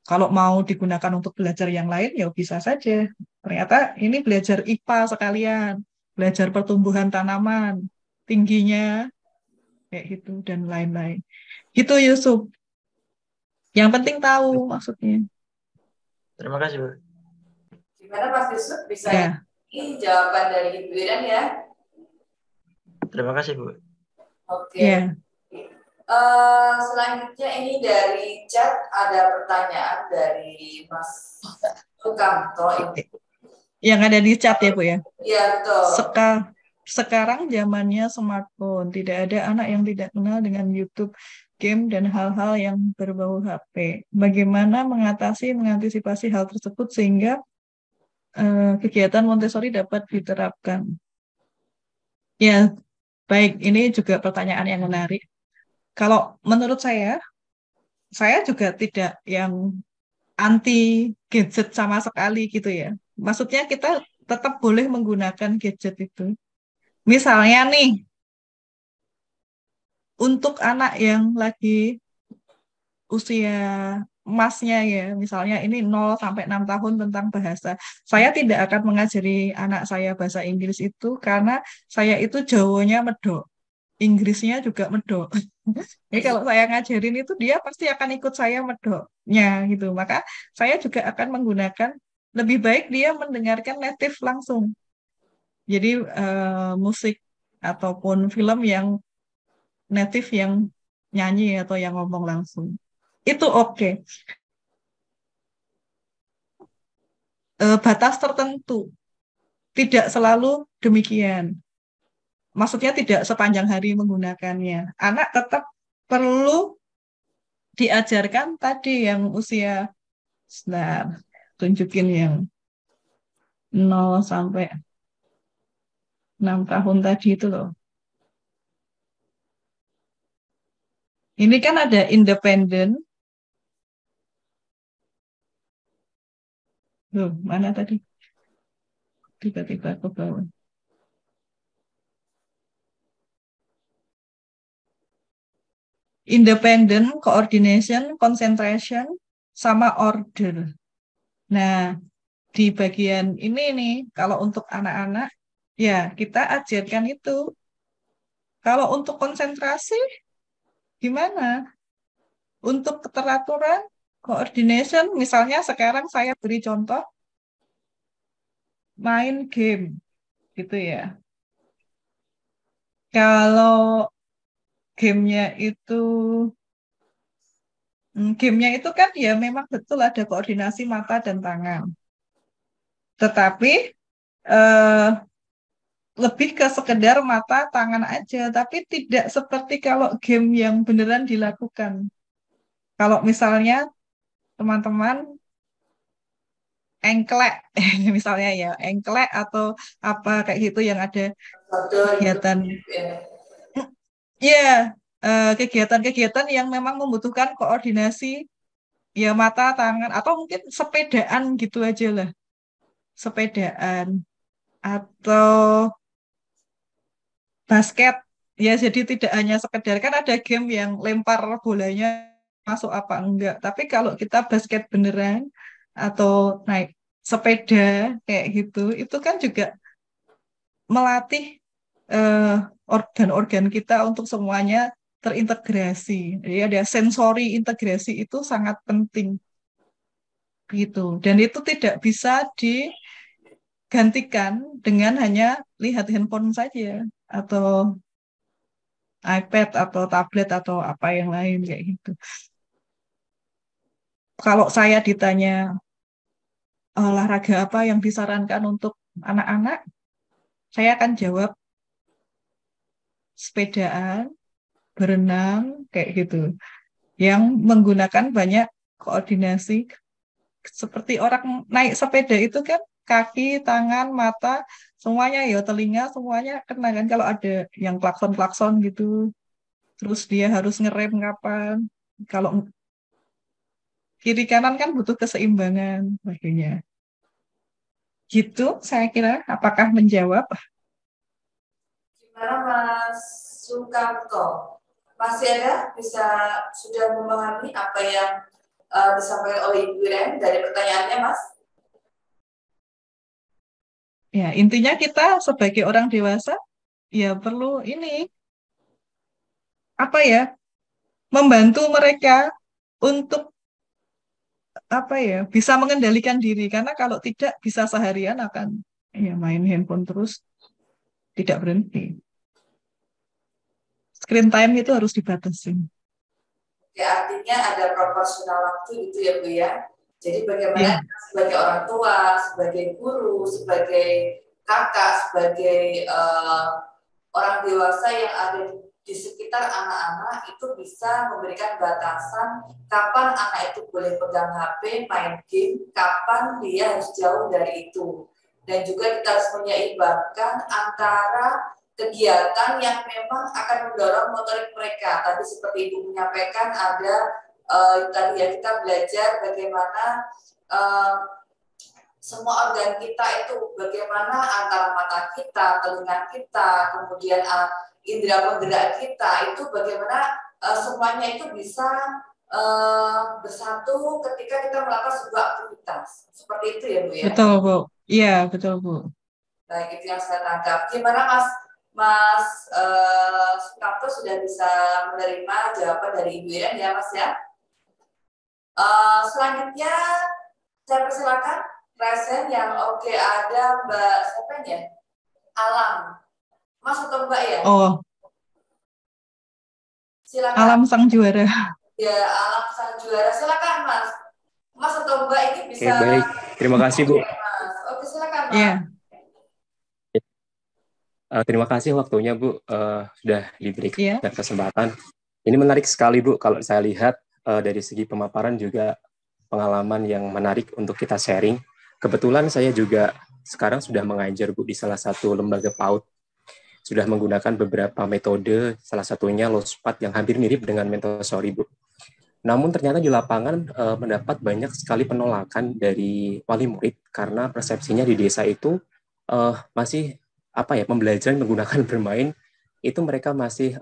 S4: kalau mau digunakan untuk belajar yang lain, ya bisa saja. Ternyata ini belajar IPA sekalian, belajar pertumbuhan tanaman, tingginya, kayak gitu, dan lain-lain. Gitu, Yusuf. Yang penting tahu maksudnya.
S11: Terima kasih, Bu.
S6: Gimana Mas Yusuf? Bisa
S4: Ya.
S6: ini jawaban dari Ibu Iren ya?
S11: Terima kasih, Bu.
S6: Oke.
S4: Ya.
S6: Selanjutnya ini dari chat ada pertanyaan dari Mas Sukamto.
S4: Yang ada di chat ya, Bu ya?
S6: Iya, betul.
S4: Sekarang zamannya smartphone, tidak ada anak yang tidak kenal dengan YouTube, game, dan hal-hal yang berbau HP. Bagaimana mengantisipasi hal tersebut sehingga kegiatan Montessori dapat diterapkan? Ya, baik, ini juga pertanyaan yang menarik. Kalau menurut saya juga tidak yang anti gadget sama sekali gitu ya. Maksudnya kita tetap boleh menggunakan gadget itu. Misalnya nih, untuk anak yang lagi usia emasnya ya, misalnya ini 0 sampai 6 tahun tentang bahasa. Saya tidak akan mengajari anak saya bahasa Inggris itu karena saya itu Jawanya medok, Inggrisnya juga medok. Jadi kalau saya ngajarin itu dia pasti akan ikut saya medoknya gitu. Maka saya juga akan menggunakan, lebih baik dia mendengarkan native langsung. Jadi musik ataupun film yang native yang nyanyi atau yang ngomong langsung. Itu oke. batas tertentu. Tidak selalu demikian. Maksudnya tidak sepanjang hari menggunakannya. Anak tetap perlu diajarkan tadi yang usia, sebentar, tunjukin yang 0 sampai 6 tahun tadi itu loh. Ini kan ada independen. Loh, mana tadi? Tiba-tiba ke bawah. Independent, coordination, concentration, sama order. Nah, di bagian ini nih, kalau untuk anak-anak, ya kita ajarkan itu. Kalau untuk konsentrasi, gimana? Untuk keteraturan, coordination, misalnya sekarang saya beri contoh, main game, gitu ya. Kalau gamenya itu kan ya memang betul ada koordinasi mata dan tangan. Tetapi eh, lebih ke sekedar mata tangan aja, tapi tidak seperti kalau game yang beneran dilakukan. Kalau misalnya teman-teman engklek, misalnya ya engklek atau apa kayak gitu yang ada kegiatan, ya kegiatan-kegiatan yang memang membutuhkan koordinasi ya mata tangan atau mungkin sepedaan gitu aja lah, sepedaan atau basket ya, jadi tidak hanya sekedar kan ada game yang lempar bolanya masuk apa enggak, tapi kalau kita basket beneran atau naik sepeda kayak gitu itu kan juga melatih eh, organ-organ kita untuk semuanya terintegrasi. Jadi ada sensori integrasi itu sangat penting gitu. Dan itu tidak bisa digantikan dengan hanya lihat handphone saja atau iPad atau tablet atau apa yang lain kayak gitu. Kalau saya ditanya olahraga apa yang disarankan untuk anak-anak, saya akan jawab sepedaan, berenang, kayak gitu. Yang menggunakan banyak koordinasi. Seperti orang naik sepeda itu kan kaki, tangan, mata, semuanya ya, telinga, semuanya kena kan. Kalau ada yang klakson-klakson gitu, terus dia harus ngerem kapan. Kalau kiri kanan kan butuh keseimbangan baginya. Gitu saya kira, apakah menjawab?
S6: Gimana Mas Sukamto? Masih ada bisa sudah memahami apa yang disampaikan oleh Ibu Ren dari pertanyaannya, Mas?
S4: Ya, intinya kita sebagai orang dewasa ya perlu ini apa ya? Membantu mereka untuk apa ya? Bisa mengendalikan diri karena kalau tidak bisa seharian akan ya main handphone terus tidak berhenti. Screen time itu harus dibatasi.
S6: Ya, artinya ada proporsional waktu gitu ya Bu ya. Jadi bagaimana
S4: Ya.
S6: sebagai orang tua, sebagai guru, sebagai kakak, sebagai orang dewasa yang ada di sekitar anak-anak itu bisa memberikan batasan kapan anak itu boleh pegang HP, main game, kapan dia harus jauh dari itu. Dan juga kita harus menyeimbangkan antara kegiatan yang memang akan mendorong motorik mereka. Tadi seperti Ibu menyampaikan ada tadi ya kita belajar bagaimana semua organ kita itu bagaimana antara mata kita, telinga kita, kemudian indera penggerak kita itu bagaimana semuanya itu bisa bersatu ketika kita melakukan sebuah aktivitas. Seperti itu ya Bu ya?
S4: Betul Bu. Iya betul Bu.
S6: Baik, itu yang saya tangkap. Gimana Mas Sukamto sudah bisa menerima jawaban dari Ibu Iren ya Mas ya? Selanjutnya saya persilakan present yang oke ada Mbak siapa ya? Alam. Mas atau Mbak ya?
S4: Oh.
S6: Silakan.
S4: Alam sang juara.
S6: Ya, Alam sang juara. Silakan Mas. Mas atau Mbak ini bisa.
S12: Oke, baik. Terima kasih Bu.
S4: Iya.
S12: Terima kasih waktunya Bu, sudah diberikan
S4: Iya.
S12: kesempatan. Ini menarik sekali Bu, kalau saya lihat dari segi pemaparan juga pengalaman yang menarik untuk kita sharing. Kebetulan saya juga sekarang sudah mengajar Bu di salah satu lembaga PAUD. Sudah menggunakan beberapa metode, salah satunya LOSPAT yang hampir mirip dengan Montessori Bu. Namun ternyata di lapangan mendapat banyak sekali penolakan dari wali murid karena persepsinya di desa itu masih pembelajaran menggunakan bermain itu mereka masih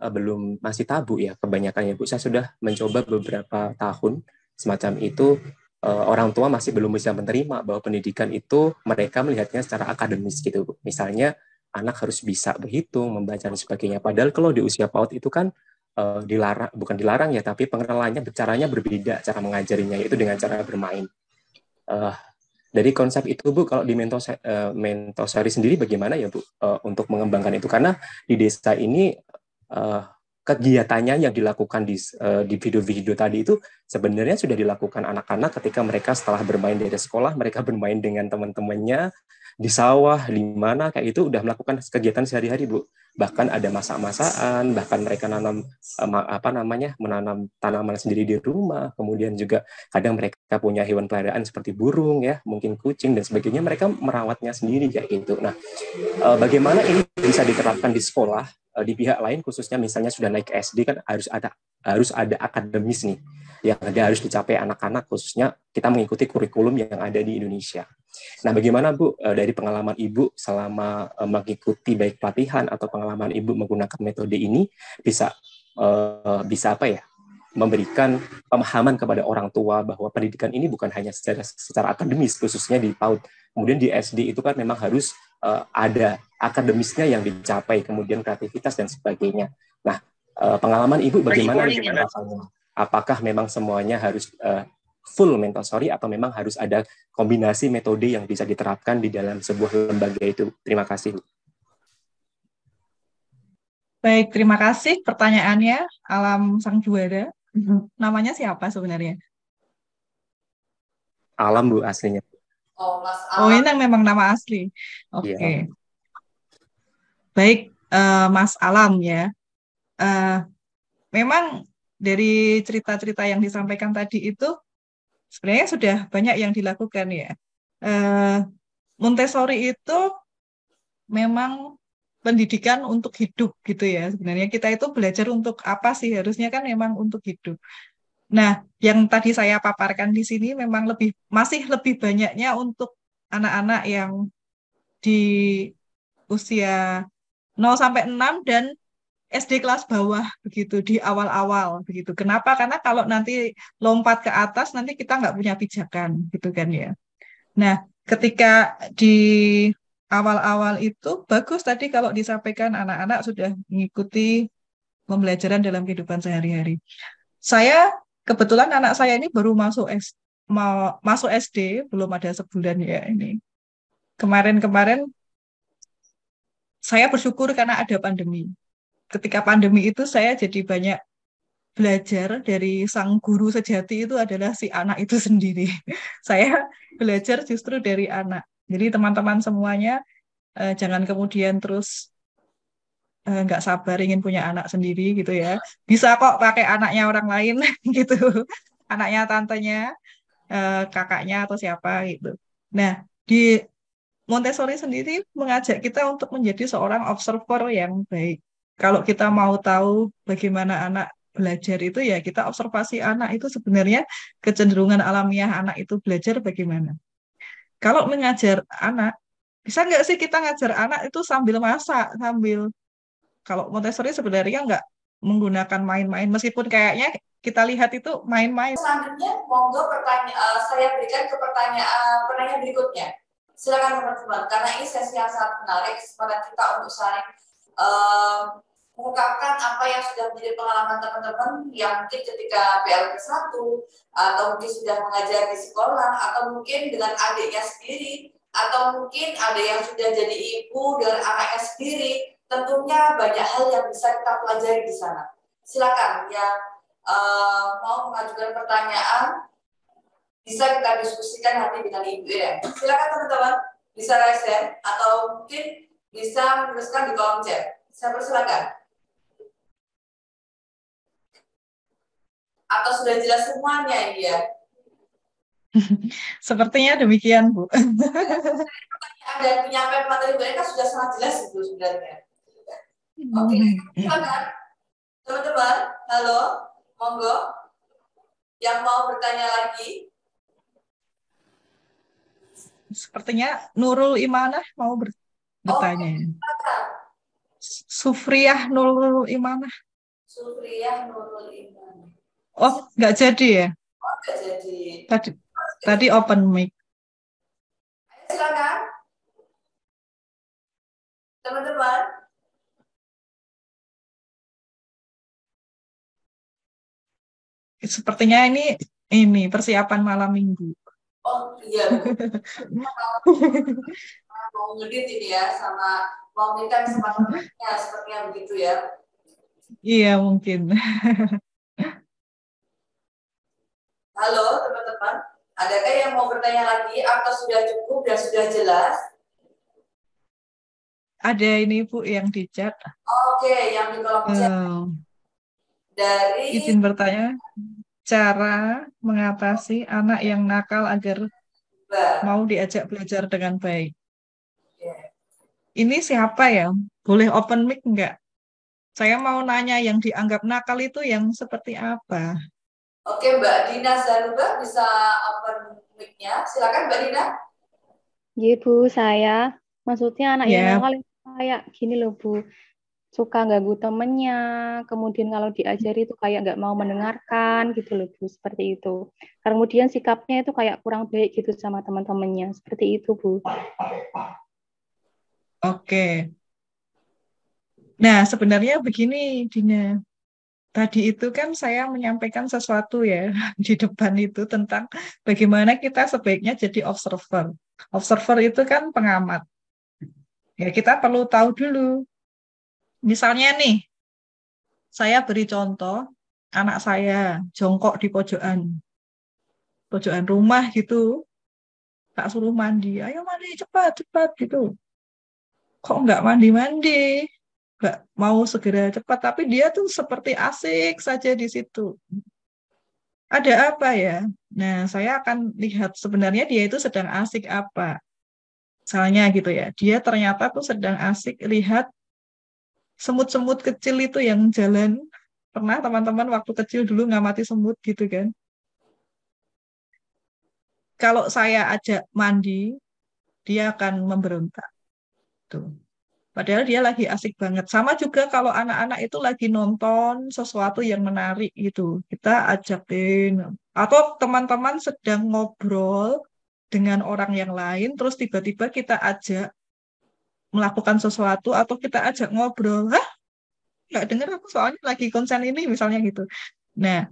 S12: masih tabu ya kebanyakannya Bu. Saya sudah mencoba beberapa tahun semacam itu, orang tua masih belum bisa menerima bahwa pendidikan itu mereka melihatnya secara akademis gitu Bu. Misalnya anak harus bisa berhitung, membaca dan sebagainya. Padahal kalau di usia PAUD itu kan dilarang, bukan dilarang ya, tapi pengenalannya caranya berbeda, cara mengajarinya itu dengan cara bermain. Dari konsep itu Bu, kalau di Montessori sendiri bagaimana ya Bu untuk mengembangkan itu? Karena di desa ini kegiatannya yang dilakukan di video-video tadi itu sebenarnya sudah dilakukan anak-anak ketika mereka setelah bermain dari sekolah, mereka bermain dengan teman-temannya di sawah, di mana kayak itu udah melakukan kegiatan sehari-hari Bu. Bahkan ada masak-masakan, bahkan mereka menanam tanaman sendiri di rumah. Kemudian juga kadang mereka punya hewan peliharaan seperti burung ya, mungkin kucing dan sebagainya, mereka merawatnya sendiri kayak gitu. Nah, bagaimana ini bisa diterapkan di sekolah, di pihak lain khususnya misalnya sudah naik SD kan harus ada akademis nih yang harus dicapai anak-anak, khususnya kita mengikuti kurikulum yang ada di Indonesia. Nah, bagaimana Bu dari pengalaman Ibu selama mengikuti baik pelatihan atau pengalaman Ibu menggunakan metode ini bisa memberikan pemahaman kepada orang tua bahwa pendidikan ini bukan hanya secara akademis, khususnya di PAUD. Kemudian di SD itu kan memang harus ada akademisnya yang dicapai, kemudian kreativitas dan sebagainya. Nah, pengalaman Ibu bagaimana? Apakah memang semuanya harus full Montessori atau memang harus ada kombinasi metode yang bisa diterapkan di dalam sebuah lembaga itu? Terima kasih.
S4: Baik, terima kasih pertanyaannya, Alam Sang Juara. Namanya siapa sebenarnya?
S12: Alam Bu aslinya.
S6: Oh, Mas
S4: Oh,
S6: Alam.
S4: ini memang nama asli. Oke.
S12: Iya.
S4: Baik, Mas Alam ya. Memang dari cerita-cerita yang disampaikan tadi itu sebenarnya sudah banyak yang dilakukan ya. Montessori itu memang pendidikan untuk hidup gitu ya. Sebenarnya kita itu belajar untuk apa sih? Harusnya kan memang untuk hidup. Nah, yang tadi saya paparkan di sini memang masih lebih banyaknya untuk anak-anak yang di usia 0 sampai 6 dan SD kelas bawah begitu di awal-awal begitu. Kenapa? Karena kalau nanti lompat ke atas nanti kita nggak punya pijakan gitu kan ya. Nah, ketika di awal-awal itu bagus tadi kalau disampaikan anak-anak sudah mengikuti pembelajaran dalam kehidupan sehari-hari. Saya kebetulan anak saya ini baru masuk SD, belum ada sebulan ya ini. Kemarin-kemarin saya bersyukur karena ada pandemi. Ketika pandemi itu saya jadi banyak belajar dari sang guru sejati itu adalah si anak itu sendiri. Saya belajar justru dari anak. Jadi teman-teman semuanya jangan kemudian terus nggak sabar ingin punya anak sendiri gitu ya. Bisa kok pakai anaknya orang lain gitu. Anaknya tantenya, kakaknya atau siapa gitu. Nah, di Montessori sendiri mengajak kita untuk menjadi seorang observer yang baik. Kalau kita mau tahu bagaimana anak belajar itu ya kita observasi anak itu sebenarnya kecenderungan alamiah anak itu belajar bagaimana. Kalau mengajar anak, bisa nggak sih kita ngajar anak itu sambil masak, kalau Montessori sebenarnya nggak menggunakan main-main, meskipun kayaknya kita lihat itu main-main.
S6: Selanjutnya, monggo saya berikan ke penanya berikutnya. Silakan teman-teman, karena ini sesi yang sangat menarik, kesempatan kita untuk saling mengungkapkan apa yang sudah menjadi pengalaman teman-teman yang mungkin ketika PLP 1 atau mungkin sudah mengajar di sekolah atau mungkin dengan adiknya sendiri atau mungkin ada yang sudah jadi ibu dengan anaknya sendiri. Tentunya banyak hal yang bisa kita pelajari di sana. Silakan yang mau mengajukan pertanyaan bisa kita diskusikan nanti dengan Ibu ya. Silakan teman-teman. Bisa raise hand atau mungkin bisa menuliskan di kolom chat. Saya persilakan. Atau sudah jelas semuanya ini ya?
S4: Sepertinya demikian, Bu.
S6: Ada penyampaian materi mereka sudah sangat jelas itu sebenarnya. Oke, silakan. Teman-teman, halo, monggo. Yang mau bertanya lagi?
S4: Sepertinya Nurul Imanah mau bertanya. Sufriyah Nurul Imanah.
S6: Sufriyah Nurul Iman.
S4: Oh, nggak jadi ya?
S6: Oh, nggak jadi.
S4: Tadi open mic.
S6: Ayo silakan. Teman-teman.
S4: Sepertinya ini persiapan malam minggu.
S6: Oh iya, mau ngedit ini ya, sama mau minta kesempatannya sepertinya begitu ya.
S4: Iya mungkin.
S6: Halo teman-teman, adakah yang mau bertanya lagi atau sudah cukup dan sudah jelas?
S4: Ada ini Bu yang di chat.
S6: Oke, yang di kolom chat. Dari
S4: izin bertanya, cara mengatasi anak yang nakal agar mau diajak belajar dengan baik. Ini siapa ya? Boleh open mic enggak? Saya mau nanya yang dianggap nakal itu yang seperti apa?
S6: Oke, Mbak Dina Zanuba bisa open mic-nya. Silakan Mbak Dina.
S13: Iya Bu, saya maksudnya anak yang
S4: Ya.
S13: nakal itu kayak gini loh Bu, suka ganggu temennya, kemudian kalau diajari itu kayak nggak mau mendengarkan gitu loh Bu, seperti itu. Kemudian sikapnya itu kayak kurang baik gitu sama teman-temannya, seperti itu Bu.
S4: Oke. Nah, sebenarnya begini, Dina. Tadi itu kan saya menyampaikan sesuatu ya di depan itu tentang bagaimana kita sebaiknya jadi observer. Observer itu kan pengamat. Ya, kita perlu tahu dulu. Misalnya nih, saya beri contoh, anak saya jongkok di pojokan rumah gitu, tak suruh mandi, ayo mandi cepat gitu. Kok nggak mandi-mandi? Nggak mau segera cepat, tapi dia tuh seperti asik saja di situ. Ada apa ya? Nah, saya akan lihat sebenarnya dia itu sedang asik apa. Misalnya gitu ya, dia ternyata tuh sedang asik lihat semut-semut kecil itu yang jalan. Pernah teman-teman waktu kecil dulu ngamati semut gitu kan? Kalau saya ajak mandi, dia akan memberontak. Tuh. Padahal dia lagi asik banget. Sama juga kalau anak-anak itu lagi nonton sesuatu yang menarik gitu. Kita ajakin. Atau teman-teman sedang ngobrol dengan orang yang lain, terus tiba-tiba kita ajak melakukan sesuatu, atau kita ajak ngobrol. Hah? Nggak dengar aku soalnya lagi konsen ini, misalnya gitu. Nah,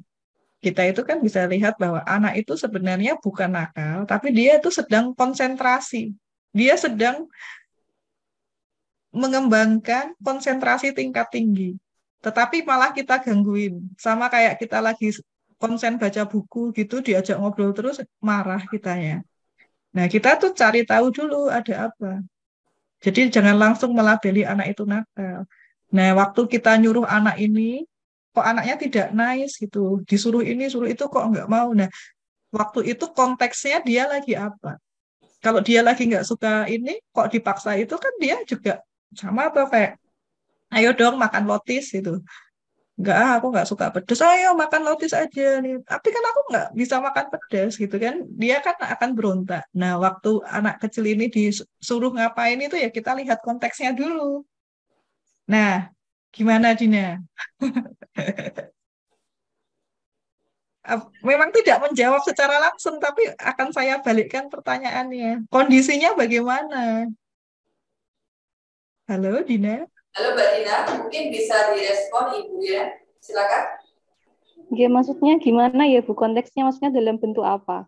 S4: kita itu kan bisa lihat bahwa anak itu sebenarnya bukan nakal, tapi dia itu sedang konsentrasi. Dia sedang mengembangkan konsentrasi tingkat tinggi. Tetapi malah kita gangguin. Sama kayak kita lagi konsen baca buku gitu, diajak ngobrol terus, marah kitanya. Nah, kita tuh cari tahu dulu ada apa. Jadi jangan langsung melabeli anak itu nakal. Nah, waktu kita nyuruh anak ini, kok anaknya tidak nice gitu. Disuruh ini, suruh itu kok nggak mau. Nah, waktu itu konteksnya dia lagi apa. Kalau dia lagi nggak suka ini, kok dipaksa itu kan dia juga sama atau kayak, ayo dong makan lotis gitu. Enggak, aku nggak suka pedas. Ayo makan lotis aja nih. Tapi kan aku nggak bisa makan pedas gitu kan. Dia kan akan berontak. Nah, waktu anak kecil ini disuruh ngapain itu ya kita lihat konteksnya dulu. Nah, gimana Dina? Memang tidak menjawab secara langsung, tapi akan saya balikkan pertanyaannya. Kondisinya bagaimana? Halo, Dina.
S6: Halo Mbak Dina, mungkin bisa direspon Ibu ya. Silakan.
S13: Ya, maksudnya gimana ya Bu? Konteksnya maksudnya dalam bentuk apa?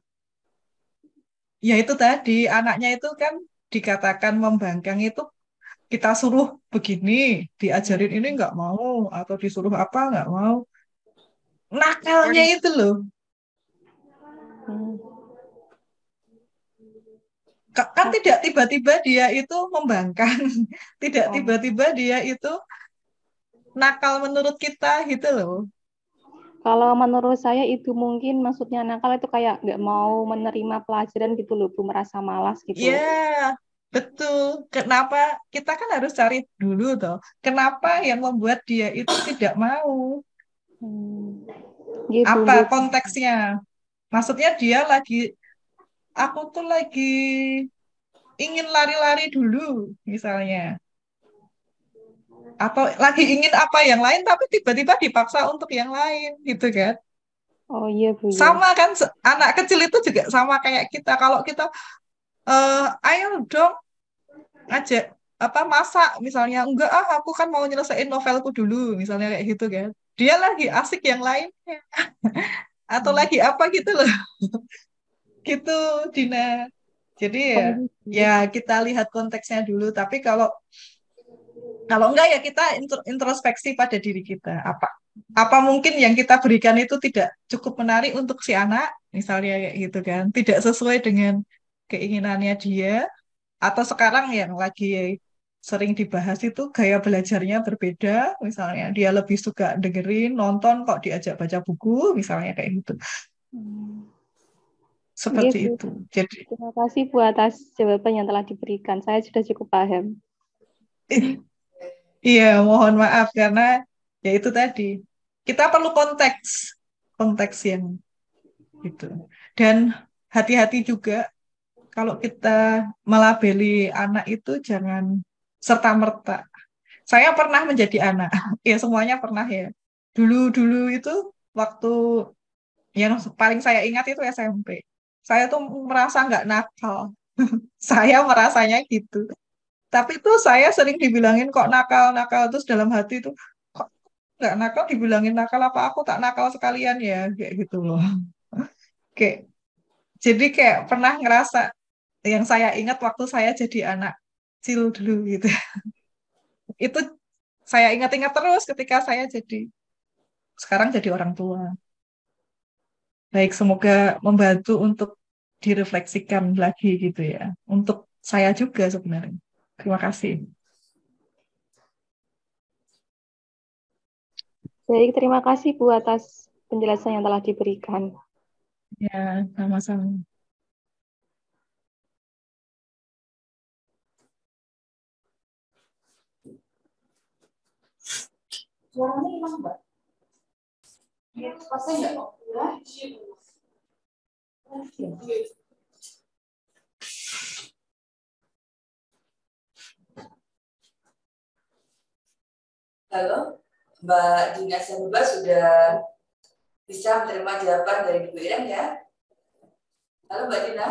S4: Ya itu tadi, anaknya itu kan dikatakan membangkang itu kita suruh begini, diajarin ini nggak mau, atau disuruh apa nggak mau. Nakalnya itu loh. Kan tidak tiba-tiba dia itu membangkang, tidak
S13: Oh,
S4: tiba-tiba dia itu nakal menurut kita gitu loh.
S13: kalau menurut saya itu mungkin maksudnya nakal itu kayak nggak mau menerima pelajaran gitu loh, Bu, merasa malas gitu.
S4: Ya, betul. Kenapa kita kan harus cari dulu toh. Kenapa yang membuat dia itu tidak mau?
S13: Iya, Bu,
S4: Apa
S13: nggih.
S4: konteksnya? Maksudnya dia lagi, aku tuh lagi ingin lari-lari dulu, misalnya. Atau lagi ingin apa yang lain, tapi tiba-tiba dipaksa untuk yang lain, gitu kan?
S13: Oh iya, Bu, ya.
S4: Sama kan, anak kecil itu juga sama kayak kita. Kalau kita, ayo dong, ngajak apa masak misalnya, enggak aku kan mau nyelesain novelku dulu misalnya kayak gitu kan, dia lagi asik yang lainnya atau lagi apa gitu loh. Gitu, Dina. Jadi ya,
S13: Oh, gitu.
S4: ya kita lihat konteksnya dulu. Tapi kalau kalau enggak ya kita introspeksi pada diri kita. Apa mungkin yang kita berikan itu tidak cukup menarik untuk si anak, misalnya kayak gitu kan. Tidak sesuai dengan keinginannya dia. Atau sekarang yang lagi sering dibahas itu gaya belajarnya berbeda. Misalnya dia lebih suka dengerin, nonton kok diajak baca buku, misalnya kayak gitu.
S13: Nggih,
S4: Seperti
S13: Bu.
S4: itu. Jadi
S13: Terima kasih Bu atas jawaban yang telah diberikan. Saya sudah cukup paham.
S4: iya, mohon maaf karena ya itu tadi. Kita perlu konteks yang gitu. Dan hati-hati juga kalau kita melabeli anak itu jangan serta-merta. Saya pernah menjadi anak. Ya semuanya pernah ya. Dulu-dulu itu waktu yang paling saya ingat itu SMP. Saya tuh merasa nggak nakal. Saya merasanya gitu. Tapi tuh saya sering dibilangin kok nakal-nakal, terus dalam hati itu kok nggak nakal, dibilangin nakal, apa aku tak nakal sekalian ya kayak gitu loh. Kayak jadi kayak pernah ngerasa, yang saya ingat waktu saya jadi anak kecil dulu gitu. Itu saya ingat-ingat terus ketika saya sekarang jadi orang tua. Baik, semoga membantu untuk direfleksikan lagi gitu ya. Untuk saya juga sebenarnya. Terima kasih.
S13: Baik, terima kasih Bu atas penjelasan yang telah diberikan.
S4: Ya, sama-sama.
S6: Suaranya hilang, Mbak. Pasti enggak kok. Halo, Mbak Dina Sanuba sudah bisa menerima jawaban dari Bu Iren ya? Halo Mbak Dina.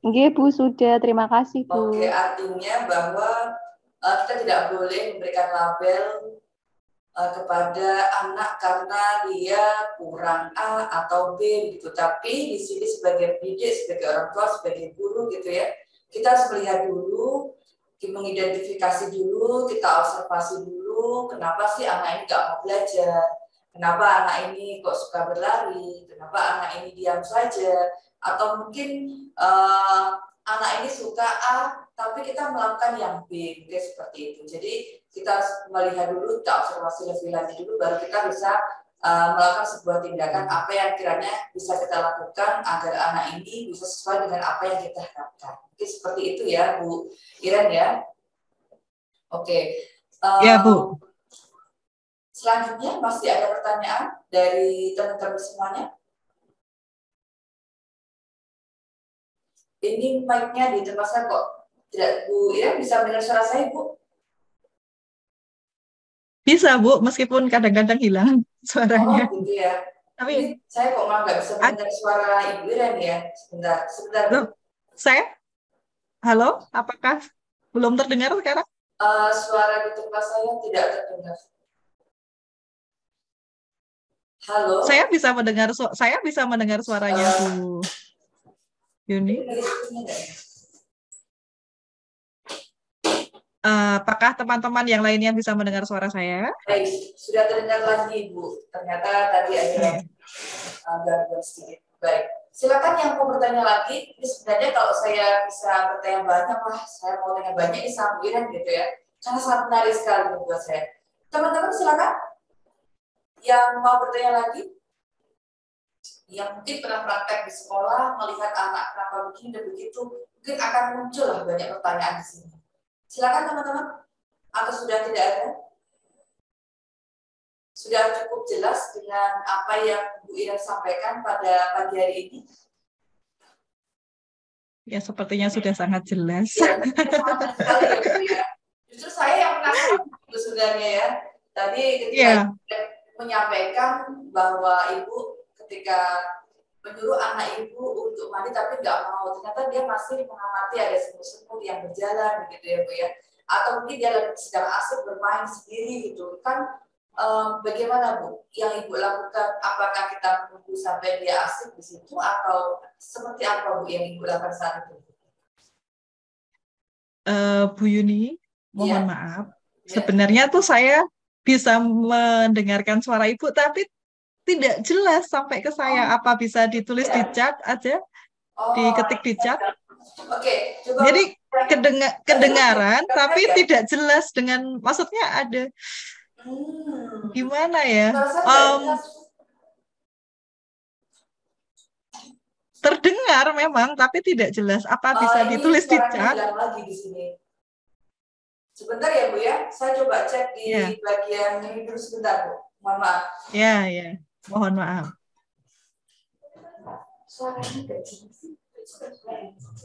S13: Nggih, Bu, sudah. Terima kasih, Bu.
S6: Oke, artinya bahwa kita tidak boleh memberikan label kepada anak karena dia kurang A atau B gitu. Tapi di sini sebagai pendidik, sebagai orang tua, sebagai guru gitu ya, kita harus melihat dulu, mengidentifikasi dulu, kita observasi dulu, kenapa sih anak ini nggak mau belajar, kenapa anak ini kok suka berlari, kenapa anak ini diam saja, atau mungkin anak ini suka A, tapi kita melakukan yang B, mungkin seperti itu. Jadi kita harus melihat dulu, kita observasi lebih lanjut dulu, baru kita bisa melakukan sebuah tindakan apa yang kiranya bisa kita lakukan agar anak ini bisa sesuai dengan apa yang kita harapkan. Mungkin seperti itu ya, Bu Iren ya. Oke.
S4: Ya, Bu.
S6: Selanjutnya masih ada pertanyaan dari teman-teman semuanya. Ini mic-nya di tempat saya kok tidak, Bu Iren bisa mendengar suara saya, Bu?
S4: Bisa, Bu, meskipun kadang-kadang hilang suaranya.
S6: Oh, gitu ya.
S4: Tapi
S6: ini saya kok malah nggak bisa mendengar suara Ibu Iren ya. Sebentar.
S4: Loh, halo, apakah belum terdengar sekarang?
S6: Suara di tempat saya tidak terdengar. Halo.
S4: Saya bisa mendengar suaranya Bu Yuni. Apakah teman-teman yang lainnya bisa mendengar suara saya?
S6: Baik, sudah terdengar lagi, Bu. Ternyata tadi ada gangguan sedikit. Baik, Silakan yang mau bertanya lagi. Ini sebenarnya kalau saya bisa bertanya banyak, wah saya mau tanya banyak ini sambilan gitu ya. Karena sangat menarik sekali buat saya. Teman-teman silakan yang mau bertanya lagi. Yang mungkin pernah praktek di sekolah, melihat anak kenapa begini dan begitu, mungkin akan muncul lah banyak pertanyaan di sini. Silakan teman-teman. Atau sudah tidak ada? Sudah cukup jelas dengan apa yang Bu Ira sampaikan pada pagi hari ini?
S4: Ya, sepertinya sudah sangat jelas.
S6: Ya, sangat sekali ya Bu ya. Justru saya yang penasaran itu sebenarnya ya. Tadi ketika menyampaikan bahwa Ibu ketika menyuruh anak Ibu untuk mandi tapi nggak mau, ternyata dia masih mengamati ada semut-semut yang berjalan gitu ya Bu ya. Atau mungkin dia sedang asik bermain sendiri gitu kan. Bagaimana Bu yang Ibu lakukan? Apakah kita menunggu sampai dia asik di situ atau seperti apa Bu yang Ibu lakukan saat itu?
S4: Bu Yuni, mohon maaf. Sebenarnya tuh saya bisa mendengarkan suara Ibu, tapi tidak jelas sampai ke saya. Apa bisa ditulis di chat aja? Diketik di chat?
S6: Oke, coba.
S4: Jadi kedengaran, tapi tidak jelas dengan, maksudnya ada. Gimana ya? Terdengar memang, tapi tidak jelas. Apa bisa ditulis di chat?
S6: Lagi di sini. Sebentar ya Bu ya, saya coba cek di bagian ini dulu sebentar Bu. Mohon maaf.
S4: Ya, mohon maaf.
S6: Suaranya tidak jelas.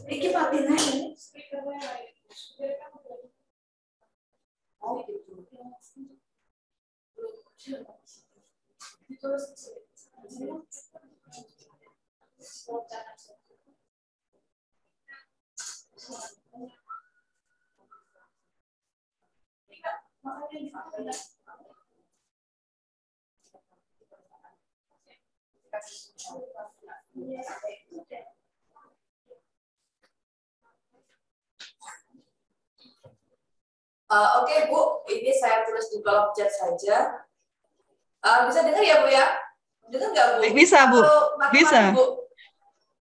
S6: Iki matiin aja. Oh gitu. Oke Bu, ini saya tulis di kolom chat saja. Bisa dengar ya Bu ya? Dengar nggak Bu?
S4: Bisa Bu, bisa.
S6: Bu?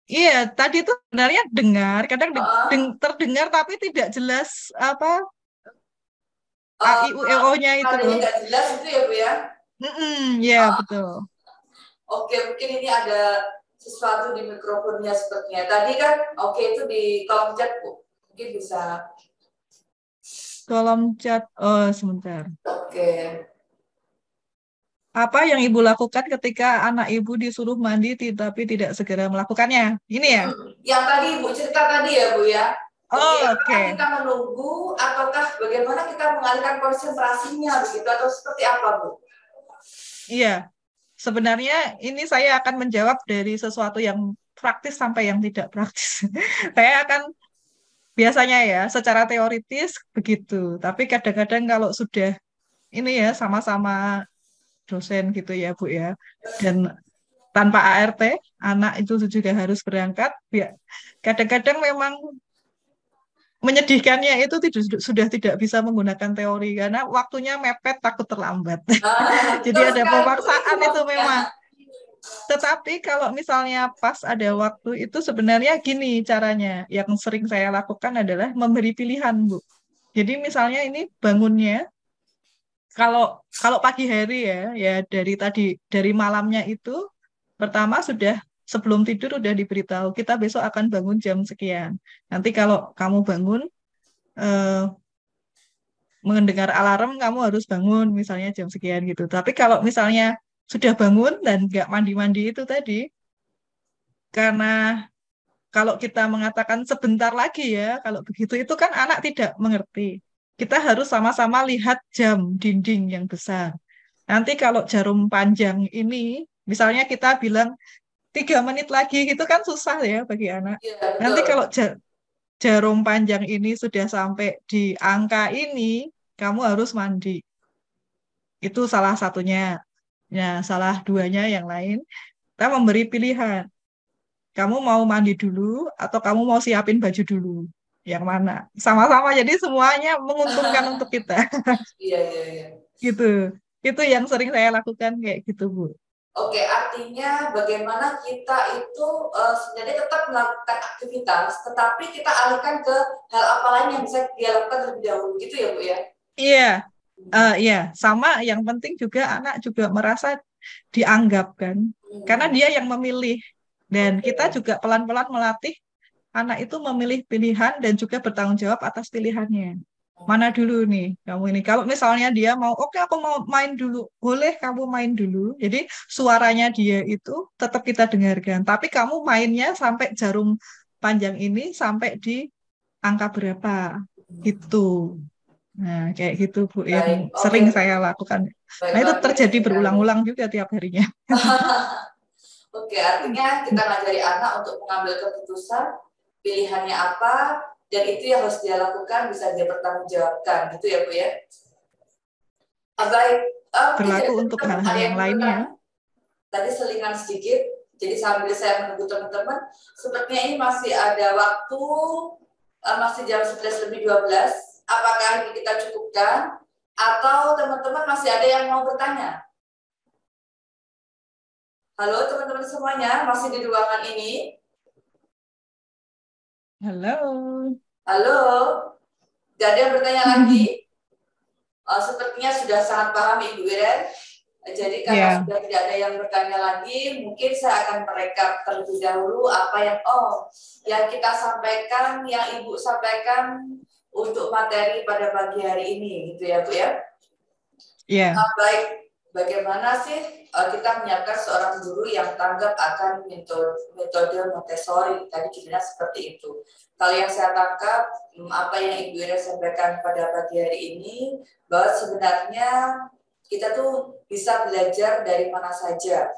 S4: Iya, tadi itu sebenarnya dengar, kadang terdengar tapi tidak jelas apa A, I, U, E, O-nya itu.
S6: Tidak jelas itu ya Bu ya?
S4: Ya, betul.
S6: Oke, mungkin ini ada sesuatu di mikrofonnya sepertinya. Tadi kan, itu di kolom chat Bu. Mungkin bisa.
S4: Kolom chat, sebentar.
S6: Oke.
S4: Apa yang Ibu lakukan ketika anak Ibu disuruh mandi tapi tidak segera melakukannya? Ini ya?
S6: Yang tadi Ibu cerita tadi ya Bu ya?
S4: Oke.
S6: Kita menunggu ataukah bagaimana kita mengalihkan konsentrasinya begitu atau seperti apa Bu?
S4: Iya. Sebenarnya ini saya akan menjawab dari sesuatu yang praktis sampai yang tidak praktis. Saya akan biasanya ya secara teoritis begitu, tapi kadang-kadang kalau sudah ini ya sama-sama dosen gitu ya Bu ya, dan tanpa ART anak itu juga harus berangkat ya, kadang-kadang memang menyedihkannya itu sudah tidak bisa menggunakan teori karena waktunya mepet, takut terlambat. Jadi ada pemaksaan itu memang. Tetapi kalau misalnya pas ada waktu itu sebenarnya gini caranya. Yang sering saya lakukan adalah memberi pilihan, Bu. Jadi misalnya ini bangunnya kalau pagi hari ya dari malamnya itu pertama sudah sebelum tidur udah diberitahu kita besok akan bangun jam sekian. Nanti kalau kamu bangun mendengar alarm kamu harus bangun misalnya jam sekian gitu. Tapi kalau misalnya sudah bangun dan nggak mandi-mandi itu tadi, karena kalau kita mengatakan sebentar lagi ya, kalau begitu itu kan anak tidak mengerti. Kita harus sama-sama lihat jam dinding yang besar. Nanti kalau jarum panjang ini, misalnya kita bilang 3 menit lagi, itu kan susah ya bagi anak.
S6: Ya,
S4: nanti kalau jarum panjang ini sudah sampai di angka ini, kamu harus mandi. Itu salah satunya. Ya, salah duanya yang lain, kita memberi pilihan. Kamu mau mandi dulu atau kamu mau siapin baju dulu? Yang mana? Sama-sama, jadi semuanya menguntungkan untuk kita.
S6: Iya.
S4: Gitu. Itu yang sering saya lakukan kayak gitu, Bu.
S6: Oke, artinya bagaimana kita itu sebenarnya tetap melakukan aktivitas, tetapi kita alihkan ke hal apa lain yang bisa dia lakukan terlebih dahulu, gitu ya Bu ya?
S4: Iya, iya, sama yang penting juga anak juga merasa dianggap kan, karena dia yang memilih dan kita juga pelan-pelan melatih anak itu memilih pilihan dan juga bertanggung jawab atas pilihannya. Mana dulu nih kamu ini? Kalau misalnya dia mau, oke aku mau main dulu, boleh kamu main dulu. Jadi suaranya dia itu tetap kita dengarkan, tapi kamu mainnya sampai jarum panjang ini sampai di angka berapa gitu. Nah, kayak gitu Bu yang
S6: Baik, oke
S4: sering
S6: Bu.
S4: saya lakukan.
S6: Baik,
S4: Nah, itu
S6: luar biasa
S4: terjadi
S6: sekali.
S4: berulang-ulang juga tiap harinya.
S6: Oke, artinya kita ngajari anak untuk mengambil keputusan, pilihannya apa, dan itu yang harus dia lakukan, bisa dia pertanggungjawabkan, gitu ya Bu ya? Baik, mungkin dari
S4: Berlaku untuk
S6: teman-teman
S4: hal-hal
S6: ada
S4: yang
S6: yang mau
S4: lainnya.
S6: bertanya? Tadi selingan sedikit, jadi sambil saya menunggu teman-teman, sepertinya ini masih ada waktu, masih jam 11:12. Apakah ini kita cukupkan? Atau teman-teman masih ada yang mau bertanya? Halo teman-teman semuanya, masih di ruangan ini?
S4: Halo.
S6: Halo? Gak ada yang bertanya lagi? Sepertinya sudah sangat paham Ibu Iren. Jadi karena sudah tidak ada yang bertanya lagi, mungkin saya akan merekap terlebih dahulu apa yang kita sampaikan, yang Ibu sampaikan untuk materi pada pagi hari ini, gitu ya Bu ya?
S4: Iya.
S6: Baik, bagaimana sih kita menyiapkan seorang guru yang tanggap akan metode Montessori? Tadi judulnya seperti itu. Kalau yang saya tangkap, apa yang Ibu Ira sampaikan pada pagi hari ini, bahwa sebenarnya kita tuh bisa belajar dari mana saja,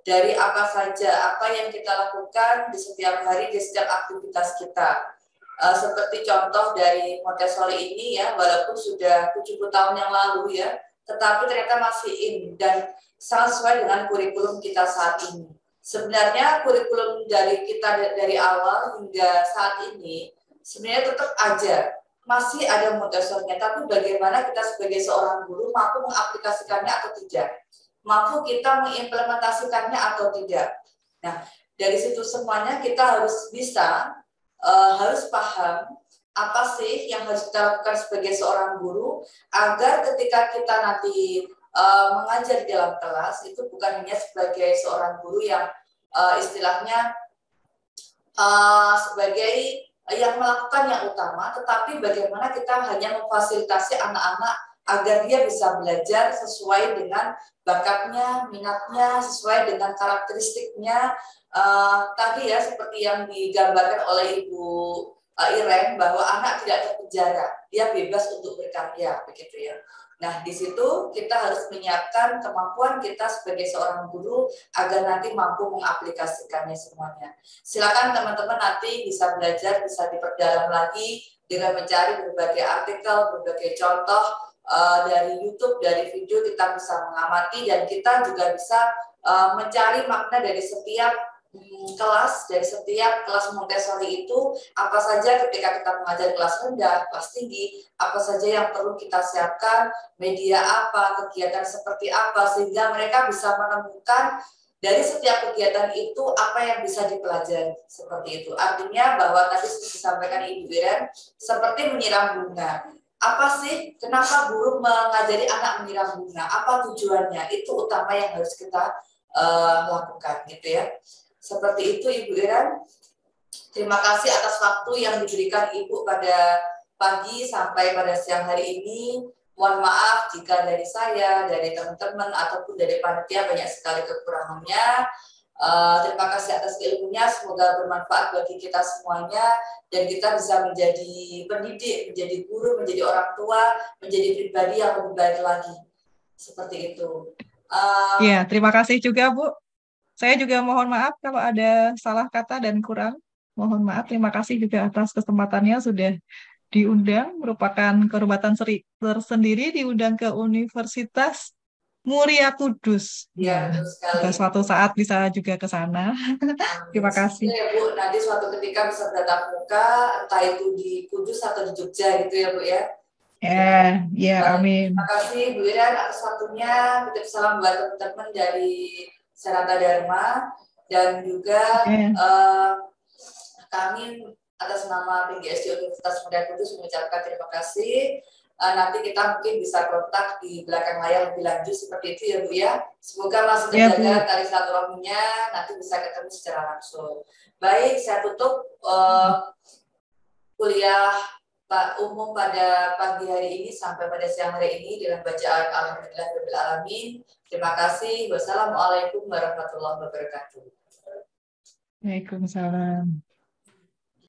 S6: dari apa saja, apa yang kita lakukan di setiap hari, di setiap aktivitas kita. Seperti contoh dari Montessori ini ya, walaupun sudah 70 tahun yang lalu ya, tetapi ternyata masih in dan sangat sesuai dengan kurikulum kita saat ini. Sebenarnya kurikulum dari kita dari awal hingga saat ini sebenarnya tetap aja masih ada Montessori-nya, tapi bagaimana kita sebagai seorang guru mampu mengaplikasikannya atau tidak, mampu kita mengimplementasikannya atau tidak. Nah, dari situ semuanya kita harus bisa, harus paham apa sih yang harus kita lakukan sebagai seorang guru agar ketika kita nanti mengajar di dalam kelas itu bukan hanya sebagai seorang guru yang istilahnya sebagai yang melakukan yang utama, tetapi bagaimana kita hanya memfasilitasi anak-anak agar dia bisa belajar sesuai dengan bakatnya, minatnya, sesuai dengan karakteristiknya. Tadi ya seperti yang digambarkan oleh Ibu Iren, bahwa anak tidak terpenjara, dia bebas untuk berkarya, begitu ya. Nah, di situ kita harus menyiapkan kemampuan kita sebagai seorang guru agar nanti mampu mengaplikasikannya semuanya. Silakan teman-teman nanti bisa belajar, bisa diperdalam lagi dengan mencari berbagai artikel, berbagai contoh dari YouTube, dari video kita bisa mengamati dan kita juga bisa mencari makna dari setiap kelas, dari setiap kelas Montessori itu apa saja ketika kita mengajar kelas rendah, kelas tinggi, apa saja yang perlu kita siapkan, media apa, kegiatan seperti apa, sehingga mereka bisa menemukan dari setiap kegiatan itu apa yang bisa dipelajari, seperti itu. Artinya bahwa tadi sudah disampaikan Ibu Iren, seperti menyiram bunga. Apa sih, kenapa guru mengajari anak menyiram bunga? Apa tujuannya? Itu utama yang harus kita lakukan, gitu ya. Seperti itu Ibu Iren. Terima kasih atas waktu yang diberikan Ibu pada pagi sampai pada siang hari ini. Mohon maaf jika dari saya, dari teman-teman ataupun dari panitia banyak sekali kekurangannya. Terima kasih atas ilmunya, semoga bermanfaat bagi kita semuanya dan kita bisa menjadi pendidik, menjadi guru, menjadi orang tua, menjadi pribadi yang lebih baik lagi. Seperti itu.
S4: Iya, terima kasih juga Bu. Saya juga mohon maaf kalau ada salah kata dan kurang. Mohon maaf, terima kasih juga atas kesempatannya sudah diundang, merupakan kehormatan tersendiri diundang ke Universitas Muria Kudus.
S6: Ya, betul sekali.
S4: Jika suatu saat bisa juga ke sana. Terima kasih.
S6: Ya Bu, nanti suatu ketika bisa bertatap muka, entah itu di Kudus atau di Jogja gitu ya Bu ya.
S4: Ya, amin.
S6: Terima kasih Bu Iren atas waktunya. Titip salam buat teman-teman dari Sanata Dharma, dan juga kami atas nama PGSD Universitas Medan Kudus mengucapkan terima kasih. Nanti kita mungkin bisa kontak di belakang layar lebih lanjut seperti itu ya Bu ya. Semoga masih terjaga tali silaturahminya, nanti bisa ketemu secara langsung. Baik, saya tutup kuliah umum pada pagi hari ini sampai pada siang hari ini dengan bacaan Alhamdulillahirabbil alamin. Terima kasih. Wassalamualaikum warahmatullahi wabarakatuh.
S4: Waalaikumsalam.